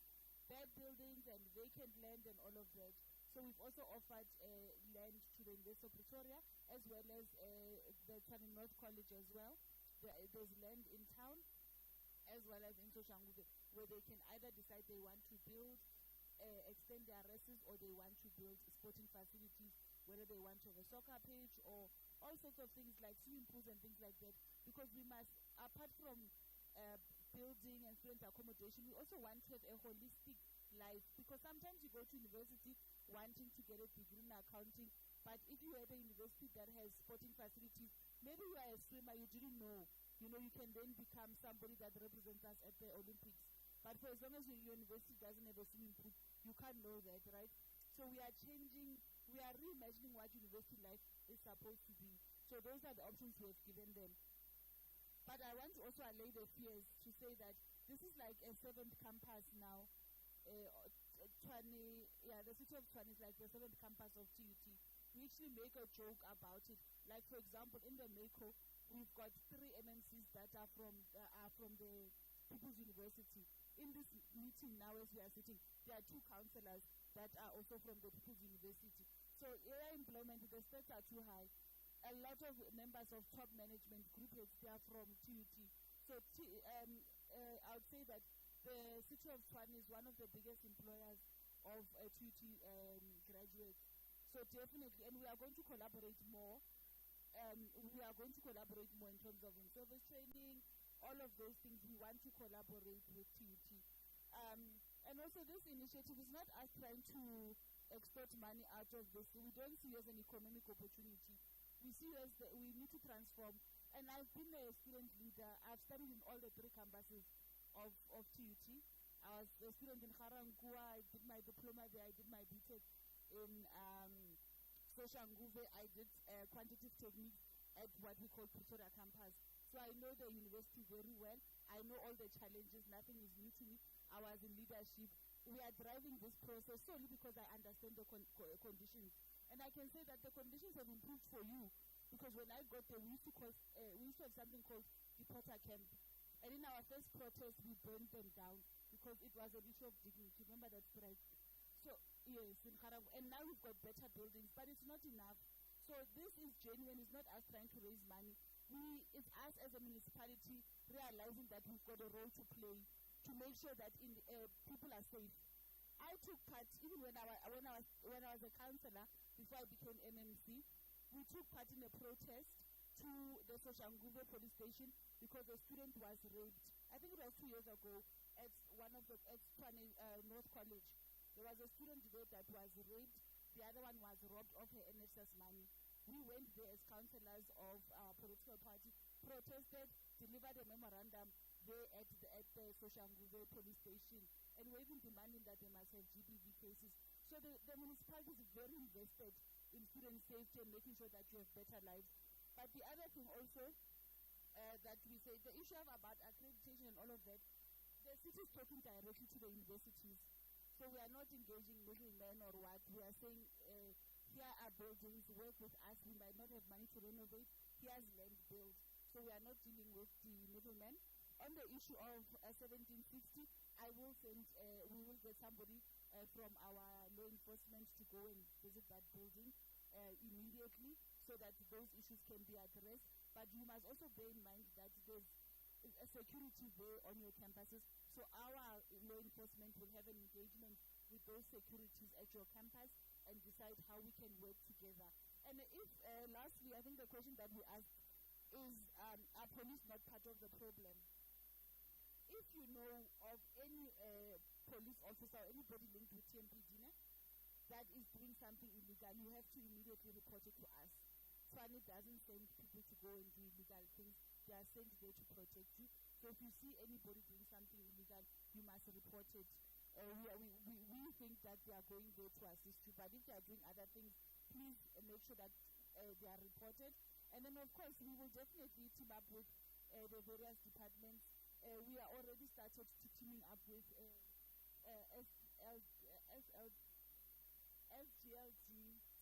bad buildings and vacant land and all of that. So we've also offered land to the University of Pretoria, as well as the Tshwane North College as well. There's land in town, as well as in Soshanguve, where they can either decide they want to build, extend their reses, or they want to build sporting facilities, whether they want to have a soccer pitch, or all sorts of things like swimming pools and things like that. Because we must, apart from building and student accommodation, we also want to have a holistic life, because sometimes you go to university wanting to get a degree in accounting, but if you have a university that has sporting facilities, maybe you are a swimmer, you didn't know, you can then become somebody that represents us at the Olympics. But for as long as your university doesn't have a swimming pool, you can't know that, right? So we are changing, we are reimagining what university life is supposed to be. So those are the options we have given them. But I want to also allay the fears to say that this is like a seventh campus now. The city of Tshwane is like the seventh campus of TUT. We actually make a joke about it. Like, for example, in the MECO, we've got 3 MMCs that are from the People's University. In this meeting now, as we are sitting, there are 2 councillors that are also from the People's University. So area employment, the stats are too high. A lot of members of top management group heads, they are from TUT. So I would say that the city of Tshwane is one of the biggest employers of TUT graduates. So definitely, and we are going to collaborate more. We are going to collaborate more in terms of in-service training, all of those things. We want to collaborate with TUT. And also this initiative is not us trying to extort money out of this. We don't see it as an economic opportunity. We see as we need to transform. And I've been a student leader. I've studied in all the 3 campuses of TUT. I was a student in Garankuwa. I did my diploma there. I did my BTech in Soshanguve. I did quantitative techniques at what we call Pretoria campus. So I know the university very well. I know all the challenges. Nothing is new to me. I was in leadership. We are driving this process solely because I understand the conditions. And I can say that the conditions have improved for you, because when I got there, we used to have something called deporter camp. And in our first protest, we burned them down because it was an issue of dignity. Remember that, right? So, yes, in Garankuwa. And now we've got better buildings, but it's not enough. So this is genuine. It's not us trying to raise money. It's us as a municipality realizing that we've got a role to play to make sure that people are safe. I took part, even when I was a councillor, before I became MMC, we took part in a protest to the Soshanguve police station because a student was raped. I think it was 2 years ago at Tshwane North College. There was a student there that was raped. The other one was robbed of her NHS money. We went there as councillors of our political party, protested, delivered a memorandum there at the Soshanguve police station, and we're even demanding that they must have GBV cases. So the municipality is very invested in student safety and making sure that you have better lives. But the other thing also that we say, the issue about accreditation and all of that, the city is talking directly to the universities. So we are not engaging middlemen or what. We are saying, here are buildings, work with us. We might not have money to renovate. Here's land built. So we are not dealing with the middlemen. on the issue of 1760, I will send, we will get somebody from our law enforcement to go and visit that building immediately so that those issues can be addressed. But you must also bear in mind that there's a security there on your campuses, so our law enforcement will have an engagement with those securities at your campus and decide how we can work together. And if, lastly, I think the question that we asked is, are police not part of the problem? If you know of any police officer or anybody linked with TMPD that is doing something illegal, you have to immediately report it to us. Tshwane doesn't send people to go and do illegal things. They are sent there to protect you. So if you see anybody doing something illegal, you must report it. We think that they are going there to assist you, but if they are doing other things, please make sure that they are reported. And then, of course, we will definitely team up with the various departments. We are already started to teaming up with SGLG.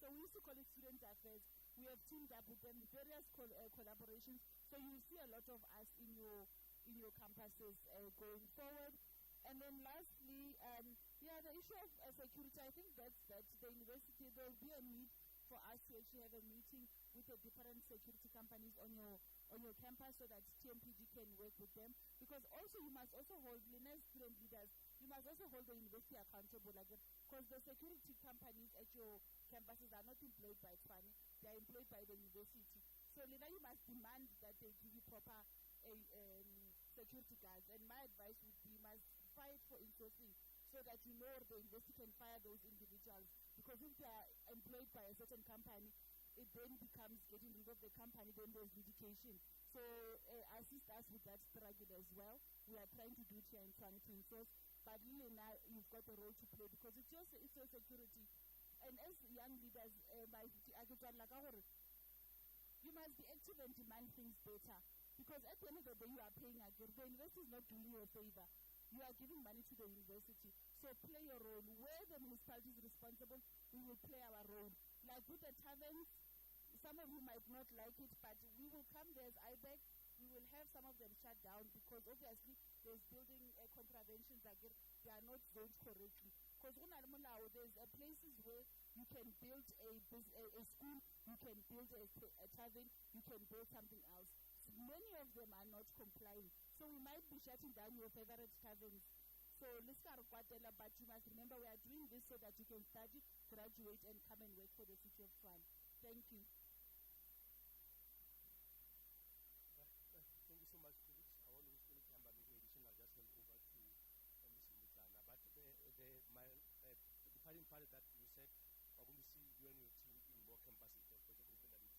So we used to call it Student Affairs. We have teamed up with them, various collaborations. So you will see a lot of us in your campuses going forward. And then lastly, the issue of security, I think that's the university, there will be a need for us to actually have a meeting with the different security companies on your campus so that TMPD can work with them. Because also you must also hold, as student leaders, you must also hold the university accountable, because the security companies at your campuses are not employed by Tshwane, they are employed by the university. So you must demand that they give you proper security guards. And my advice would be, you must fight for insourcing so that the university can fire those individuals. Because if they are employed by a certain company, it then becomes getting rid of the company, then there's litigation. So assist us with that struggle as well. We are trying to do it here in Tshwane to insource, but really now you've got a role to play because it's your security. And as young leaders, you must be active and demand things better. Because at the end of the day, you are paying again. The university is not doing you a favor. You are giving money to the university. So play your role. Where the municipality is responsible, we will play our role. Like with the taverns, some of you might not like it, but we will come there as IBEC. We will have some of them shut down because obviously there's building contraventions that they are not zoned correctly. Because there's places where you can build a school, you can build a tavern, you can build something else. Many of them are not complying. So we might be shutting down your favorite taverns. So let's start Kwatela, but you must remember we are doing this so that you can study, graduate, and come and work for the city of Tshwane. Thank you. Thank you so much, colleagues. I want to wish any time, but maybe additional, I'll just hand over to Ms. Mutana. But the parting part that you said, we're going to see you and your team in more campuses. That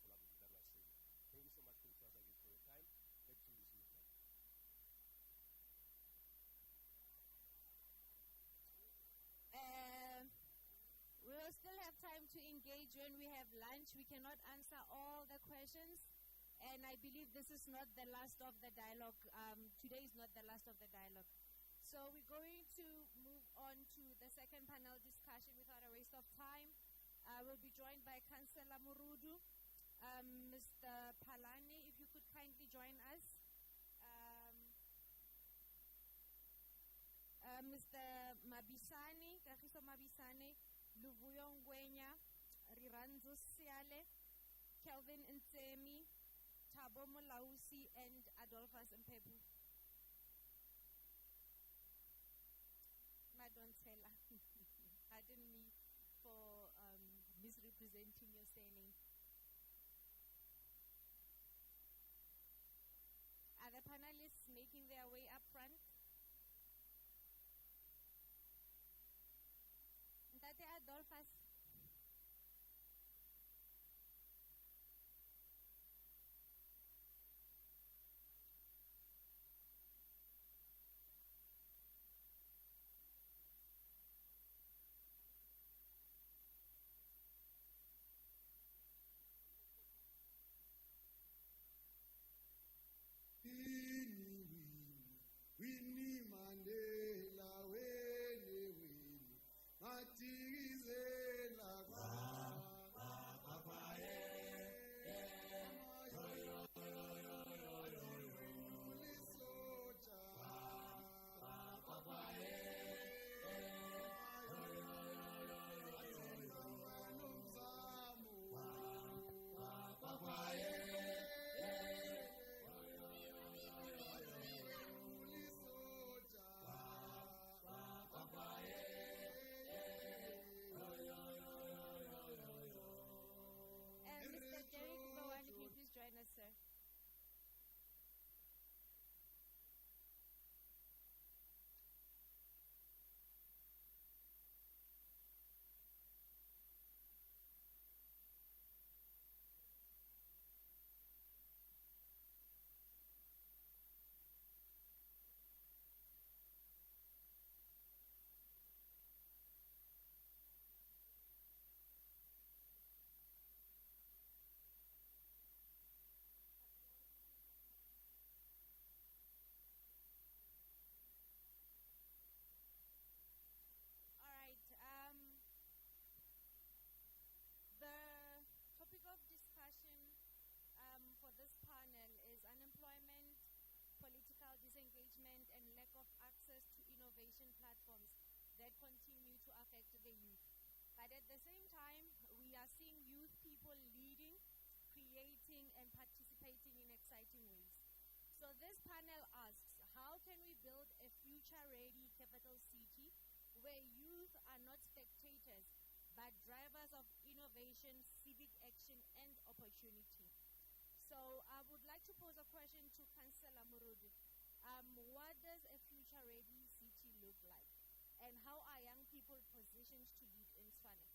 was a good that you follow up with that was saying. Thank you so much, colleagues, once again for your time. Back to Ms. Mutana. We will still have time to engage when we have lunch. We cannot answer all the questions. And I believe this is not the last of the dialogue. Today is not the last of the dialogue. So we're going to move on to the second panel discussion without a waste of time. We'll be joined by Councillor Murudu, Mr. Palani, if you could kindly join us. Mr. Mabisani, Kagiso Mabisani, Luvuyo Ngwenya, Riranzo Siale, Kelvin Ntsemi, Thabo Molausi, and Adolphus Mpepu. Madontela, pardon me for misrepresenting your surname. Are the panelists making their way up front? Ntate Adolphus. Winnie Mandela, Winnie, Matize. displacement and lack of access to innovation platforms that continue to affect the youth. But at the same time, we are seeing youth people leading, creating, and participating in exciting ways. So this panel asks, how can we build a future-ready capital city where youth are not spectators, but drivers of innovation, civic action, and opportunity? So I would like to pose a question to Councillor Murudu. What does a future-ready city look like? And how are young people positioned to lead in Tshwane?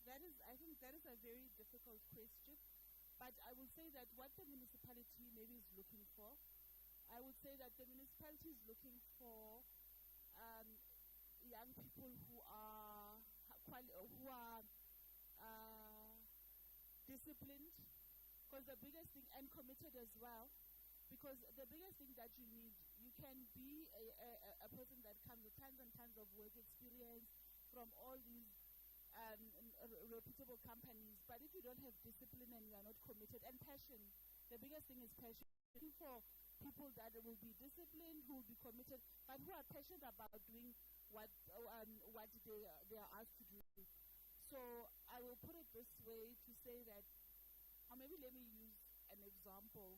I think that is a very difficult question. But I will say that what the municipality maybe is looking for, I would say that the municipality is looking for young people who are disciplined, because the biggest thing, and committed as well, because the biggest thing that you need, you can be a person that comes with tons and tons of work experience from all these reputable companies, but if you don't have discipline and you are not committed, and passion, the biggest thing is passion. Looking for people that will be disciplined, who will be committed, but who are passionate about doing what they are asked to do. So I will put it this way to say that, or maybe let me use an example.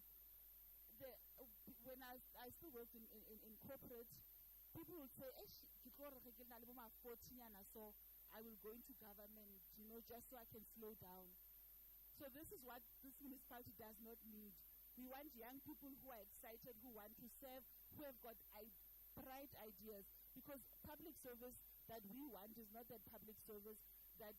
When I still worked in corporate, people would say, so I will go into government, just so I can slow down. So this is what this municipality does not need. We want young people who are excited, who want to serve, who have got bright ideas. Because public service that we want is not that public service that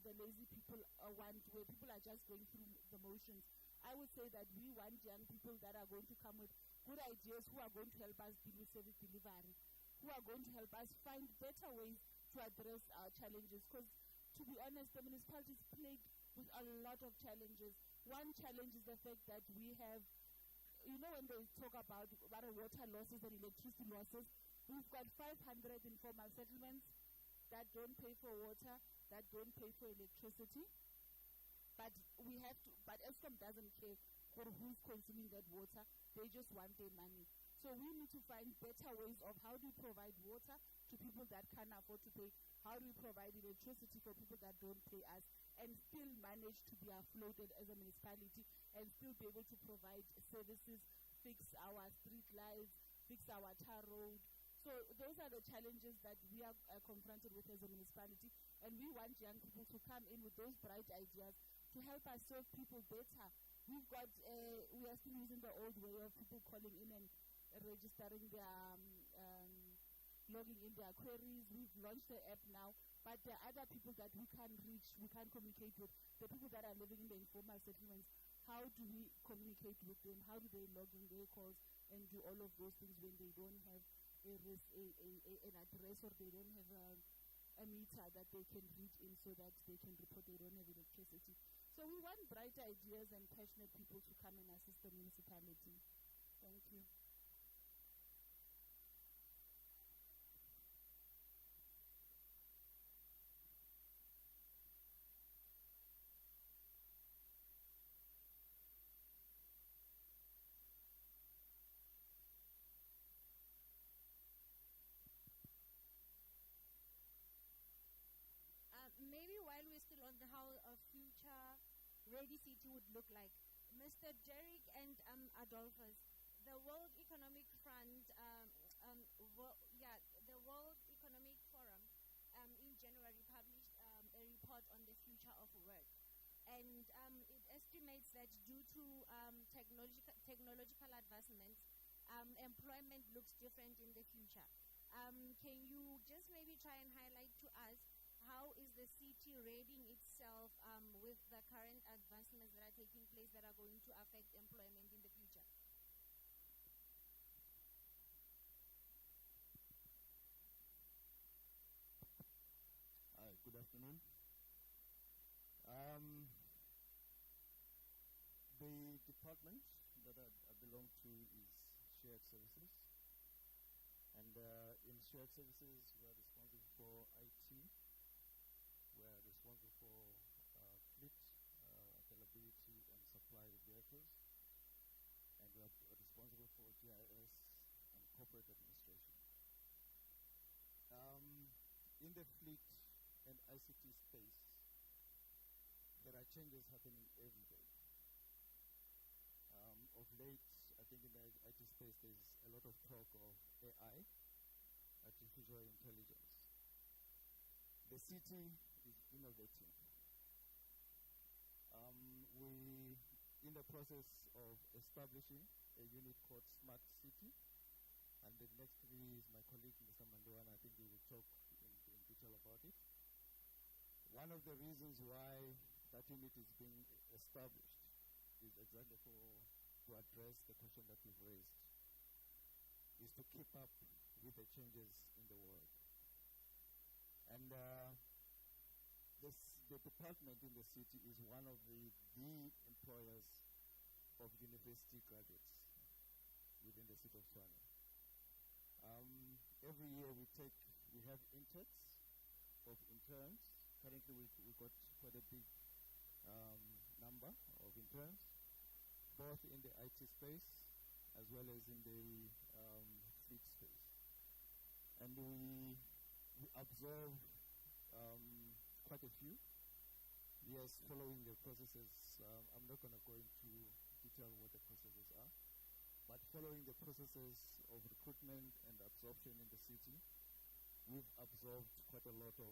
the lazy people want, where people are just going through the motions. I would say that we want young people that are going to come with good ideas, who are going to help us deal with service delivery, who are going to help us find better ways to address our challenges. Because, to be honest, the municipality is plagued with a lot of challenges. One challenge is the fact that we have, when they talk about water losses and electricity losses, we've got 500 informal settlements that don't pay for water, that don't pay for electricity. But Eskom doesn't care for who's consuming that water. They just want their money. So we need to find better ways of how do we provide water to people that can't afford to pay, how do we provide electricity for people that don't pay us, and still manage to be afloated as a municipality and still be able to provide services, fix our street lights, fix our tar road. So those are the challenges that we are confronted with as a municipality, and we want young people to come in with those bright ideas to help us serve people better. We are still using the old way of people calling in and registering their, logging in their queries. We've launched the app now, but there are other people that we can't reach, we can't communicate with. The people that are living in the informal settlements, how do we communicate with them? How do they log in their calls and do all of those things when they don't have an address, or they don't have a meter that they can read in so that they can report they don't have electricity? So we want bright ideas and passionate people to come and assist the municipality. Thank you. Maybe while we're still on how a future-ready city would look like, Mr. Derek and Adolphus, the World Economic Front, the World Economic Forum in January published a report on the future of work. And it estimates that due to technological advancements, employment looks different in the future. Can you just maybe try and highlight to us how is the city readying itself with the current advancements that are taking place that are going to affect employment in the future? Hi, good afternoon. The department that I belong to is shared services. And in shared services, we are responsible for IT. We are responsible for fleet availability and supply developers, and we are responsible for GIS and corporate administration. In the fleet and ICT space, there are changes happening every day. Of late, I think in the IT space, there's a lot of talk of AI, artificial intelligence. The city is innovating. We in the process of establishing a unit called Smart City, and the next to me is my colleague, Mr. Mandoana. I think he will talk in detail about it. One of the reasons why that unit is being established is exactly to address the question that you've raised, is to keep up with the changes in the world. And the department in the city is one of the employers of university graduates within the city of Tshwane. Every year we have intakes of interns. Currently we got quite a big number of interns, both in the IT space as well as in the fleet space. And we absorb quite a few. Yes, following the processes. I'm not going to go into detail what the processes are, but following the processes of recruitment and absorption in the city, we've absorbed quite a lot of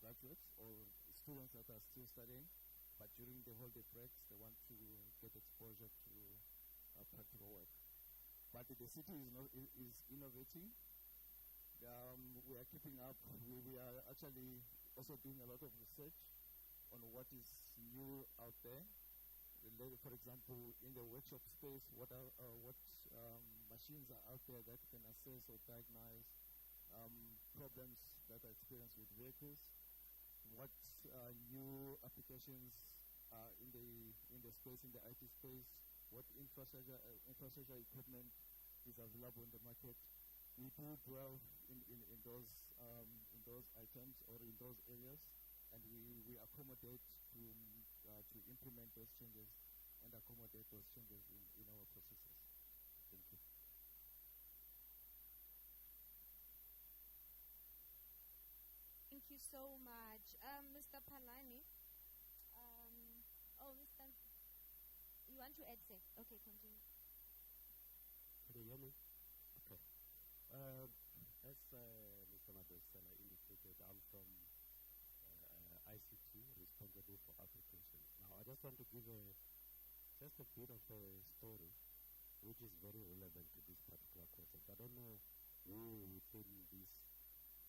graduates or students that are still studying, but during the holiday breaks, they want to get exposure to practical work. But the city is innovating. We are keeping up. We are actually also doing a lot of research on what is new out there. For example, in the workshop space, what machines are out there that can assess or diagnose problems that are experienced with vehicles, what new applications are in the space, in the IT space, what infrastructure equipment is available in the market. We do delve in those items or in those areas, and we accommodate to implement those changes and accommodate those changes in our processes. Thank you. Thank you so much. Mr. Palani. Mr. You want to add say? Okay, continue. Can you hear me? Okay. As Mr. Madosela indicated, I'm from ICT, responsible for applications. Now, I just want to give just a bit of a story which is very relevant to this particular question. I don't know who within this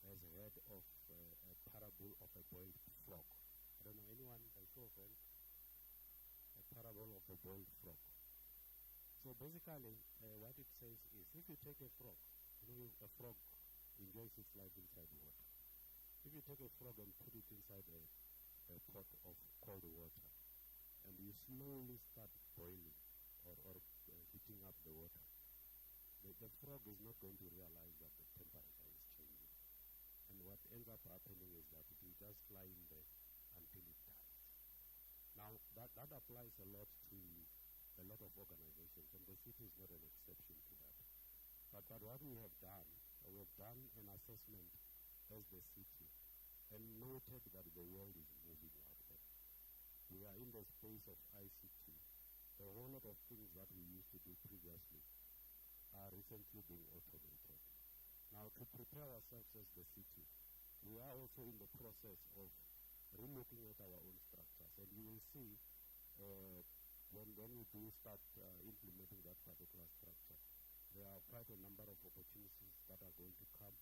has heard of a parable of a boiled frog. I don't know anyone, by show of hands, a parable of a boiled frog. So basically, what it says is, if you take a frog, a frog enjoys its life inside water. If you take a frog and put it inside a pot of cold water, and you slowly start boiling or heating up the water, the frog is not going to realize that the temperature is changing. And what ends up happening is that it will just lie in there until it dies. Now, that applies a lot to a lot of organizations, and the city is not an exception to that. But what we have done an assessment as the city and noted that the world is moving out there. We are in the space of ICT. A whole lot of things that we used to do previously are recently being automated. Now, to prepare ourselves as the city, we are also in the process of relooking at our own structures. And you will see when we do start implementing that particular structure, there are quite a number of opportunities that are going to come.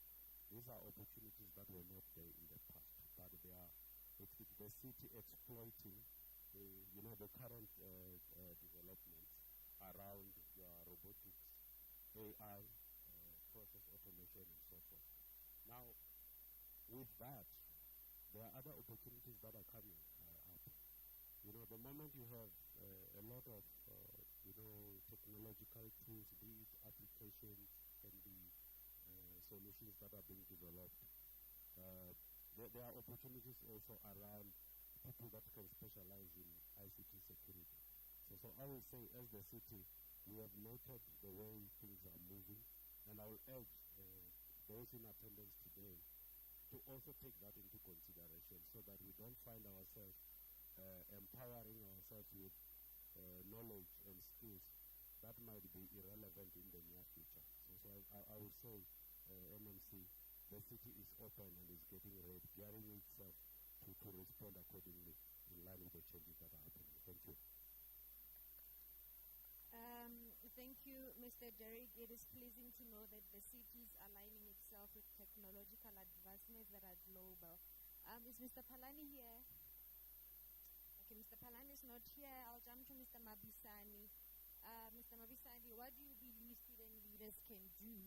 These are opportunities that were not there in the past, but it's the city exploiting the current developments around robotics, AI, process automation, and so forth. Now, with that, there are other opportunities that are coming up. The moment you have a lot of technological tools, be it applications, can be solutions that are being developed, there are opportunities also around people that can specialize in ICT security. So I will say, as the city, we have noted the way things are moving, and I will urge those in attendance today to also take that into consideration so that we don't find ourselves empowering ourselves with knowledge and skills that might be irrelevant in the near future. So I would say, MMC, the city is open and is getting ready, gearing itself to respond accordingly in line with the changes that are happening. Thank you. Thank you, Mr. Derek. It is pleasing to know that the city is aligning itself with technological advancements that are global. Is Mr. Palani here? Okay, Mr. Palani is not here. I'll jump to Mr. Mabisani. Mr. Mabisani, what do you believe student leaders can do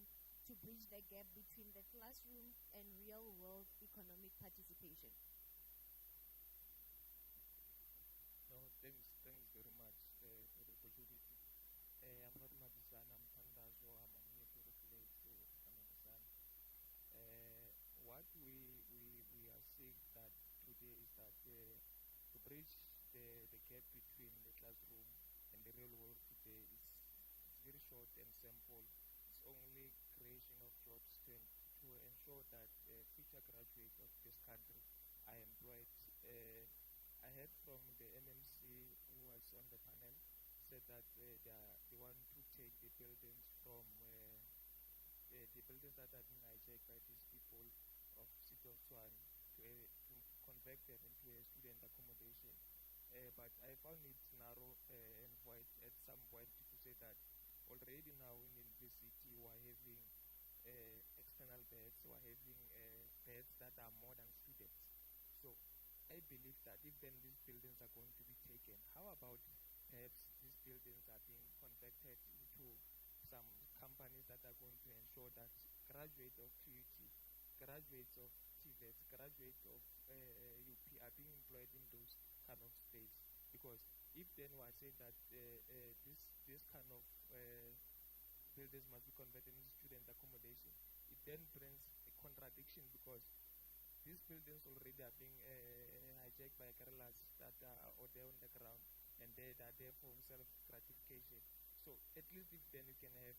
to bridge the gap between the classroom and real-world economic participation? No, thanks very much for the opportunity. I'm not Mabisana, I'm Tandazo. I'm here to replace Mabisana. What we are seeing that today is that to bridge the gap between the classroom and the real world today is very short and simple. It's only creation of jobs to ensure that future graduates of this country are employed. I heard from the MMC who was on the panel said that they want to take the buildings from the buildings that are being hijacked by these people of City of Tshwane to convert them into a student accommodation. But I found it narrow and void at some point to say that already now in university we are having external beds, we are having beds that are more than students. So I believe that if then these buildings are going to be taken, how about perhaps these buildings are being converted into some companies that are going to ensure that graduates of TUT, graduates of TVET, graduates of UP are being employed in those kind of states. Because if then we are saying that this kind of buildings must be converted into student accommodation, it then brings a contradiction because these buildings already are being hijacked by guerrillas that are there on the ground, and they are there for self-gratification. So at least if then you can have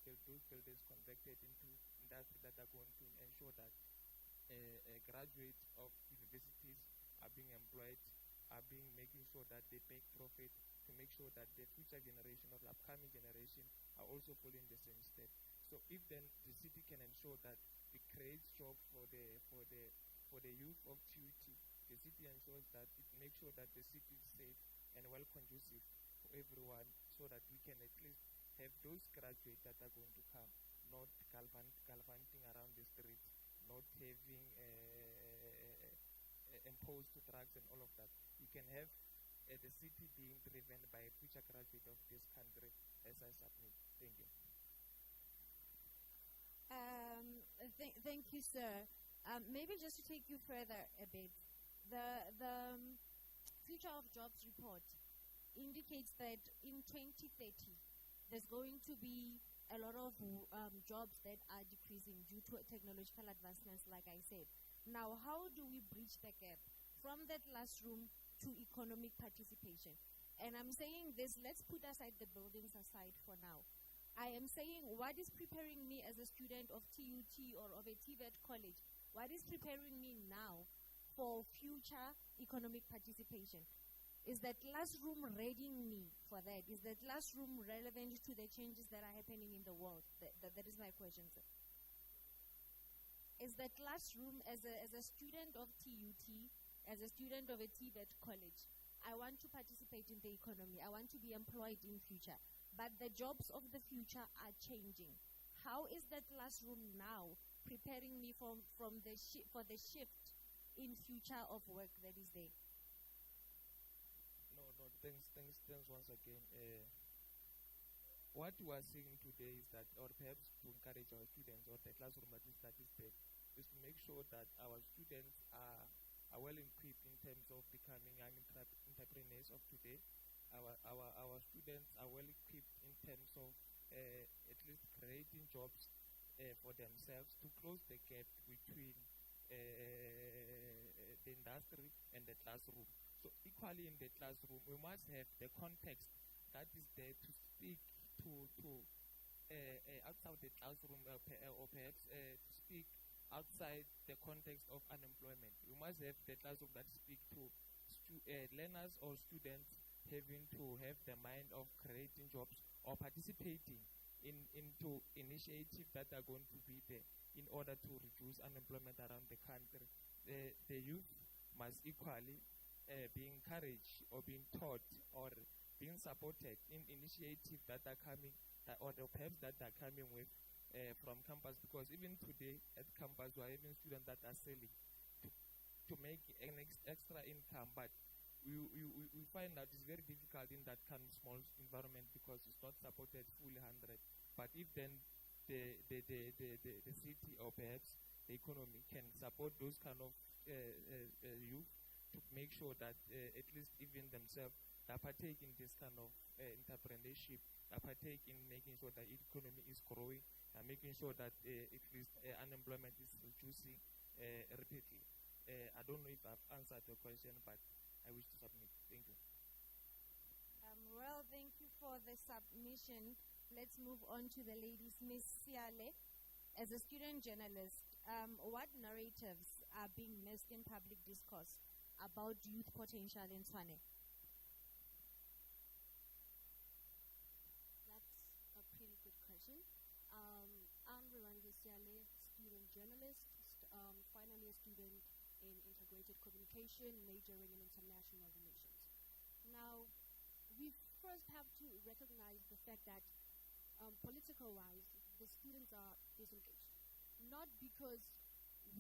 those buildings converted into industry that are going to ensure that graduates of universities are being employed, are being making sure that they make profit to make sure that the future generation or the upcoming generation are also following the same step. So if then the city can ensure that it creates jobs for the youth of TUT, the city ensures that it makes sure that the city is safe and well conducive for everyone, so that we can at least have those graduates that are going to come, not galvanizing around the streets, not having imposed to drugs and all of that. You can have the city being driven by future graduates of this country, as I submit. Thank you. Thank you, sir. Maybe just to take you further a bit, the Future of Jobs report indicates that in 2030, there's going to be a lot of jobs that are decreasing due to technological advancements, like I said. Now, how do we bridge the gap from the classroom to economic participation? And I'm saying this, let's put aside the buildings aside for now. I am saying what is preparing me as a student of TUT or of a TVET college, what is preparing me now for future economic participation? Is the classroom readying me for that? Is the classroom relevant to the changes that are happening in the world? That is my question, sir. Is the classroom, as a student of TUT, as a student of a TVET college, I want to participate in the economy, I want to be employed in future, but the jobs of the future are changing. How is the classroom now preparing me for the shift in future of work that is there? No, thanks once again. What we are seeing today is that, or perhaps to encourage our students, or the classroom that is there, is to make sure that our students are well equipped in terms of becoming young entrepreneurs of today. Our students are well equipped in terms of at least creating jobs for themselves to close the gap between the industry and the classroom. So equally in the classroom, we must have the context that is there to speak to outside the classroom or perhaps to speak outside the context of unemployment. We must have the classroom that speak to learners or students having to have the mind of creating jobs or participating into initiatives that are going to be there in order to reduce unemployment around the country. The youth must equally be encouraged or being taught or being supported in initiatives that are coming or perhaps that are coming with from campus, because even today at campus we are having students that are selling to make an extra income, but we find that it's very difficult in that kind of small environment because it's not supported fully 100. But if then the city or perhaps the economy can support those kind of youth to make sure that at least even themselves that partake in this kind of entrepreneurship, that partake in making sure that the economy is growing and making sure that at least unemployment is reducing rapidly. I don't know if I've answered your question, but I wish to submit. Thank you. Well, thank you for the submission. Let's move on to the ladies. Ms. Siale, as a student journalist, what narratives are being missed in public discourse about youth potential in Tshwane? That's a pretty good question. I'm Rwanda Siale, student journalist, finally a student in integrated communication, majoring in international relations. Now, we first have to recognize the fact that political-wise, the students are disengaged. Not because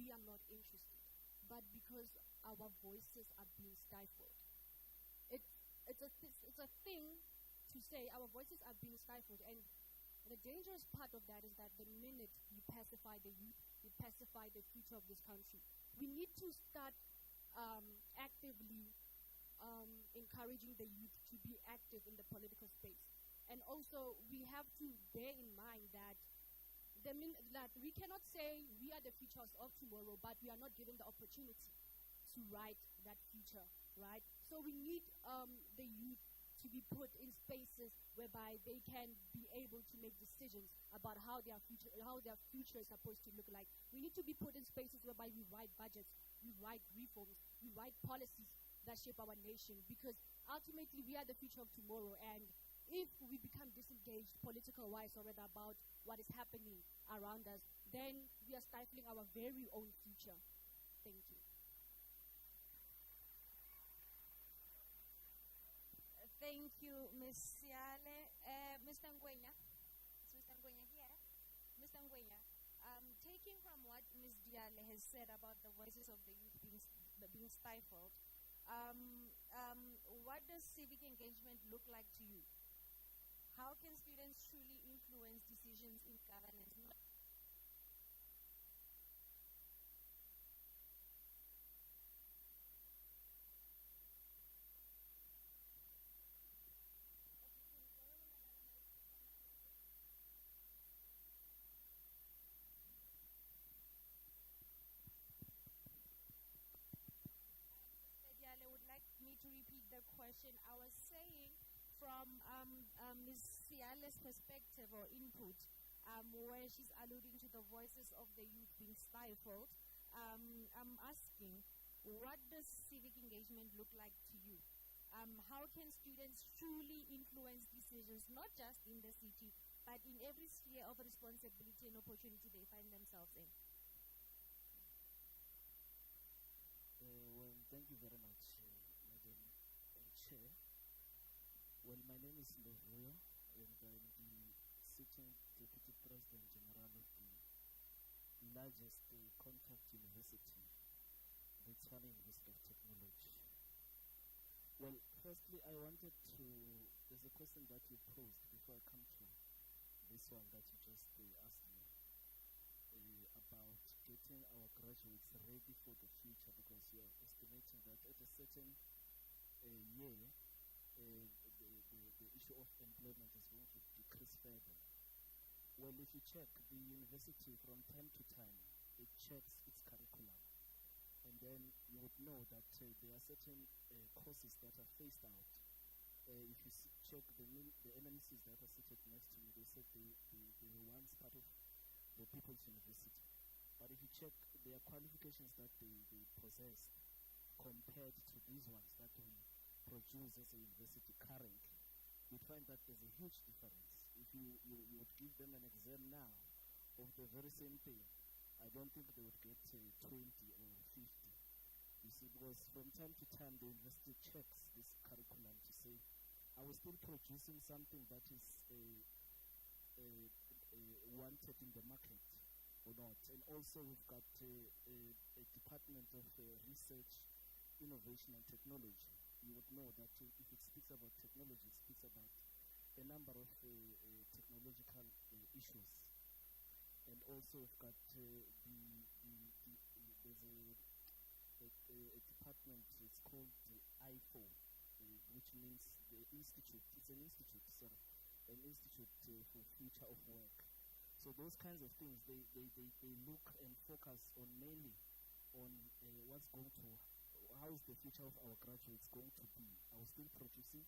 we are not interested, but because our voices are being stifled. It's a thing to say our voices are being stifled, and the dangerous part of that is that the minute you pacify the youth, you pacify the future of this country. We need to start actively encouraging the youth to be active in the political space. And also, we have to bear in mind that that we cannot say we are the futures of tomorrow, but we are not given the opportunity to write that future, right? So we need the youth to be put in spaces whereby they can be able to make decisions about how their future is supposed to look like. We need to be put in spaces whereby we write budgets, we write reforms, we write policies that shape our nation, because ultimately we are the future of tomorrow. And if we become disengaged political-wise already about what is happening around us, then we are stifling our very own future. Thank you. Thank you, Ms. Siale. Mr. Ngwenya? Is Mr. Ngwenya here? Mr. Ngwenya, taking from what Ms. Diale has said about the voices of the youth being stifled, what does civic engagement look like to you? How can students truly influence decisions in governance? To repeat the question, I was saying from Ms. Siale's perspective or input, where she's alluding to the voices of the youth being stifled, I'm asking, what does civic engagement look like to you? How can students truly influence decisions, not just in the city, but in every sphere of responsibility and opportunity they find themselves in? Well, thank you very much, Madam Chair. Well, my name is Lovuyo, and I'm the sitting Deputy President General of the largest contact university, the Tshwane University of Technology. Well, firstly, I wanted to, there's a question that you posed before I come to this one that you just asked me about getting our graduates ready for the future, because you are estimating that at a certain year, the issue of employment is going to decrease further. Well, if you check, the university from time to time, it checks its curriculum. and then you would know that there are certain courses that are phased out. If you check the MNCs that are seated next to me, they said they were once part of the People's University. But if you check their qualifications that they possessed compared to these ones that we produce as a university currently, you'd find that there's a huge difference. If you would give them an exam now of the very same thing, I don't think they would get 20 or 50. You see, because from time to time the university checks this curriculum to say, are we still producing something that is wanted in the market or not? And also we've got a department of research, innovation and technology. You would know that if it speaks about technology, it speaks about a number of technological issues. And also we've got there's a department, it's called the IFO, which means the institute. It's an institute, sorry, an institute for future of work. So those kinds of things, they look and focus on mainly on what's going to, how is the future of our graduates going to be? Are we still producing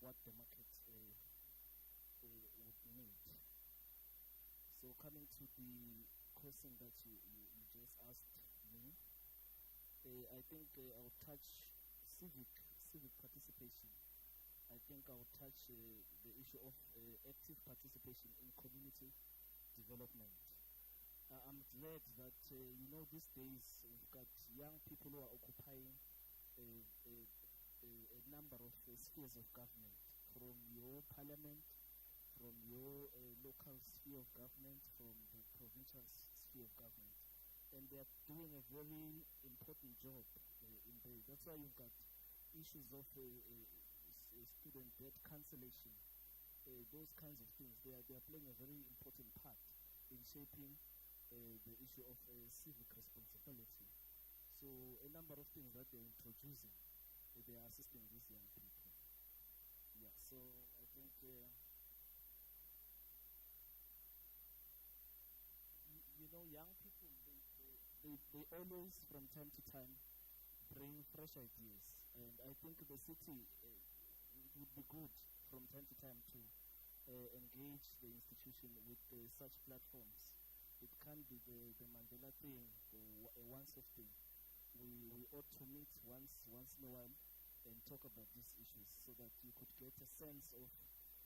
what the market would need? So coming to the question that you just asked me, I think I'll touch civic participation. I think I'll touch the issue of active participation in community development. I'm glad that, these days we've got young people who are occupying a number of spheres of government, from your parliament, from your local sphere of government, from the provincial sphere of government. And they're doing a very important job in there. That's why you've got issues of student debt cancellation, those kinds of things. They are playing a very important part in shaping the issue of civic responsibility. So a number of things that they're introducing, they are assisting these young people. Yeah, so I think young people, they always from time to time bring fresh ideas, and I think the city it would be good from time to time to engage the institution with such platforms. It can be the Mandela thing or a once-off thing. We ought to meet once in a while and talk about these issues so that you could get a sense of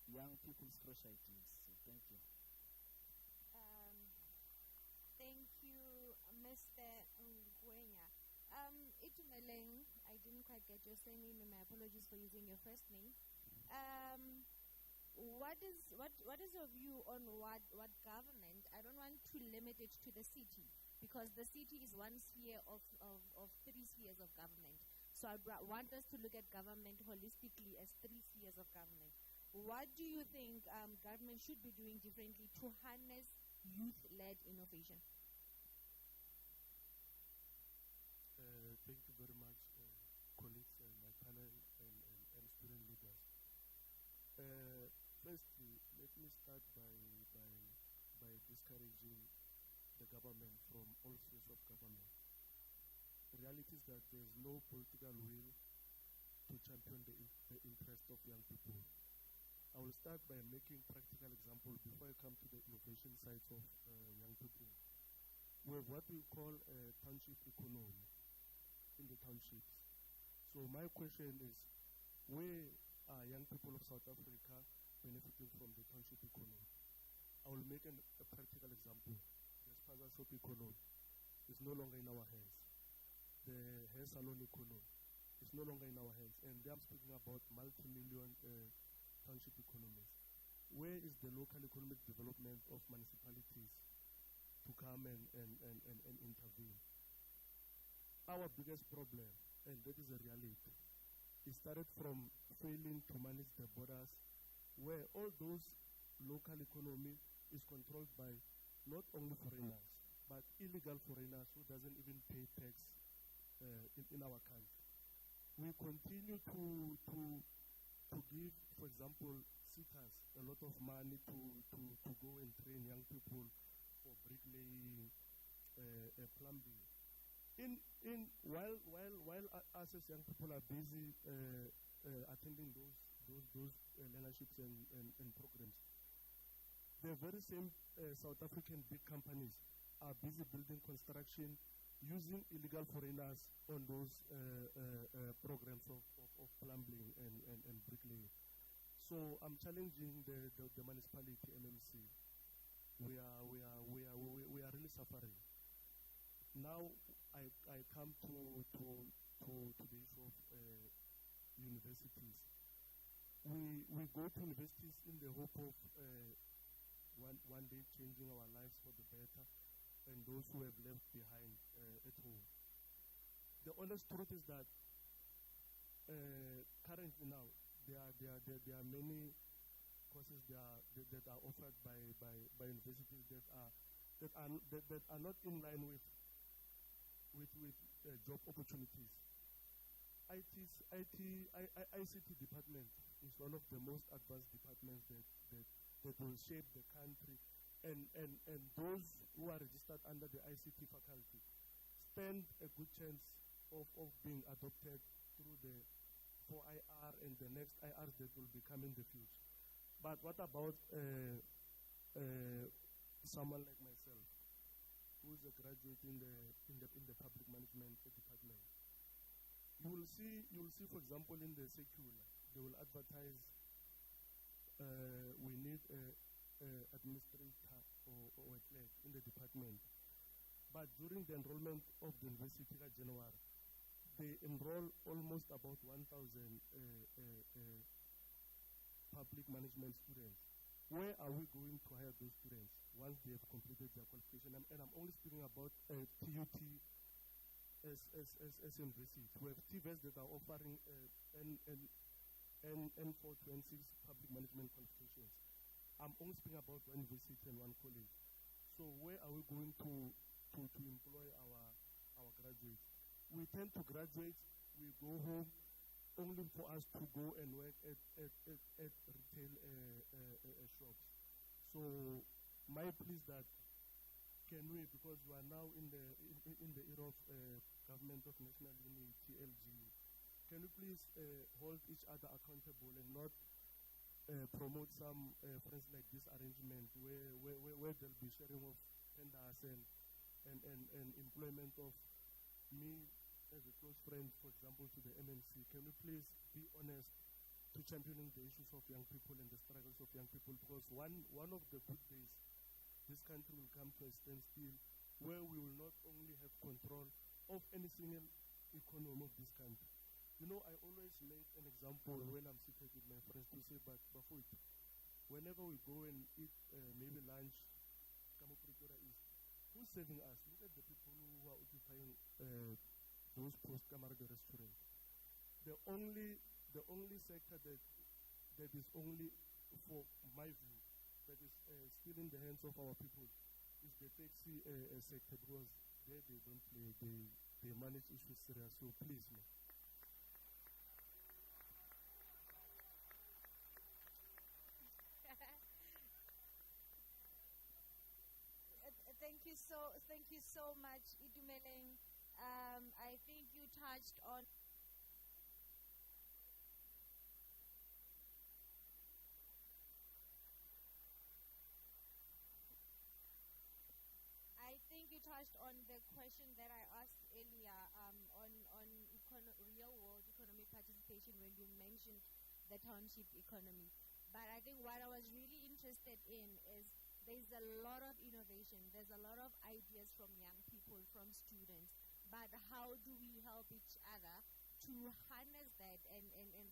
young people's fresh ideas. So thank you. Thank you, Mr. Ngwenya. Itumeleng, I didn't quite get your surname, and my apologies for using your first name. What is your view on what government? I don't want to limit it to the city, because the city is one sphere of three spheres of government. So I want us to look at government holistically as three spheres of government. What do you think government should be doing differently to harness youth-led innovation? Thank you very much, colleagues and my panel and student leaders. Firstly, let me start by discouraging the government from all spheres of government. The reality is that there is no political will to champion the interest of young people. I will start by making practical example before I come to the innovation sides of young people. We have what we call a township economy in the townships. So my question is, where are young people of South Africa benefiting from the township economy? I will make a practical example. The spaza shop economy is no longer in our hands. The hair salon economy is no longer in our hands. And I'm speaking about multi-million township economies. Where is the local economic development of municipalities to come and intervene? Our biggest problem, and that is a reality, it started from failing to manage the borders, where all those local economy is controlled by not only foreigners, but illegal foreigners who doesn't even pay tax in our country. We continue to give, for example, sitters a lot of money to go and train young people for bricklaying, plumbing. While us as young people are busy attending those learnerships and programs, the very same South African big companies are busy building construction using illegal foreigners on those programs of plumbing and bricklaying. So I'm challenging the municipality MMC. We are really suffering. Now I come to the issue of universities. We go to universities in the hope of one day changing our lives for the better, and those who have left behind at home. The honest truth is that currently now there are many courses that are offered by universities that are not in line with job opportunities. ICT department is one of the most advanced departments that will shape the country, and those who are registered under the ICT faculty stand a good chance of being adopted through the 4IR and the next IRs that will become in the future. But what about someone like myself, who is a graduate in the public management department? You will see, for example, in the circular, they will advertise we need an administrator or a clerk in the department. But during the enrollment of the university in January, they enroll almost about 1,000 public management students. Where are we going to hire those students once they have completed their qualification? And I'm only speaking about TUT as universities. We have TVETs that are offering N426 public management qualifications. I'm only speaking about one university and one college. So where are we going to employ our graduates? We tend to graduate, we go home, only for us to go and work at retail shops. So my plea is that can we, because we are now in the era of Government of National Unity, LGU, can we please hold each other accountable and not promote some friends like this arrangement where there'll be sharing of tenders and employment of me as a close friend, for example, to the MMC. Can we please be honest to championing the issues of young people and the struggles of young people? Because one of the good days, this country will come to a standstill where we will not only have control of any single economy of this country. You know, I always make an example when I'm seated with my friends to say, but Bafut, whenever we go and eat maybe lunch, Pretoria East, who's saving us? Look at the people who are occupying those posts, the restaurant. The only sector that is only, for my view, that is still in the hands of our people is the taxi sector, because there they don't play, they manage issues serious. So please, man. Thank you so much, Itumeleng. I think you touched on the question that I asked earlier on real world economic participation when you mentioned the township economy. But I think what I was really interested in is there's a lot of innovation, there's a lot of ideas from young people, from students, but how do we help each other to harness that and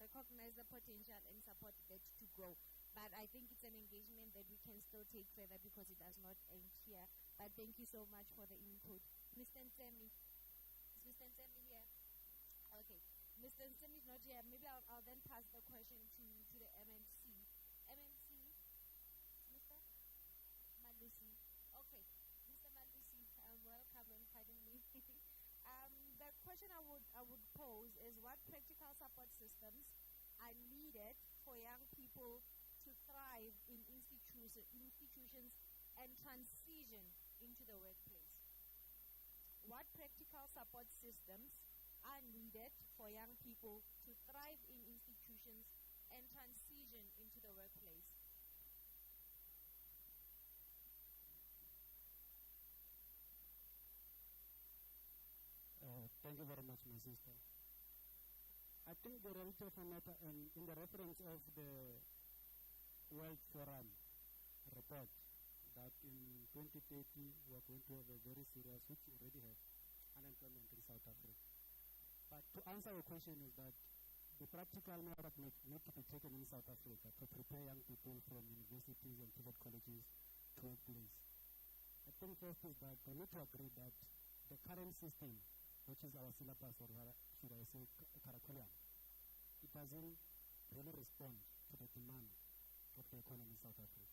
recognize the potential and support that to grow? But I think it's an engagement that we can still take further because it does not end here. But thank you so much for the input. Mr. Nsemi, is Mr. Nsemi here? Okay, Mr. Nsemi is not here. Maybe I'll then pass the question to the MMC. MMC, Mr. Malusi. Okay, Mr. Malusi, welcome and pardon me. The question I would pose is, what practical support systems are needed for young people to thrive in institutions and transition into the workplace? What practical support systems are needed for young people to thrive in institutions and transition into the workplace? Thank you very much, my sister. I think the reality of the matter, and in the reference of the World Forum report, that in 2030 we are going to have a very serious, which we already have, unemployment in South Africa. But to answer your question is that the practical measures need to be taken in South Africa to prepare young people from universities and private colleges to workplace. I think first is that we need to agree that the current system, which is our syllabus, or should I say curriculum, it doesn't really respond to the demand of the economy in South Africa.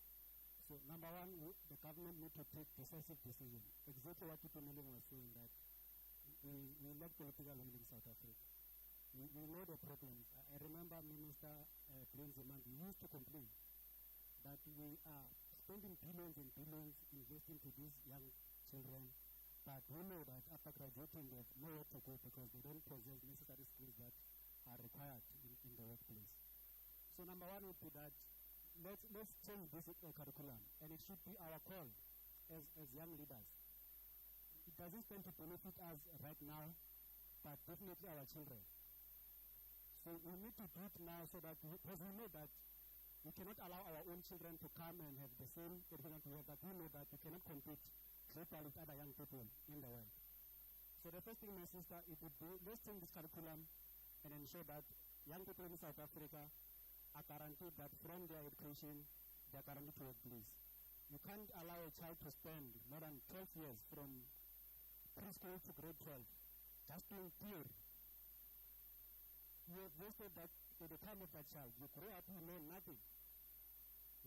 So number one, the government need to take decisive decision. Exactly what Tito Milling was saying, that we lack political will in South Africa. We know the problems. I remember Minister Blinzeman used to complain that we are spending billions and billions investing to these young children, but we know that after graduating they have nowhere to go because they don't possess necessary skills that are required in the workplace. So number one would be that let's change this curriculum, and it should be our call as young leaders. It doesn't stand to benefit us right now, but definitely our children. So we need to do it now so that, because we know that we cannot allow our own children to come and have the same education we have, that we know that we cannot compete globally with other young people in the world. So the first thing, my sister, it would be, let's change this curriculum and ensure that young people in South Africa are guaranteed that from their education, they are guaranteed to workplace. You can't allow a child to spend more than 12 years from preschool to grade 12 just doing theory. You have wasted that at the time of that child. You grow up, you know nothing.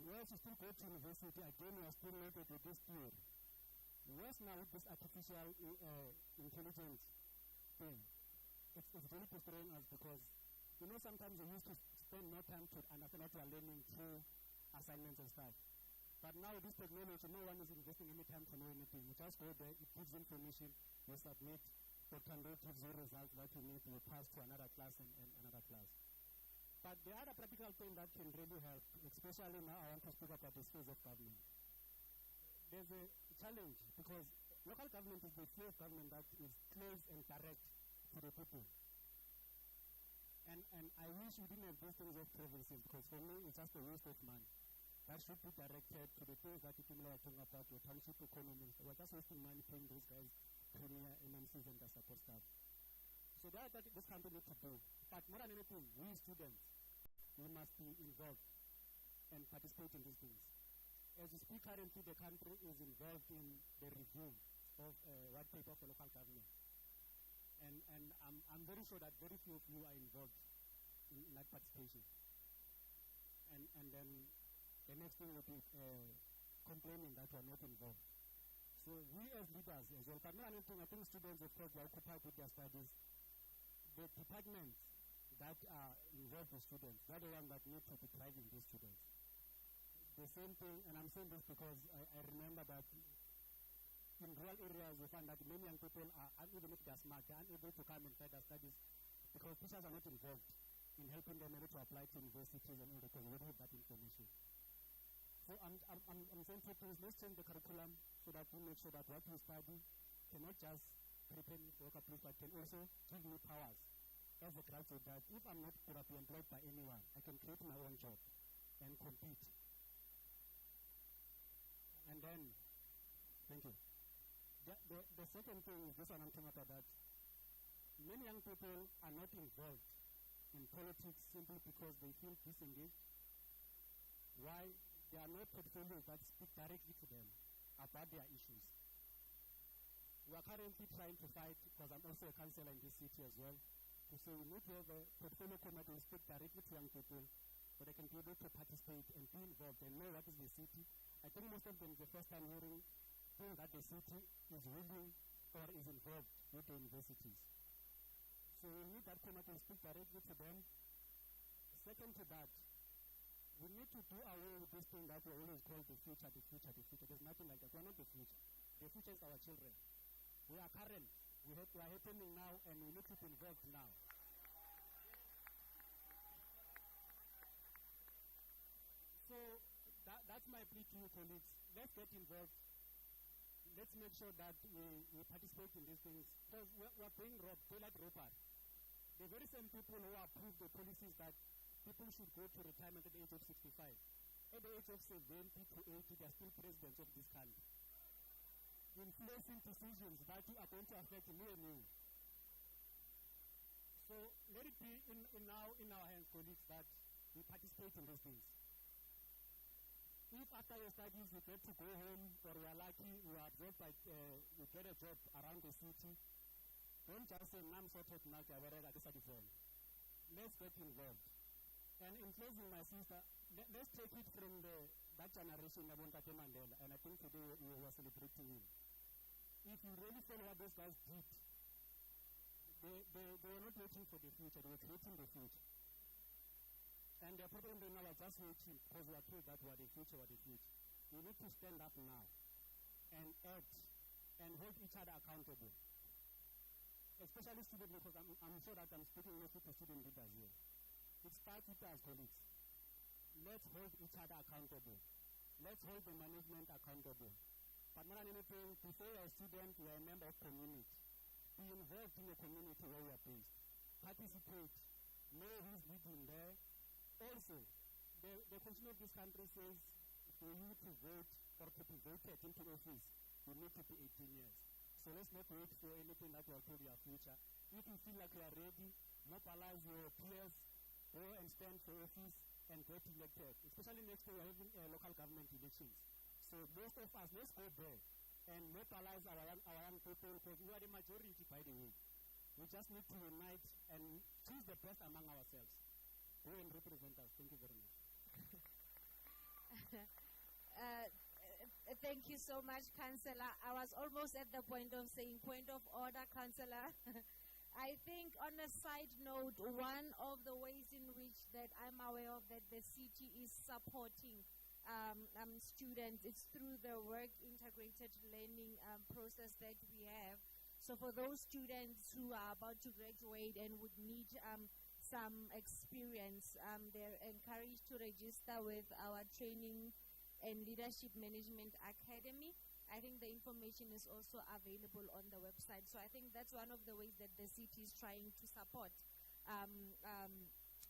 Whereas you still go to university, again you are still limited with this theory. Whereas now with this artificial intelligence thing, it's really frustrating us because, you know, sometimes we used to spend more time to understand what we are learning through assignments and stuff. But now with this technology, no one is investing any time to know anything. You just go there, it gives information, you submit, Dr. Ndo gives you results that you need, you pass to another class and another class. But the other practical thing that can really help, especially now I want to speak about the space of government. There's a challenge because local government is the few of government that is close and direct to the people. And I wish we didn't have these things of provinces, because for me it's just a waste of money. That should be directed to the things that people are talking about, your township economies. We're just wasting money paying those guys premier MMCs and the support staff. So that's what this country needs to do. But more than anything, we students, we must be involved and participate in these things. As we speak currently, the country is involved in the review of white paper for local government. And I'm very sure that very few of you are involved in that participation. And then the next thing will be complaining that we're not involved. So we as leaders as well, but more than anything, I think students, of course, they are occupied with their studies. The departments that are involved with students, they're the ones that need to be driving these students. The same thing, and I'm saying this because I remember that in rural areas we find that many young people are, even if they're smart, they're unable to come and further their studies because teachers are not involved in helping them able to apply to universities and all, because we don't have that information. So I'm saying two things. Let's change the curriculum so that we make sure that what we study cannot just prepare me for work, but can also give me powers as a graduate, that if I'm not going to be employed by anyone, I can create my own job and compete. And then, thank you. The second thing is this one I'm talking about, that many young people are not involved in politics simply because they feel disengaged. Why? There are no portfolios that speak directly to them about their issues. We are currently trying to fight, because I'm also a councillor in this city as well, to say we need to have a portfolio committee to speak directly to young people so they can be able to participate and be involved and know what is the city. I think most of them is the first time hearing that the city is willing or is involved with the universities. So we need that committee to speak directly to them. Second to that, we need to do away with this thing that we always call the future, the future, the future. There's nothing like that. We're not the future. The future is our children. We are current. we are happening now, and we need to be involved now. So that's my plea to you, colleagues. Let's get involved. Let's make sure that we participate in these things. Because we're being robbed, daylight robbery. The very same people who approve the policies that people should go to retirement at the age of 65. At the age of 70 to 80, they're still presidents of this country. Influencing decisions that are going to affect me and you. So let it be now in our hands, colleagues, that we participate in these things. If after your studies you get to go home, or we are lucky, we are absorbed by, we get a job around the city, don't just say, "Nam sorted now, let's get involved." And in closing, my sister, let's take it from that generation of Tate Mandela, and I think today we were celebrating him. If you really follow what those guys did, they were not waiting for the future, they were creating the future. And the problem right now are just waiting because we are told that we are the future, we are the future. We need to stand up now and act and hold each other accountable. Especially student leaders, I'm sure that I'm speaking mostly to student leaders here. It starts with us, colleagues. Let's hold each other accountable. Let's hold the management accountable. But more than anything, before you're a student, you're a member of community. Be involved in the community where you are based. Participate. Know who's leading there. Also, the constitution of this country says for you to vote or to be voted into office, you need to be 18 years. So let's not wait for anything that will tell your future. If you feel like you are ready, mobilize your peers, go and stand for office and get elected. Especially next year, we're having local government elections. So most of us, let's go there and mobilize our young people, because we are the majority, by the way. We just need to unite and choose the best among ourselves. Go and represent us. Thank you very much. Thank you so much, Councillor. I was almost at the point of saying point of order, Councillor. I think on a side note, one of the ways in which that I'm aware of that the city is supporting students, it's through the work integrated learning process that we have. So for those students who are about to graduate and would need some experience, they're encouraged to register with our Training and Leadership Management Academy. I think the information is also available on the website. So I think that's one of the ways that the city is trying to support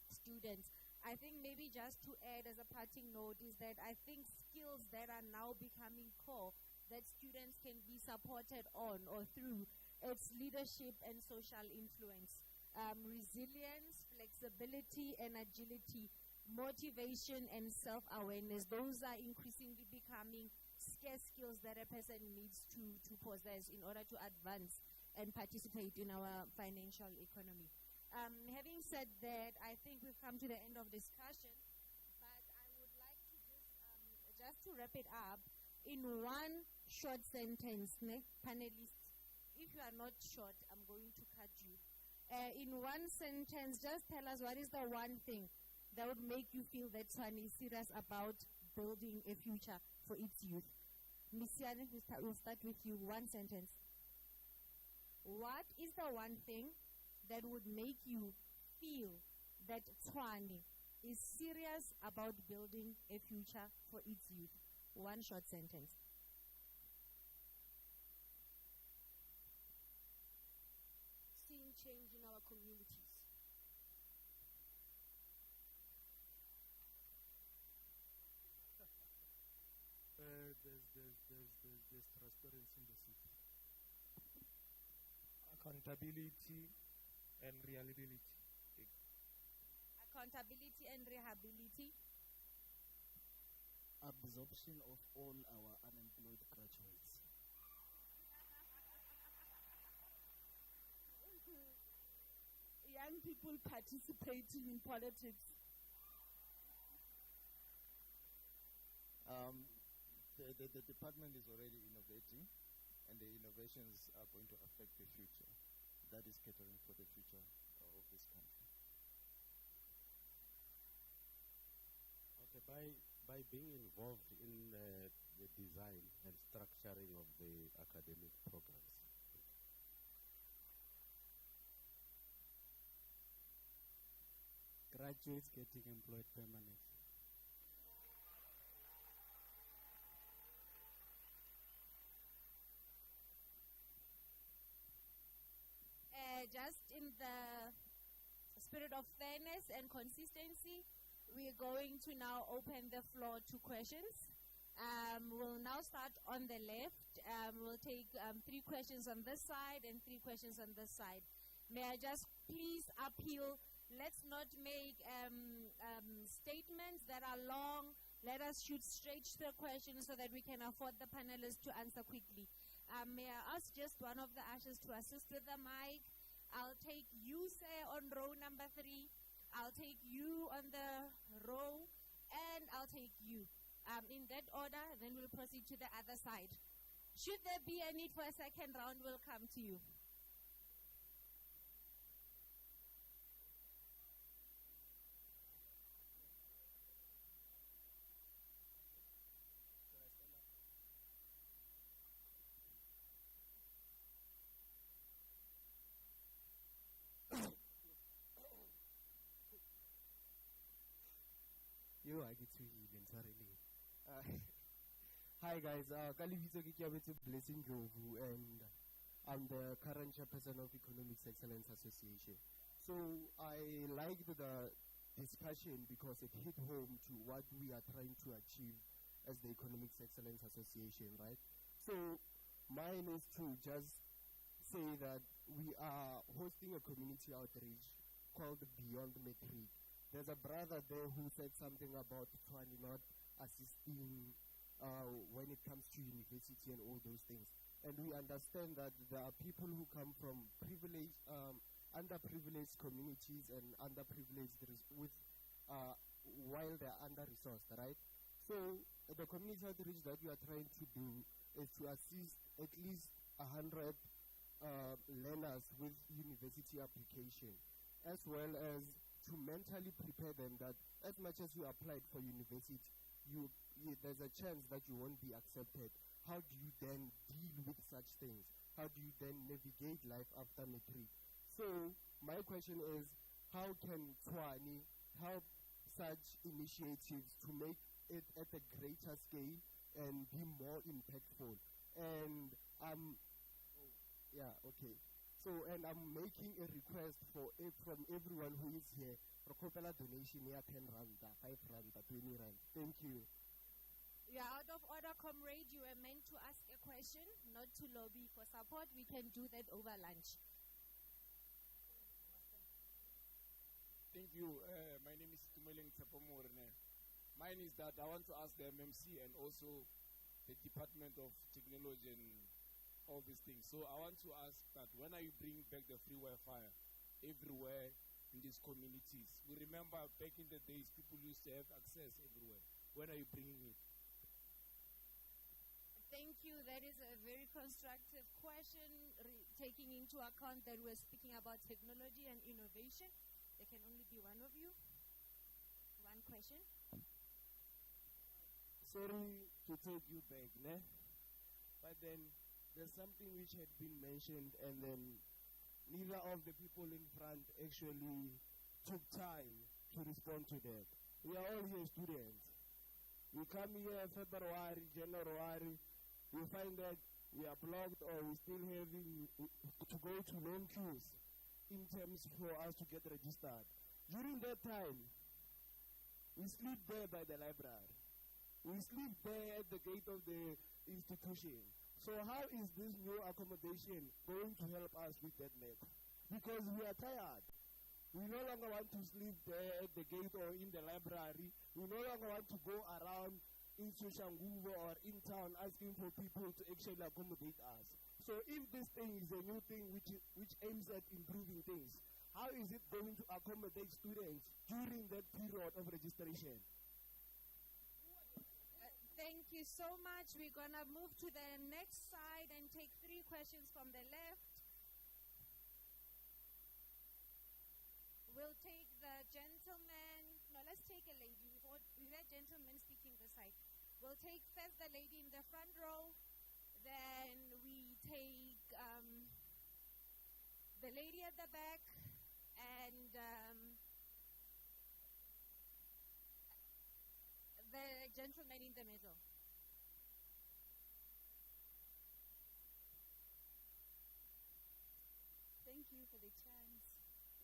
students. I think maybe just to add as a parting note is that I think skills that are now becoming core that students can be supported on or through, it's leadership and social influence. Resilience, flexibility and agility, motivation and self-awareness, those are increasingly becoming scarce skills that a person needs to possess in order to advance and participate in our financial economy. Having said that, I think we've come to the end of discussion, but I would like to just to wrap it up in one short sentence, panelists. If you are not short, I'm going to cut you. In one sentence, just tell us what is the one thing that would make you feel that Tshwane is serious about building a future for its youth. Ms. Tshwane, we'll start with you. One sentence. What is the one thing that would make you feel that Tshwane is serious about building a future for its youth? One short sentence. Seeing change in our communities. There's transparency in the city. Accountability and reliability. Accountability and reliability. Absorption of all our unemployed graduates. Young people participating in politics. The department is already innovating, and the innovations are going to affect the future. That is catering for the future of this country. Okay, by being involved in the design and structuring of the academic programs, graduates getting employed permanently? Just in the spirit of fairness and consistency, we're going to now open the floor to questions. We'll now start on the left. We'll take 3 questions on this side and 3 questions on this side. May I just please appeal, let's not make statements that are long. Let us shoot straight to the questions so that we can afford the panelists to answer quickly. May I ask just one of the ushers to assist with the mic? I'll take you, sir, on row number 3. I'll take you on the row, and I'll take you. In that order, then we'll proceed to the other side. Should there be a need for a second round, we'll come to you. Yo, I get to heal entirely. Hi guys, Kalibito Kikiabete Blessing Jovu, and I'm the current chairperson of Economics Excellence Association. So I liked the discussion because it hit home to what we are trying to achieve as the Economics Excellence Association, right? So mine is to just say that we are hosting a community outreach called Beyond Metric. There's a brother there who said something about Tshwane not assisting when it comes to university and all those things. And we understand that there are people who come from privileged, underprivileged communities and underprivileged while they're under-resourced, right? So the community outreach that we are trying to do is to assist at least 100 learners with university application, as well as to mentally prepare them that as much as you applied for university, there's a chance that you won't be accepted. How do you then deal with such things? How do you then navigate life after matric? So my question is, how can Tshwane help such initiatives to make it at a greater scale and be more impactful? And So, and I'm making a request from everyone who is here. Rokopela donation here, 10 rand, 5 rand, 20 rand. Thank you. You are out of order, comrade. You were meant to ask a question, not to lobby for support. We can do that over lunch. Thank you. My name is Tumeleng Tsepomorne. Mine is that I want to ask the MMC and also the Department of Technology and all these things. So I want to ask that when are you bringing back the free Wi-Fi everywhere in these communities? We remember back in the days, people used to have access everywhere. When are you bringing it? Thank you. That is a very constructive question, taking into account that we're speaking about technology and innovation. There can only be one of you. One question. Sorry to take you back, ne? But then there's something which had been mentioned, and then neither of the people in front actually took time to respond to that. We are all here students. We come here February, January, we find that we are blocked or we still having to go to long queues in terms for us to get registered. During that time, we sleep there by the library. We sleep there at the gate of the institution. So how is this new accommodation going to help us with that matter? Because we are tired. We no longer want to sleep there at the gate or in the library. We no longer want to go around in Soshanguve or in town asking for people to actually accommodate us. So if this thing is a new thing which aims at improving things, how is it going to accommodate students during that period of registration? Thank you so much. We're going to move to the next side and take 3 questions from the left. We'll take the gentleman. No, let's take a lady. We've had gentlemen speaking this side. We'll take first the lady in the front row. Then we take the lady at the back. And the gentleman in the middle. Thank you for the chance.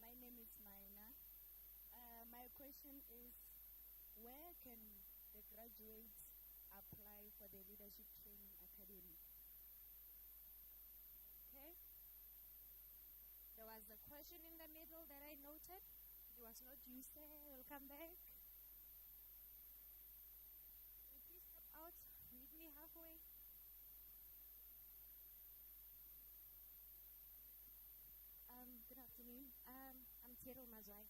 My name is Maina. My question is, where can the graduates apply for the Leadership Training Academy? Okay. There was a question in the middle that I noted. It was not you, sir. We'll come back. Will you please step out? Meet me halfway. Good afternoon. I'm Tero Mazwai.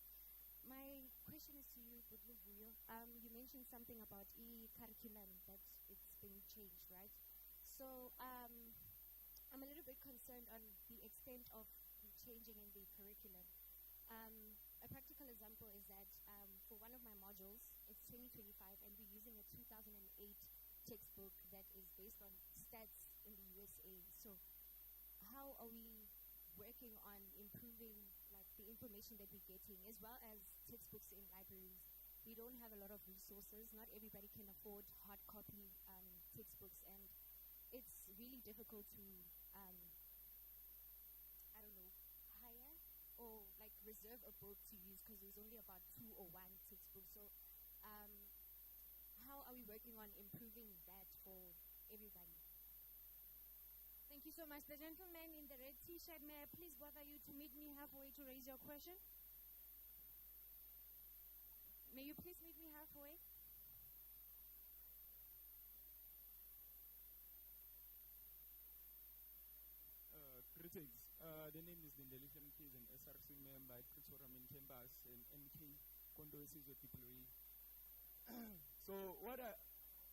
My question is to you, Budluvuyo. You mentioned something about e-curriculum, that it's been changed, right? So I'm a little bit concerned on the extent of the changing in the curriculum. A practical example is that for one of my modules, it's 2025, and we're using a 2008 textbook that is based on stats in the USA. So how are we working on improving like the information that we're getting, as well as textbooks in libraries? We don't have a lot of resources. Not everybody can afford hard copy textbooks, and it's really difficult to I don't know, hire or like reserve a book to use, because there's only about 2 or 1 textbook. So how are we working on improving that for everybody? Thank you so much. The gentleman in the red t-shirt, may I please bother you to meet me halfway to raise your question? May you please meet me halfway? Greetings. The name is Lindelisha Mkhize, an SRC member at Pretoria Main Campus and MK Condolences with Deployee. So what I,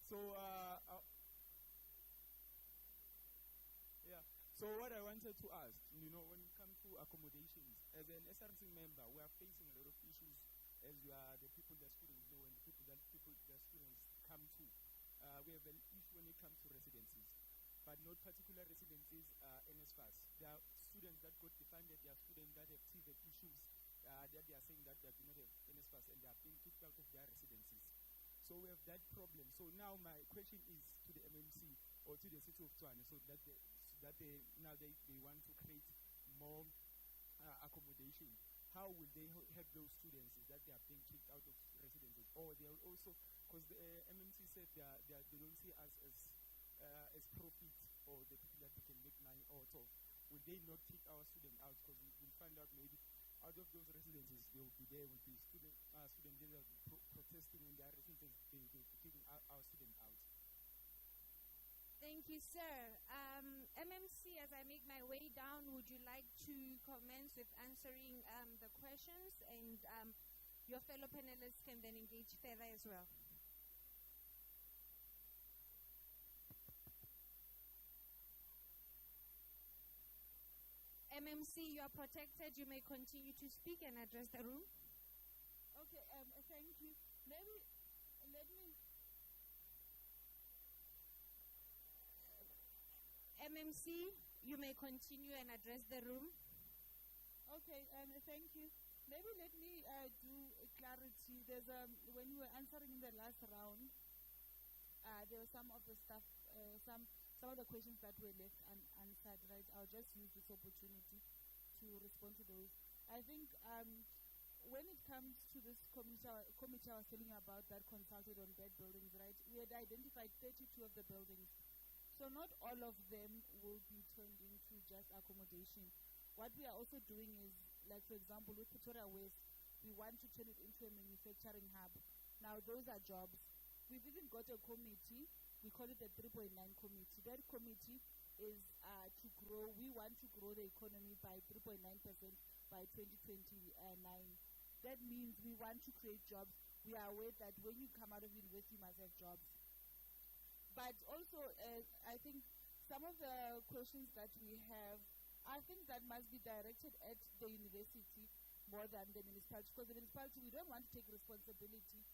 so So what I wanted to ask, when it comes to accommodations, as an SRC member, we are facing a lot of issues, as you are the people that students know and the people that students come to. We have an issue when it comes to residencies, but not particular residencies NSFAS. There are students that got defunded, there are students that have TVET issues, that they are saying that they do not have NSFAS and they are being kicked out of their residencies. So we have that problem. So now my question is to the MMC or to the city of Tshwane, so that they want to create more accommodation. How will they help those students? Is that they are being kicked out of residences, or they are also, because the MMC said they don't see us as profit or the people that we can make money out of. Will they not kick our student out? Because we'll find out maybe out of those residences they will be student leaders protesting in their residences. They will be kicking our student out. Thank you, sir. MMC, as I make my way down, would you like to commence with answering the questions? And your fellow panelists can then engage further as well. MMC, you are protected. You may continue to speak and address the room. Okay, thank you. Maybe let me... MMC, you may continue and address the room. Okay, thank you. Maybe let me do clarity. There's when you were answering in the last round, there were some of the stuff, some of the questions that were left unanswered, right? I'll just use this opportunity to respond to those. I think when it comes to this committee I was telling you about that consulted on bed buildings, right? We had identified 32 of the buildings. So not all of them will be turned into just accommodation. What we are also doing is, like for example, with Pretoria West, we want to turn it into a manufacturing hub. Now those are jobs. We've even got a committee, we call it the 3.9 committee. That committee is to grow, we want to grow the economy by 3.9% by 2029. That means we want to create jobs. We are aware that when you come out of university, you must have jobs. But also, I think some of the questions that we have are things that must be directed at the university more than the municipality. Because the municipality, we don't want to take responsibility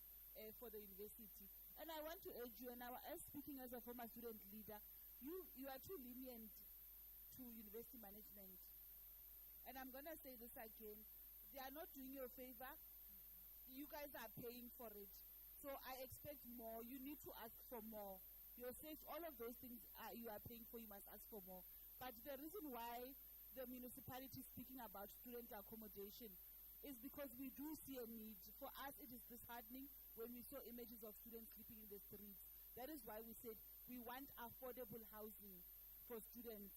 for the university. And I want to urge you, and as speaking as a former student leader, you are too lenient to university management. And I'm going to say this again. They are not doing you a favor. You guys are paying for it. So I expect more. You need to ask for more. Your safe, all of those things you are paying for, you must ask for more. But the reason why the municipality is speaking about student accommodation is because we do see a need. For us, it is disheartening when we saw images of students sleeping in the streets. That is why we said we want affordable housing for students.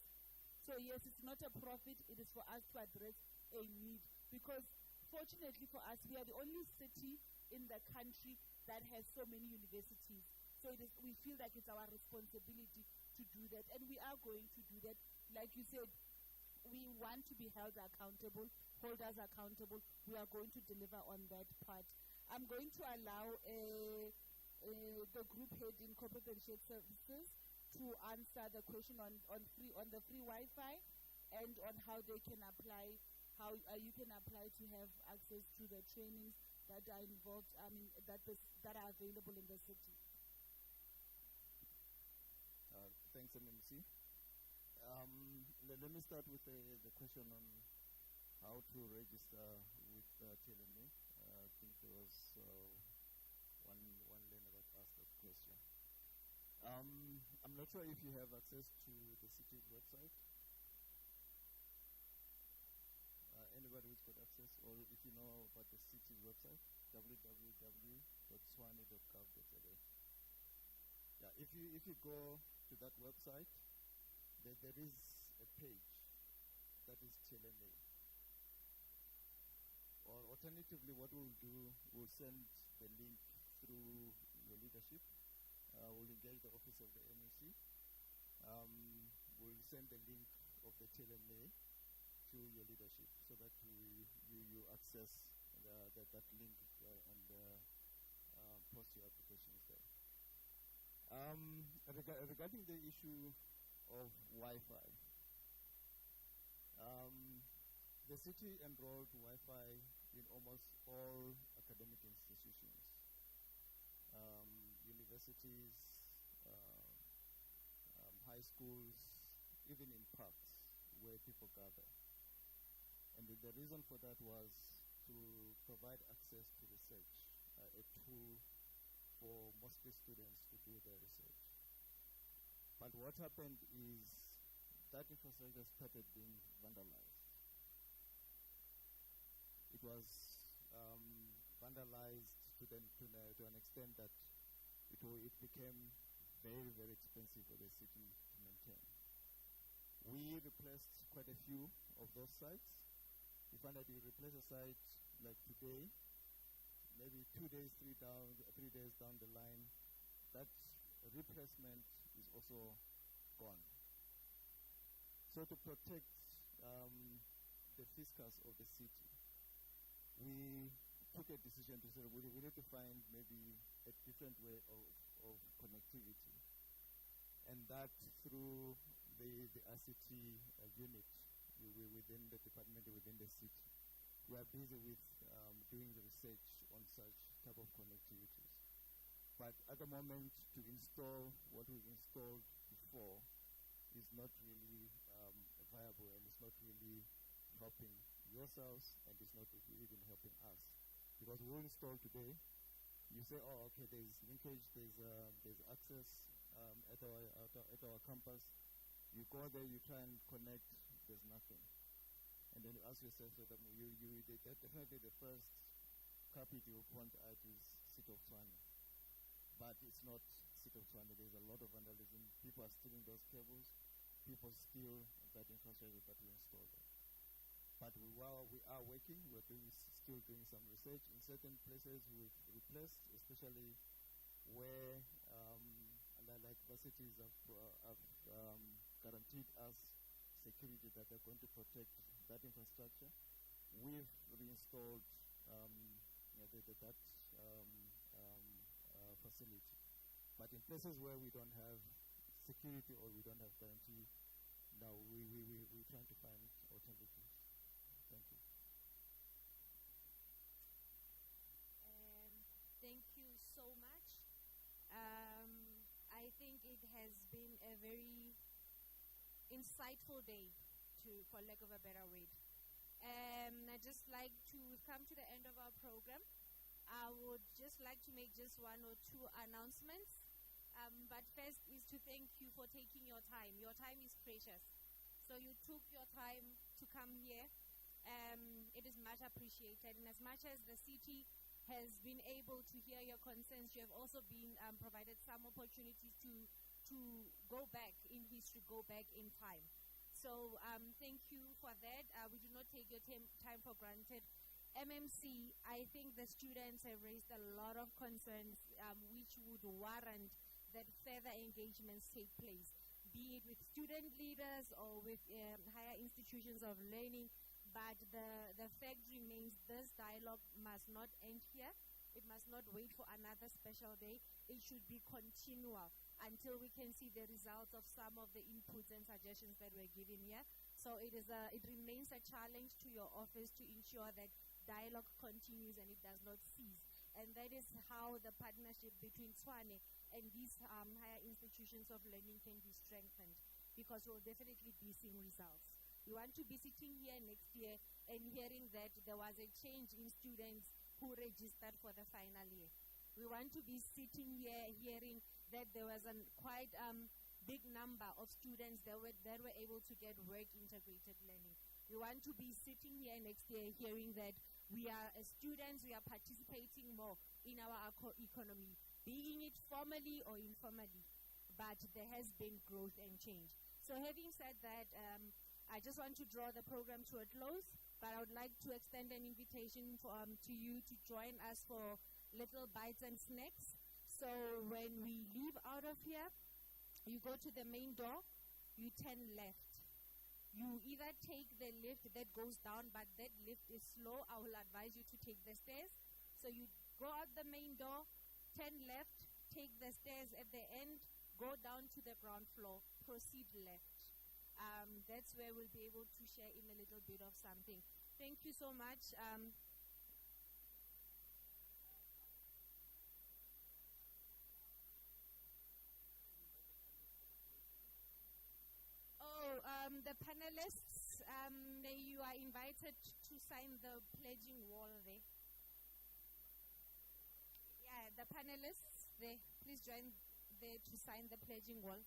So yes, it's not a profit, it is for us to address a need. Because fortunately for us, we are the only city in the country that has so many universities. So we feel like it's our responsibility to do that, and we are going to do that. Like you said, we want to be held accountable, hold us accountable. We are going to deliver on that part. I'm going to allow the group head in corporate and shared services to answer the question on the free Wi-Fi and on how they can apply, how you can apply to have access to the trainings that are involved, that are available in the city. Thanks, MMC. Let me start with the question on how to register with TLMA. I think there was one learner that asked that question. I'm not sure if you have access to the city's website. Anybody who's got access, or if you know about the city's website, www.tshwane.gov.za. Yeah, if you go to that website, there is a page that is TLMA. Or alternatively, what we'll do, we'll send the link through your leadership. We'll engage the office of the MEC. We'll send the link of the TLMA to your leadership so that you access that link and post your applications there. Regarding the issue of Wi-Fi, the city enrolled Wi-Fi in almost all academic institutions, universities, high schools, even in parks where people gather. And the reason for that was to provide access to research, a tool for mostly students to do their research. But what happened is that infrastructure started being vandalized. It was vandalized to an extent that it became very, very expensive for the city to maintain. We replaced quite a few of those sites. We found that you replace a site like today, maybe 2 days, 3 days down the line, that replacement is also gone. So to protect the fiscus of the city, we took a decision to say we need to find maybe a different way of connectivity, and that through the ICT unit within the department, within the city. We are busy with doing the research on such type of connectivities. But at the moment, to install what we installed before is not really viable, and it's not really helping yourselves, and it's not even helping us. Because we install today, you say, oh, okay, there's linkage, there's access at our campus. You go there, you try and connect, there's nothing. And then you ask yourself, so definitely the first carpet you point out is City of Tshwane. But it's not City of Tshwane. There's a lot of vandalism. People are stealing those cables. People steal that infrastructure that we installed there. But while we are working, we're still doing some research. In certain places we've replaced, especially where like universities have guaranteed us security that they're going to protect that infrastructure. We've reinstalled that facility. But in places where we don't have security or we don't have guarantee, now we're trying to find alternatives. Thank you. Thank you so much. I think it has been a very insightful day, for lack of a better word. I'd just like to come to the end of our program. I would just like to make just one or two announcements. But first is to thank you for taking your time. Your time is precious. So you took your time to come here. It is much appreciated. And as much as the city has been able to hear your concerns, you have also been provided some opportunities to go back in history, go back in time. So thank you for that. We do not take your time for granted. MMC, I think the students have raised a lot of concerns which would warrant that further engagements take place, be it with student leaders or with higher institutions of learning. But the fact remains, this dialogue must not end here. It must not wait for another special day. It should be continual until we can see the results of some of the inputs and suggestions that were given here. So it remains a challenge to your office to ensure that dialogue continues and it does not cease. And that is how the partnership between Tshwane and these higher institutions of learning can be strengthened, because we'll definitely be seeing results. We want to be sitting here next year and hearing that there was a change in students who registered for the final year. We want to be sitting here hearing that there was a quite big number of students that were able to get work-integrated learning. We want to be sitting here next year hearing that we are, as students, we are participating more in our economy, being it formally or informally, but there has been growth and change. So having said that, I just want to draw the program to a close, but I would like to extend an invitation to you to join us for little bites and snacks. So when we leave out of here, you go to the main door, you turn left. You either take the lift that goes down, but that lift is slow. I will advise you to take the stairs. So you go out the main door, turn left, take the stairs at the end, go down to the ground floor, proceed left. That's where we'll be able to share in a little bit of something. Thank you so much. The panelists, you are invited to sign the pledging wall there. Yeah, the panelists, please join there to sign the pledging wall.